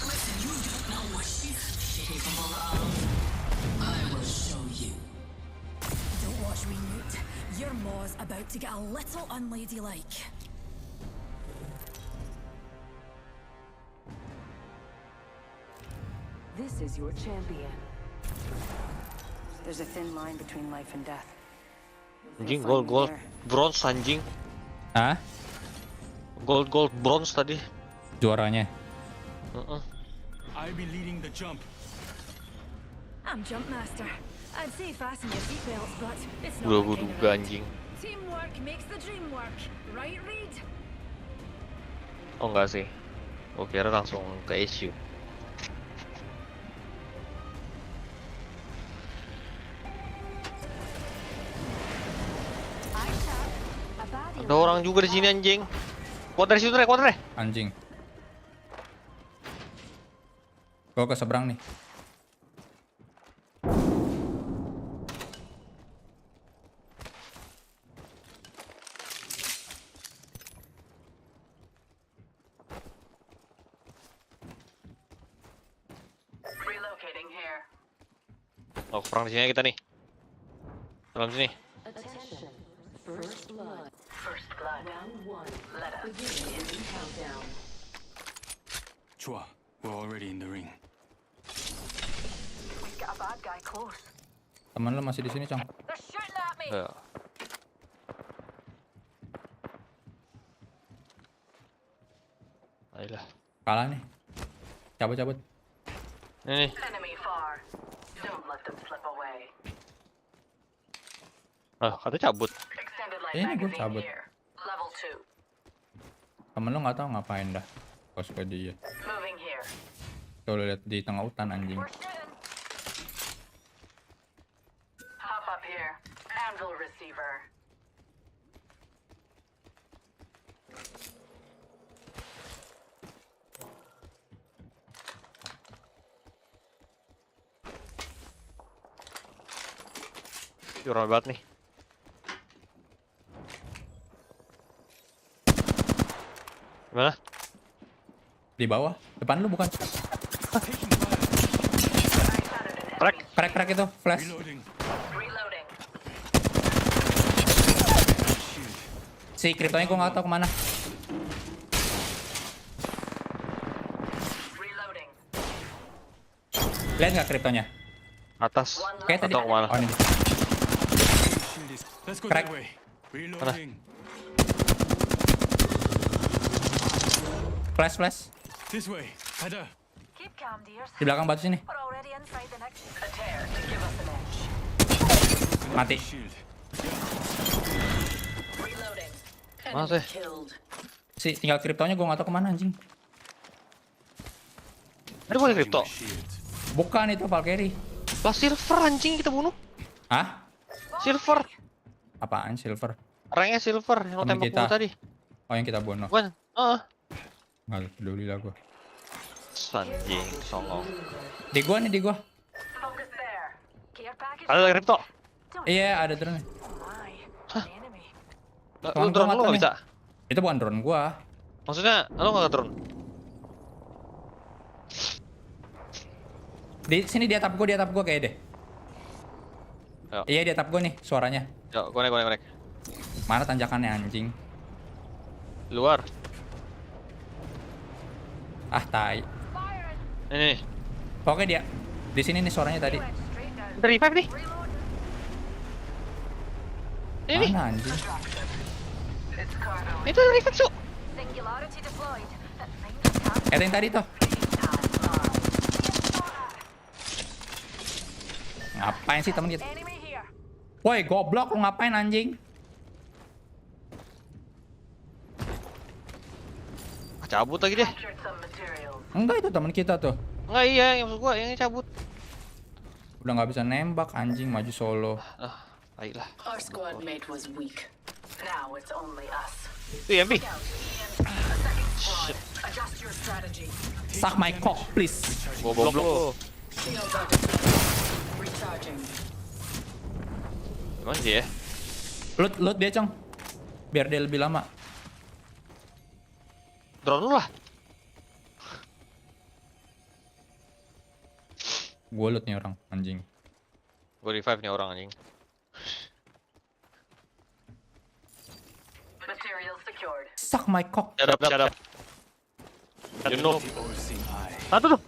Listen, you don't know what she's capable of. I will show you. Don't watch me, Newt. Your maw's about to get a little unladylike. This is your champion. There's a thin line between life and death. Anjing gold bronze anjing. Hah? Gold bronze tadi. Juaranya. I'll be leading the jump. I'm jump master. I'd say fasten your seatbelts, but it's not Udah my gua kind of duga ride. anjing. Teamwork makes the dream work, right, Reed? Oh enggak sih. Gua kira langsung ke issue. Ada orang juga di sini anjing. Kuat dari situ deh. Anjing. Gua ke seberang nih. here. Oh, perang di sini kita nih. Dalam sini. Attention. First blood. First blood. Round 1. Let us begin countdown. 좋아, we're already in the ring. We got a bad guy close. Teman lu masih di sini, Cong. They're shooting at me. Ya. Ayolah. Kalah nih. Cabut. Ini. Enemy far. Don't let them slip away. Ah, katanya cabut. Extended light Ini gue magazine cabut. here. Level 2. Temen lu nggak tahu ngapain dah. Kos ke dia. Moving here. Tuh lu lihat di tengah hutan anjing. Hop up here. Anvil receiver. Curang banget nih. Gimana? Di bawah. Depan lu bukan. Crack itu flash. Si kriptonya gue nggak tahu kemana. Lihat nggak kriptonya? Atas. Kayak tadi. Atau kemana? Oh, ini. Let's go Crack. that way. Reloading. Flash. This way. Ada. Keep calm, dears. Di belakang batu sini. We're already inside the next. A tear to give us an edge. Mati. Reloading. Mana sih? Killed. Si tinggal kriptonya gue nggak tahu kemana anjing. Ada bukan kripto? Bukan itu Valkyrie. Lah silver anjing kita bunuh. Hah? Silver. Apaan silver? Ranknya silver yang lo Temen tembak kita. gua tadi. Oh yang kita bunuh. Bukan. Nggak peduli lah gue. Anjing, songong. Di gua nih, di gua. Focus there. Care package. Ada kripto. Iya, ada drone nih. Hah? Lu drone lu nggak bisa? Itu bukan drone gua. Maksudnya, lu nggak drone? Di sini di atap gua kayak deh. Yo. Iya di atap gua nih suaranya. Yuk, konek. Mana tanjakannya anjing? Luar. Ah, tai. Ini. Oke dia. Di sini nih suaranya tadi. Ada revive nih. Ini. Mana anjing? Itu ada revive, Su. Singularity deployed. Yang tadi tuh. Ngapain sih temen kita? Woi, goblok lu ngapain anjing? Cabut lagi deh. Enggak itu temen kita tuh. Enggak iya, yang maksud gua yang cabut. Udah nggak bisa nembak anjing maju solo. Baiklah. Our squad mate was weak. Now it's only us. Itu MP. Shit. Adjust your strategy. Suck my cock, please. Goblok lu. Shields are recharging. Gimana sih ya? Loot dia, Cong. Biar dia lebih lama. Drone lu lah. Gue loot nih orang, anjing. Gue revive nih orang anjing. Material secured. Suck my cock. Shut up. You know. Satu tuh.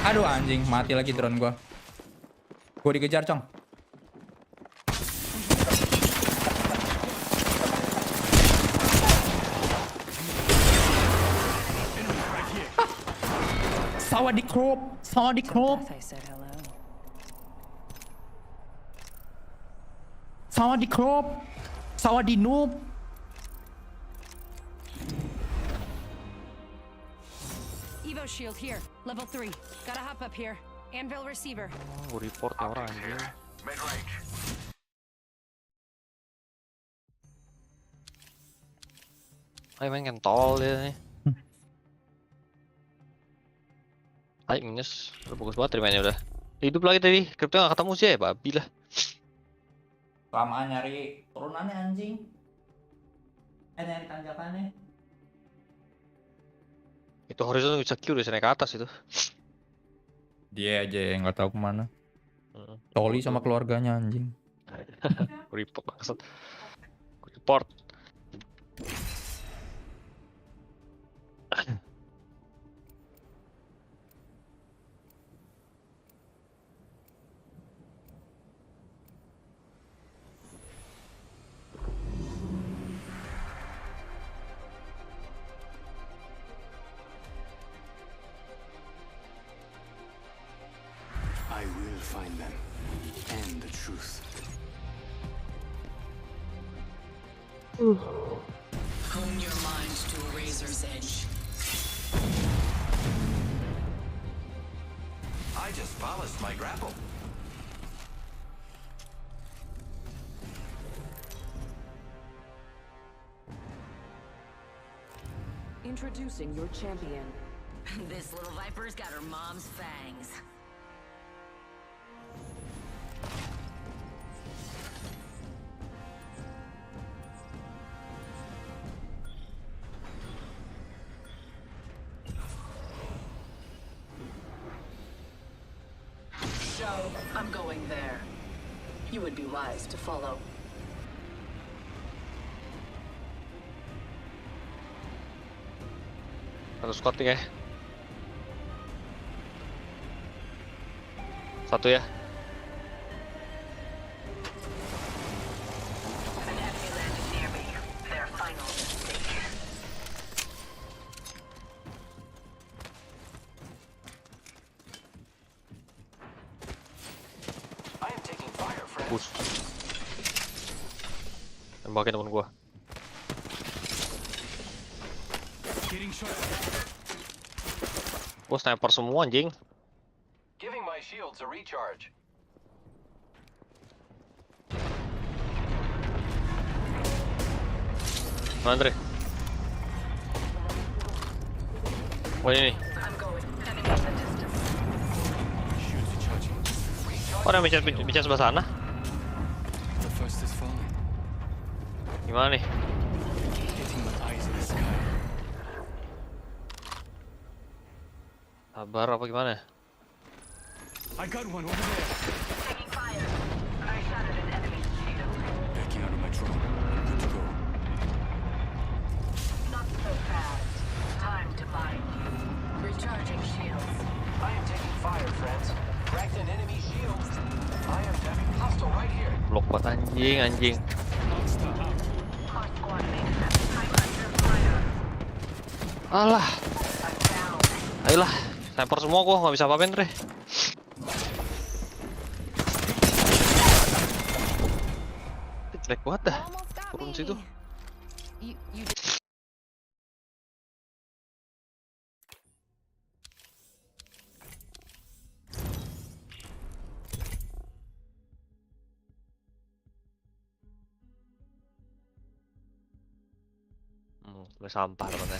Aduh anjing, mati lagi drone gua. Gua dikejar, Cong. Sawadee-krop. Sawadee-krop. Sawadee-krop. Sawadee-noob. Evo shield here, level 3. Gotta hop up here. Anvil receiver. Gue report nih orang anjing. Ayo main kentol dia nih. Ayo minus, udah bagus banget mainnya udah. Hidup lagi tadi, kripto gak ketemu sih ya, babi lah. Kelamaan nyari turunannya anjing. Nyari tanjakannya. Itu horizon bisa Q udah naik ke atas itu. Dia aja yang nggak tahu kemana. Toli sama keluarganya anjing. Report maksud. Report. I will find them and the truth. Hone your mind to a razor's edge. I just polished my grapple. Introducing your champion. This little viper's got her mom's fangs. Show, I'm going there. You would be wise to follow. Satu squad nih kayak. Satu ya. An enemy landed near me. Their final mistake. I am taking fire, friends. Push. Tembakin temen gua. Getting shot. Gua sniper semua anjing. Giving my shields a recharge. Andre. Oh ini nih. Orang bicara sebelah sana. The first is falling. Gimana nih? Hitting my eyes in the sky. Sabar apa gimana? I got one over there. Taking fire. I shattered an enemy's shield. Backing out of my drone. Good to go. Not so fast. Time to bind you. Recharging shields. I am taking fire, friends. Cracked an enemy shield. I am tapping hostile right here. Blok buat anjing. Alah. Ayolah, sniper semua gua nggak bisa apa-apain, Tre. Jelek banget dah. Turun situ. Udah sampah teman-teman.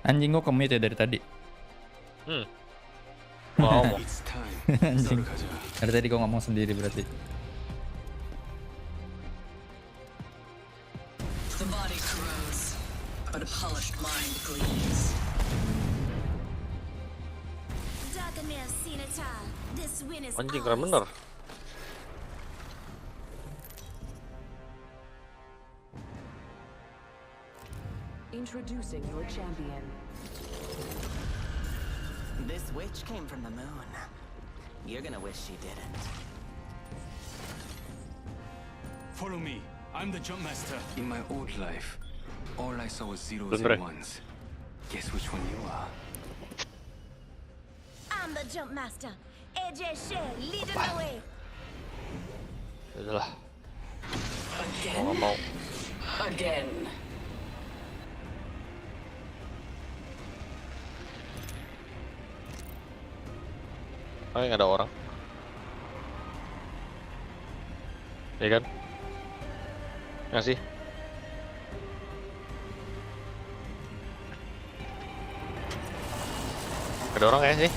Anjing gua commit ya dari tadi. Wow. Anjing. Dari tadi gua ngomong sendiri berarti. The body corrodes, but a polished mind gleams. Anjing keren bener. Introducing your champion. This witch came from the moon. You're gonna wish she didn't. Follow me. I'm the jump master. In my old life, all I saw was zeros Bener. and ones. Guess which one you are? I'm the jump master. AJ Shea, leading the way. Udahlah. Again. Nggak mau. Again. Kayak nggak ada orang. Iya kan? Nggak sih? Ada orang kayaknya sih.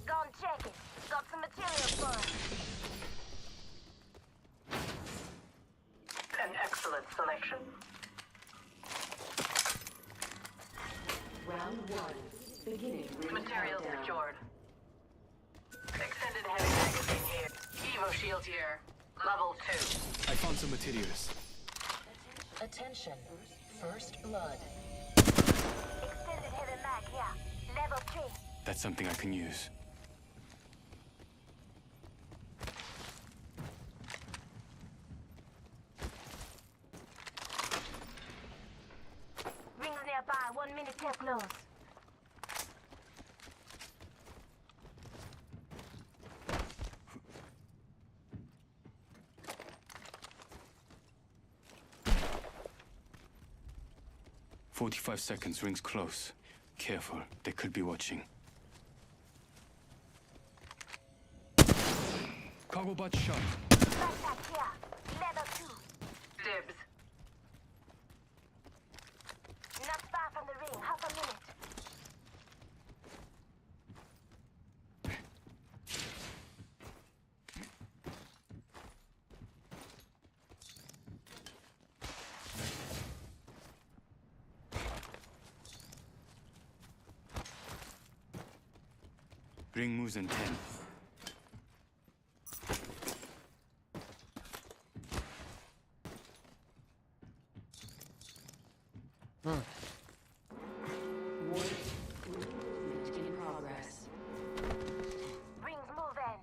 Go and check it. Got some material for us. An excellent selection. Round 1. Beginning. Material secured. Extended heavy magazine here. Evo shield here. Level 2. I found some materials. Attention. First blood. Extended heavy mag here. Level 3. That's something I can use. Rings nearby. 1 minute till close. "45 seconds, rings close. Careful, they could be watching." Cargo bot shot. Backpack here. Level 2. Dibs. Not far from the ring. Half a minute. Ring moves in 10. In progress. Rings moving.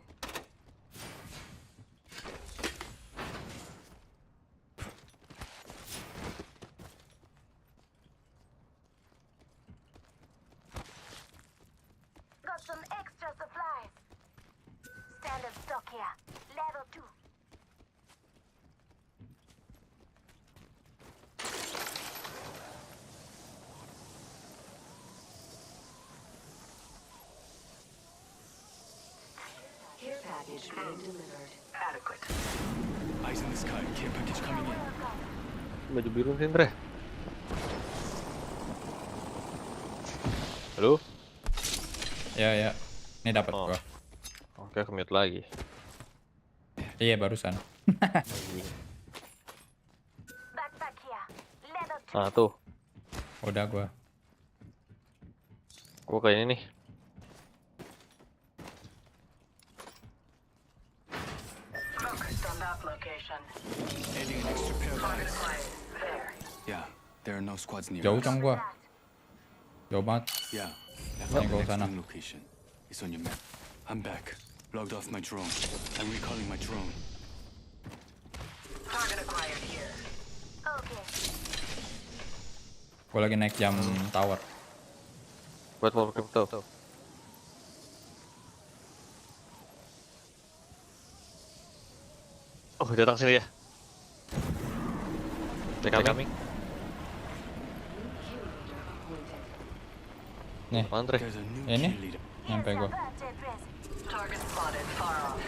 Got some extra supplies. Standard stock here. Level 2. Care package being delivered. Adequate. Eyes in the sky. Care package coming in. Baju biru sih, Andre. Halo? Ya. Ini dapat gua. Oke, aku mute lagi. Iya, barusan. Backpack here. Level 2. Nah, tuh. Udah gua. Gua kayak ini nih. Focused on that location. Adding an extra pair of Target eyes. acquired. There. Yeah, there are no squads near Jauh us. cang gua. Jauh banget. Yeah, I Yang found gua the next sana. ring location. It's on your map. I'm back. Logged off my drone. I'm recalling my drone. Target acquired here. Okay. Gua lagi naik jam tower. Buat mau crypto. Oh, datang sini ya. They coming. Nih, Andre. ini nyampe gua. Target spotted far off.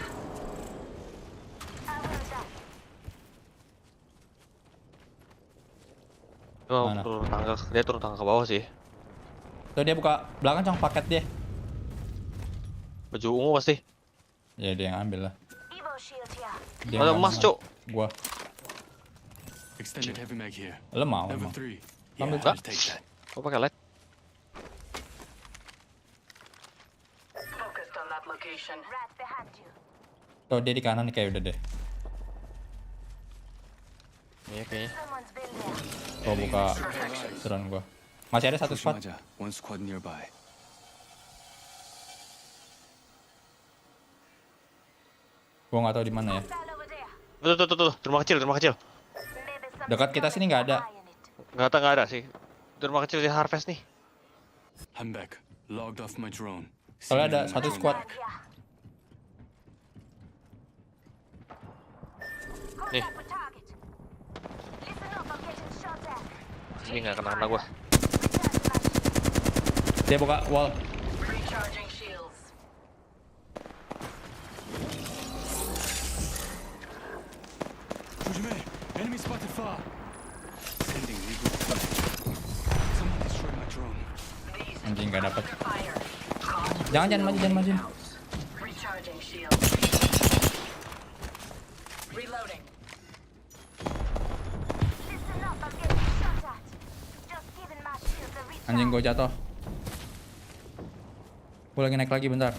Oh, Mana? dia turun tangga ke bawah sih. Tuh dia buka belakang cang paket dia. Baju ungu pasti. Ya dia yang ambil lah. Evo shield here. Dia Ada nggak emas, mau. Cuk. Gua. Extended heavy mag here. Lo mau Level emang? 3. Ambil Yeah, gak? I'll take that. Gua pakai light. Focused on that location. Right behind you. Tuh dia di kanan nih kayak udah deh. Iya kayaknya. Someone's been there. Gua buka drone gua. Masih ada satu squad. 조심하자. One squad nearby. Gua nggak tahu di mana ya. Tuh, rumah kecil. Dekat kita sini nggak ada. Nggak ada sih. Itu rumah kecil di Harvest nih. I'm back. Logged off my drone. Soalnya ada satu squad. Nih. Ini nggak kena gua. Dia buka wall. Recharging shields. Nggak dapat. Jangan maju. Recharging shield. Reloading. Anjing gue jatuh. Gue lagi naik lagi bentar.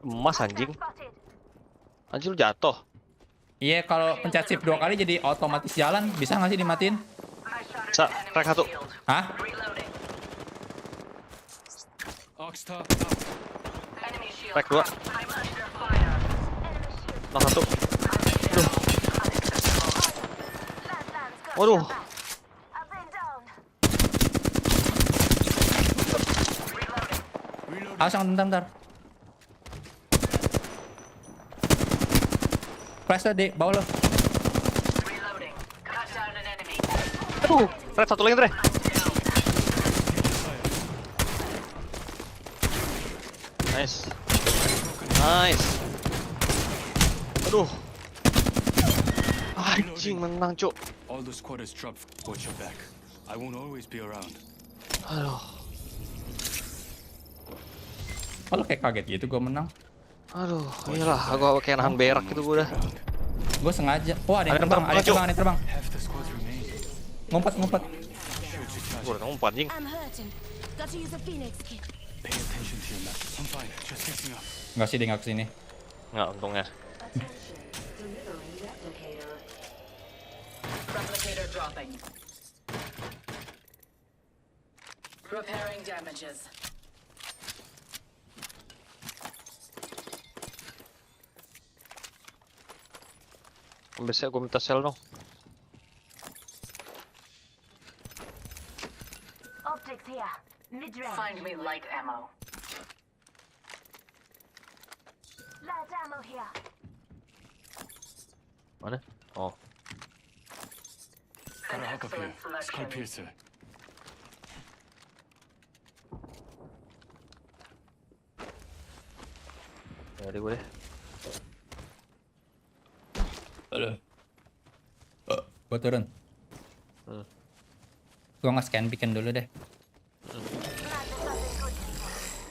Emas anjing. Anjing lu jatuh. Iya, kalau pencet shift 2 kali jadi otomatis jalan. Bisa nggak sih dimatiin? Bisa, track 1. Hah? Track 2. Knock 1. Waduh. Bentar. Flash tadi, bawah lo. Aduh, Fred satu lagi, Dre. Nice. Aduh. Anjing, menang, Cuk. All the squatters drop. Watch your back. I won't always be around. Aduh. Kalau kayak kaget gitu gue menang. Aduh, iyalah, gua kayak nahan berak gitu gua udah. Gue sengaja. Oh, ada yang terbang. Ngumpet. Gua udah ngumpet, anjing. Enggak sih, dia nggak kesini. Nggak, untungnya. Replicator dropping. Repairing damages. Biasanya gue minta sel dong. Optics here. Mid-range. Find me light ammo. Light ammo here. Mana? Oh. Gotta hook up here. Skull piercer. Jadi gue deh. Aduh. Gue turun. Gue nge-scan beacon dulu deh.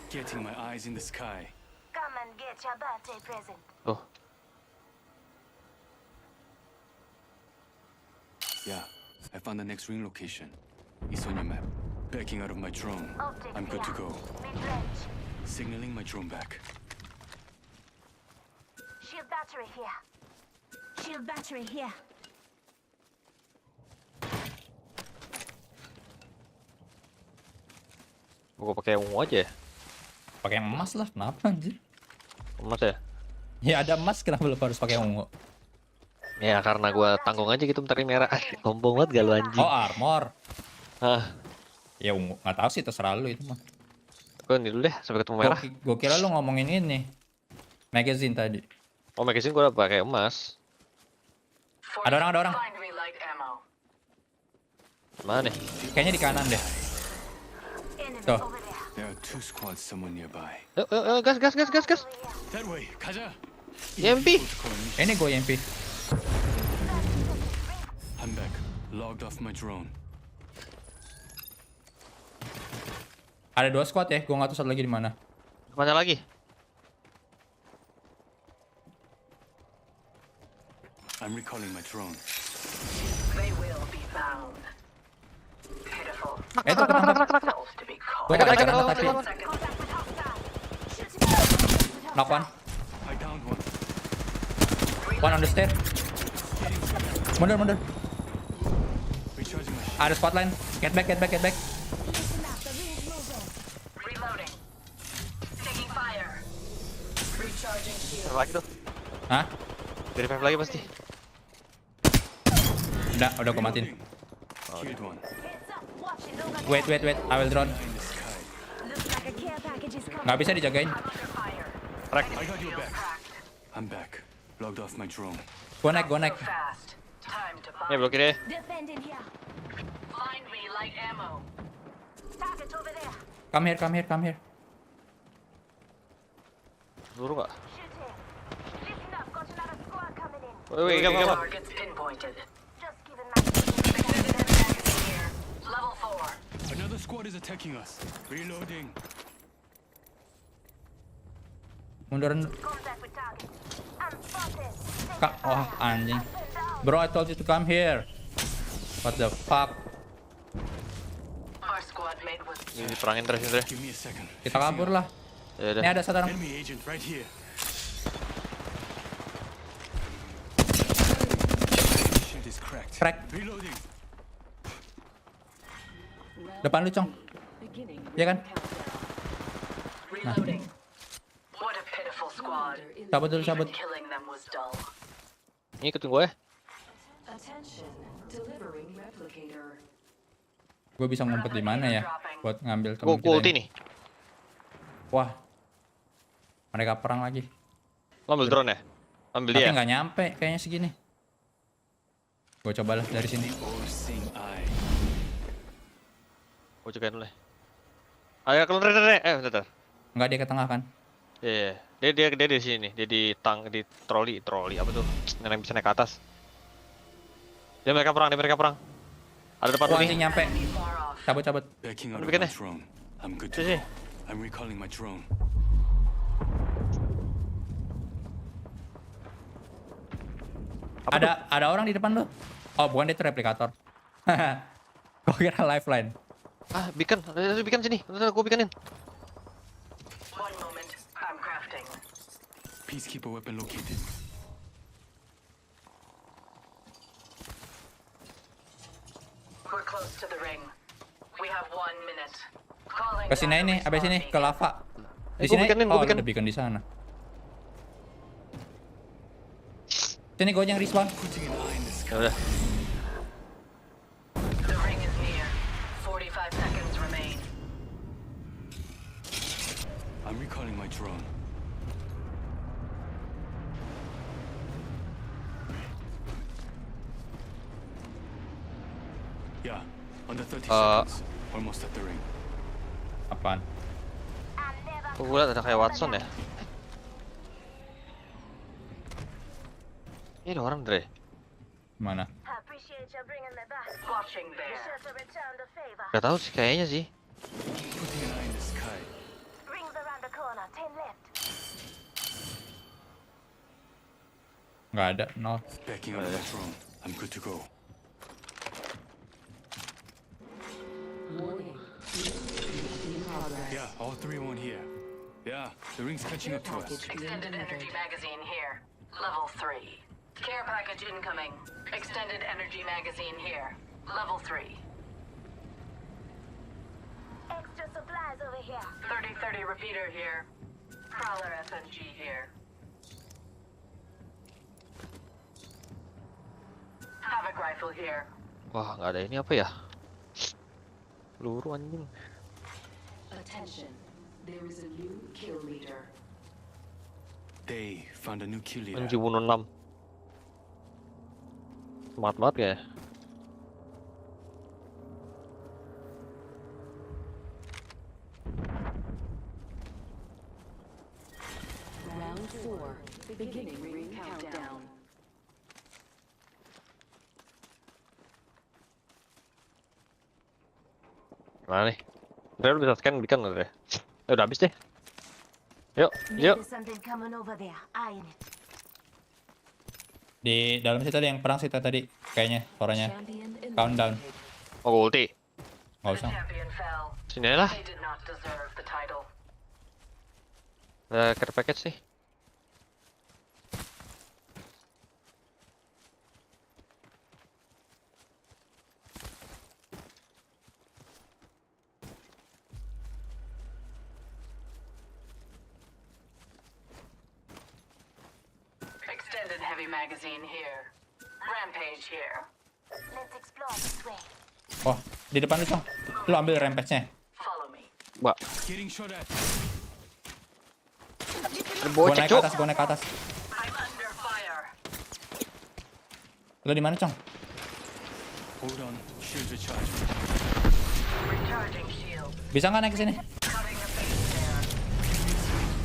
Getting my eyes in the sky. Come and get your birthday present. Oh. Yeah, I found the next ring location. It's on your map. Backing out of my drone. I'm good to go. Mid-range. Signaling my drone back. Shield battery here. Shield battery here. Gue pakai ungu aja ya. Pakai emas lah, kenapa anjir? Emas ya? Ya ada emas, kenapa lu harus pakai ungu? Ya karena gue tanggung aja gitu bentar ini merah. Sombong banget gak lu anjing. Oh, armor. Hah. Ya ungu, nggak tahu sih, terserah lu itu mah. Gue ini dulu deh sampai ketemu merah. Gue kira lu ngomongin ini. Magazine tadi. Oh, magazine gue udah pakai emas. Ada orang. Find me light ammo. Mana nih? Kayaknya di kanan deh. Tuh. There are two squads somewhere nearby. Yuk, gas. That way, 가자. EMP. Ini gue EMP. I'm back. Logged off my drone. Ada 2 squad ya, gue nggak tahu satu lagi di mana. Mana lagi? I'm recalling my drone. They will be found. Pitiful. Terak. Gue nggak ada tapi. Knock one. I downed one. One on the stair. Mundur. Recharging my Ada spot line. Get back. Reloading. Taking fire. Recharging shield. Lagi tuh. Hah? Dari revive lagi pasti. Udah gue matiin. killed one. Wait. I will drone. Nggak bisa dijagain. Crack. I got your back. I'm back. Logged off my drone. Gue naik. Ya blokir deh. Defending here. Find me light ammo. Target over there. Come here. Dulu nggak? Listen up, got another squad coming in. Wait, come. Targets pinpointed. Just giving my Extended magazine here. Level 4. Another Another squad is attacking us. Reloading. Munduran. Kak, wah anjing. Bro, I told you to come here. What the fuck? Ini perangin terus Indra. Kita kabur lah. Ya udah. Ini ada satu orang. Enemy agent right here. Shit is cracked. Crack. Reloading. Depan lu, Cong. Iya kan? Nah. Cabut dulu, cabut. Ini ikutin gue ya. Gue bisa ngumpet di mana ya? Buat ngambil temen Gue kita ulti ini. nih. Wah. Mereka perang lagi. Lo ambil drone ya? Ambil Tapi dia. nggak nyampe kayaknya segini. Gue cobalah dari sini. Gue cekain dulu ya. Ayo keluar deh. Bentar. Enggak, dia ke tengah kan? Iya. Dia di sini nih. Dia di troli apa tuh? Yang bisa naik ke atas. Dia mereka perang. Ada depan Wah, nih. anjing nyampe. Cabut. Backing out of Bikin my deh. drone. I'm good to Sini. go. I'm recalling my drone. Ada orang di depan lu. Oh, bukan, dia itu replikator. Gue kira lifeline. Ah, bikin sini. Gue bikinin. Peacekeeper weapon located. We're close to the ring. We have 1 minute. Ke sini ini, abis ini ke lava. Di Gua sini. bikinin, Oh, gua bikin. ada beacon di sana. Sini gue yang respawn. Ya udah. The ring is near. 45 seconds remain. I'm recalling my drone. Yeah, under 30 seconds. Almost at the ring. Apaan? Gue liat ada kayak Watson ya. Ini ada orang Dre. Mana? Gak tahu sih kayaknya sih. Putting an eye in the sky. Nggak ada, nol. Backing out of my drone. I'm good to go. Yeah, all 3-1 here. Yeah, the ring's catching up to us. Extended energy magazine here. Level 3. Care package incoming. Extended energy magazine here. Level 3. Extra supplies over here. 30-30 repeater here. Prowler SMG here. Havoc rifle here. Wah, nggak ada ini apa ya? Peluru anjing. Attention. There is a new kill leader. They found a new kill leader. Anjing bunuh 6. Smart banget ya. Round 4. Beginning ring countdown. Mana nih? Dre lu bisa scan bikin nggak Dre? Ya udah habis deh. Yuk. Maybe something coming over there. Eyeing it. Di dalam situ ada yang perang situ tadi. Kayaknya suaranya. Countdown. Oh, ulti. Nggak usah. Sini aja lah. Ada care package sih. Extended heavy magazine here. Rampage here. Let's explore this way. Oh, di depan lu, Cong. Lu ambil rampage-nya. Follow me. Mbak. Getting shot at. Gua naik ke atas, gua naik ke atas. I'm under fire. Lu di mana, Cong? Hold on. Shield recharge. Recharging shield. Bisa nggak naik ke sini?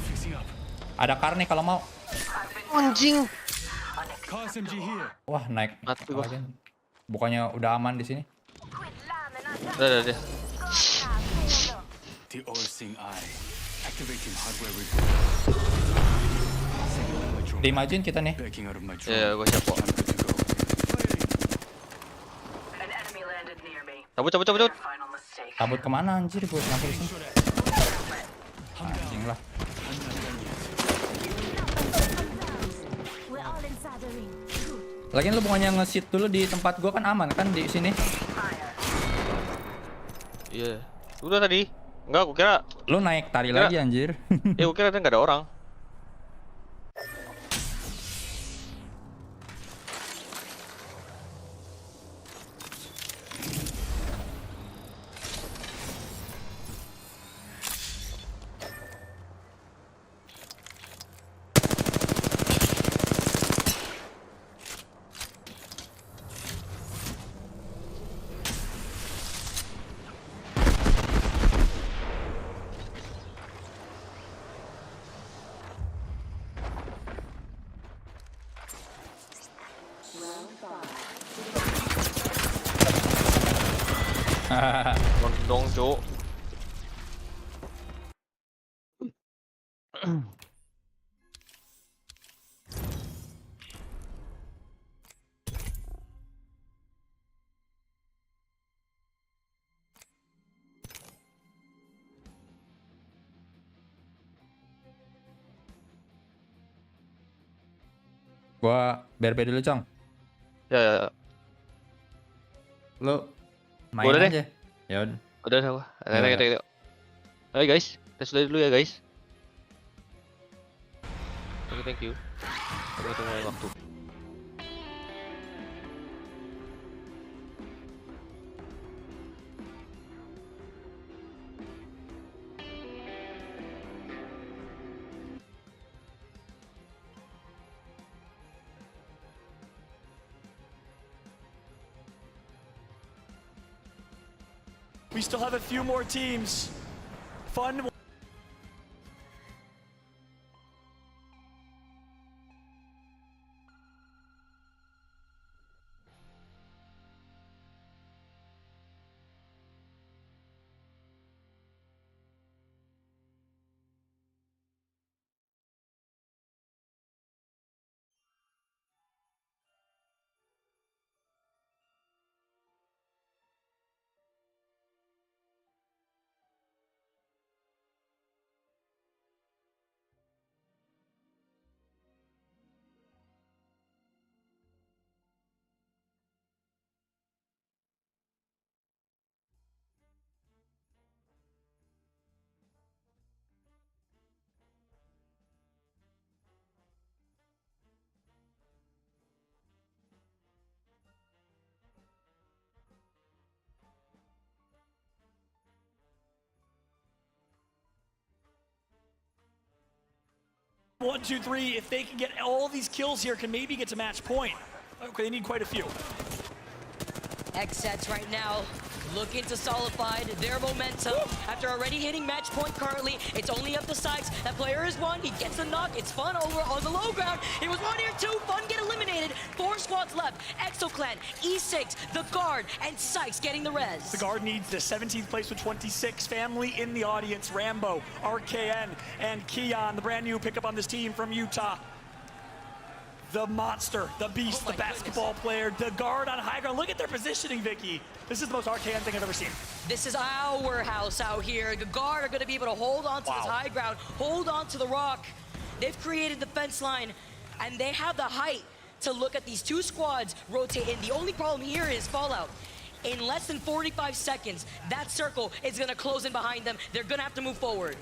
Fixing up. Ada car nih kalau mau. Anjing. Car SMG here. Wah, naik. Mati gua. Bukannya udah aman di sini? Udah. The all-seeing eye. Activating hardware reboot. Dimajuin kita nih. Backing out of my Ya, gue siap kok. An enemy landed near me. Cabut. Final mistake. Kabut kemana anjir? Gue nyampe di sini. Anjing lah. We're all inside the ring. Lagian lu bukannya nge-sit dulu di tempat gua kan aman kan di sini? Iya. Udah tadi. Enggak, gua kira lu naik tari lagi anjir. Ya gua kira nggak ada orang. Dong, Cuk. Gua BRB dulu, Cong. Ya. Lu main Udah aja. deh. Ya udah. Udah sama. Ayo guys, tes dulu ya guys. Oke, thank you. Sampai ketemu lain waktu. We still have a few more teams. Fun. One, two, three. If they can get all these kills here, can maybe get to match point. Okay, they need quite a few. X sets right now looking to solidify their momentum after already hitting match point currently. It's only up to Sykes. That player is one. He gets a knock. It's Fun over on the low ground. It was one here, two. Fun get eliminated. 4 squads left. ExoClan, E6, the Guard, and Sykes getting the res. The Guard needs the 17th place with 26. Family in the audience. Rambo, RKN, and Keon, the brand new pickup on this team from Utah. The monster, the beast, the basketball player, the Guard on high ground. Look at their positioning, Vicky. This is the most RKN thing I've ever seen. This is our house out here. The Guard are going to be able to hold on to this high ground, hold on to the rock. They've created the fence line, and they have the height to look at these 2 squads rotate in. The only problem here is Fallout. In less than 45 seconds, that circle is going to close in behind them. They're going to have to move forward.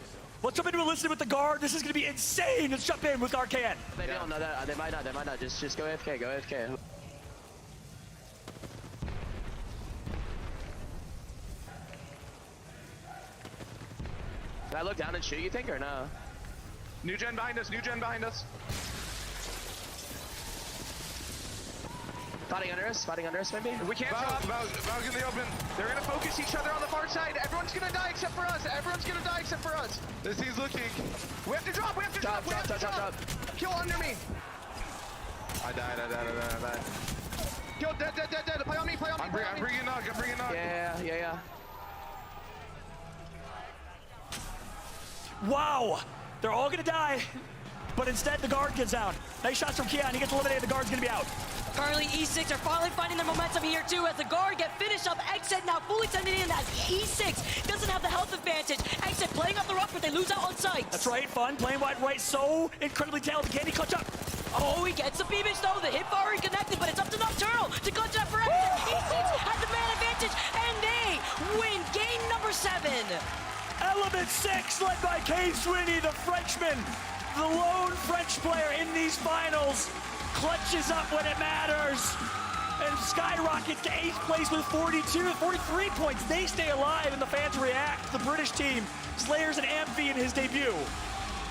Let's jump into a listen with the Guard. This is going to be insane. Let's jump in with RKN. They don't know that. They might not. Just go AFK. Go AFK. Can I look down and shoot, you think, or no? New gen behind us. Fighting under us, maybe? We can't drop. Val's in the open. They're gonna focus each other on the far side. Everyone's gonna die except for us. This team's looking. We have to drop. Drop. Kill under me. I died. Kill, dead. Play on me. I'm bringing knock. Yeah. Wow! They're all gonna die, but instead the guard gets down. Nice shots from Kian, he gets eliminated, the guard's gonna be out. Currently, E6 are finally finding their momentum here too as the guard get finished up. Exit now fully sending in as E6 doesn't have the health advantage. Exit playing up the rock, but they lose out on sight. That's right, Fun playing wide right, so incredibly talented. Can he clutch up? Oh, he gets the beamish though. The hip already connected, but it's up to Nocturnal to clutch up for Exit. E6 has the man advantage, and they win game number 7. Element 6 led by Kane Sweeney, the Frenchman, the lone French player in these finals, clutches up when it matters and skyrockets to 8th place with 43 points. They stay alive and the fans react. The British team, Slayers and Amphi in his debut.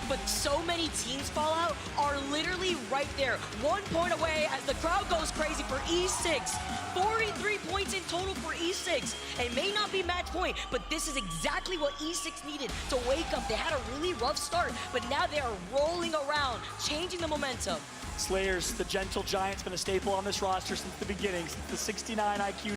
But so many teams Fallout are literally right there, 1 point away as the crowd goes crazy for E6. 43 points in total for E6. It may not be match point, but this is exactly what E6 needed to wake up. They had a really rough start, but now they are rolling around, changing the momentum. Slayers, the gentle giant's been a staple on this roster since the beginning, since the 69 IQ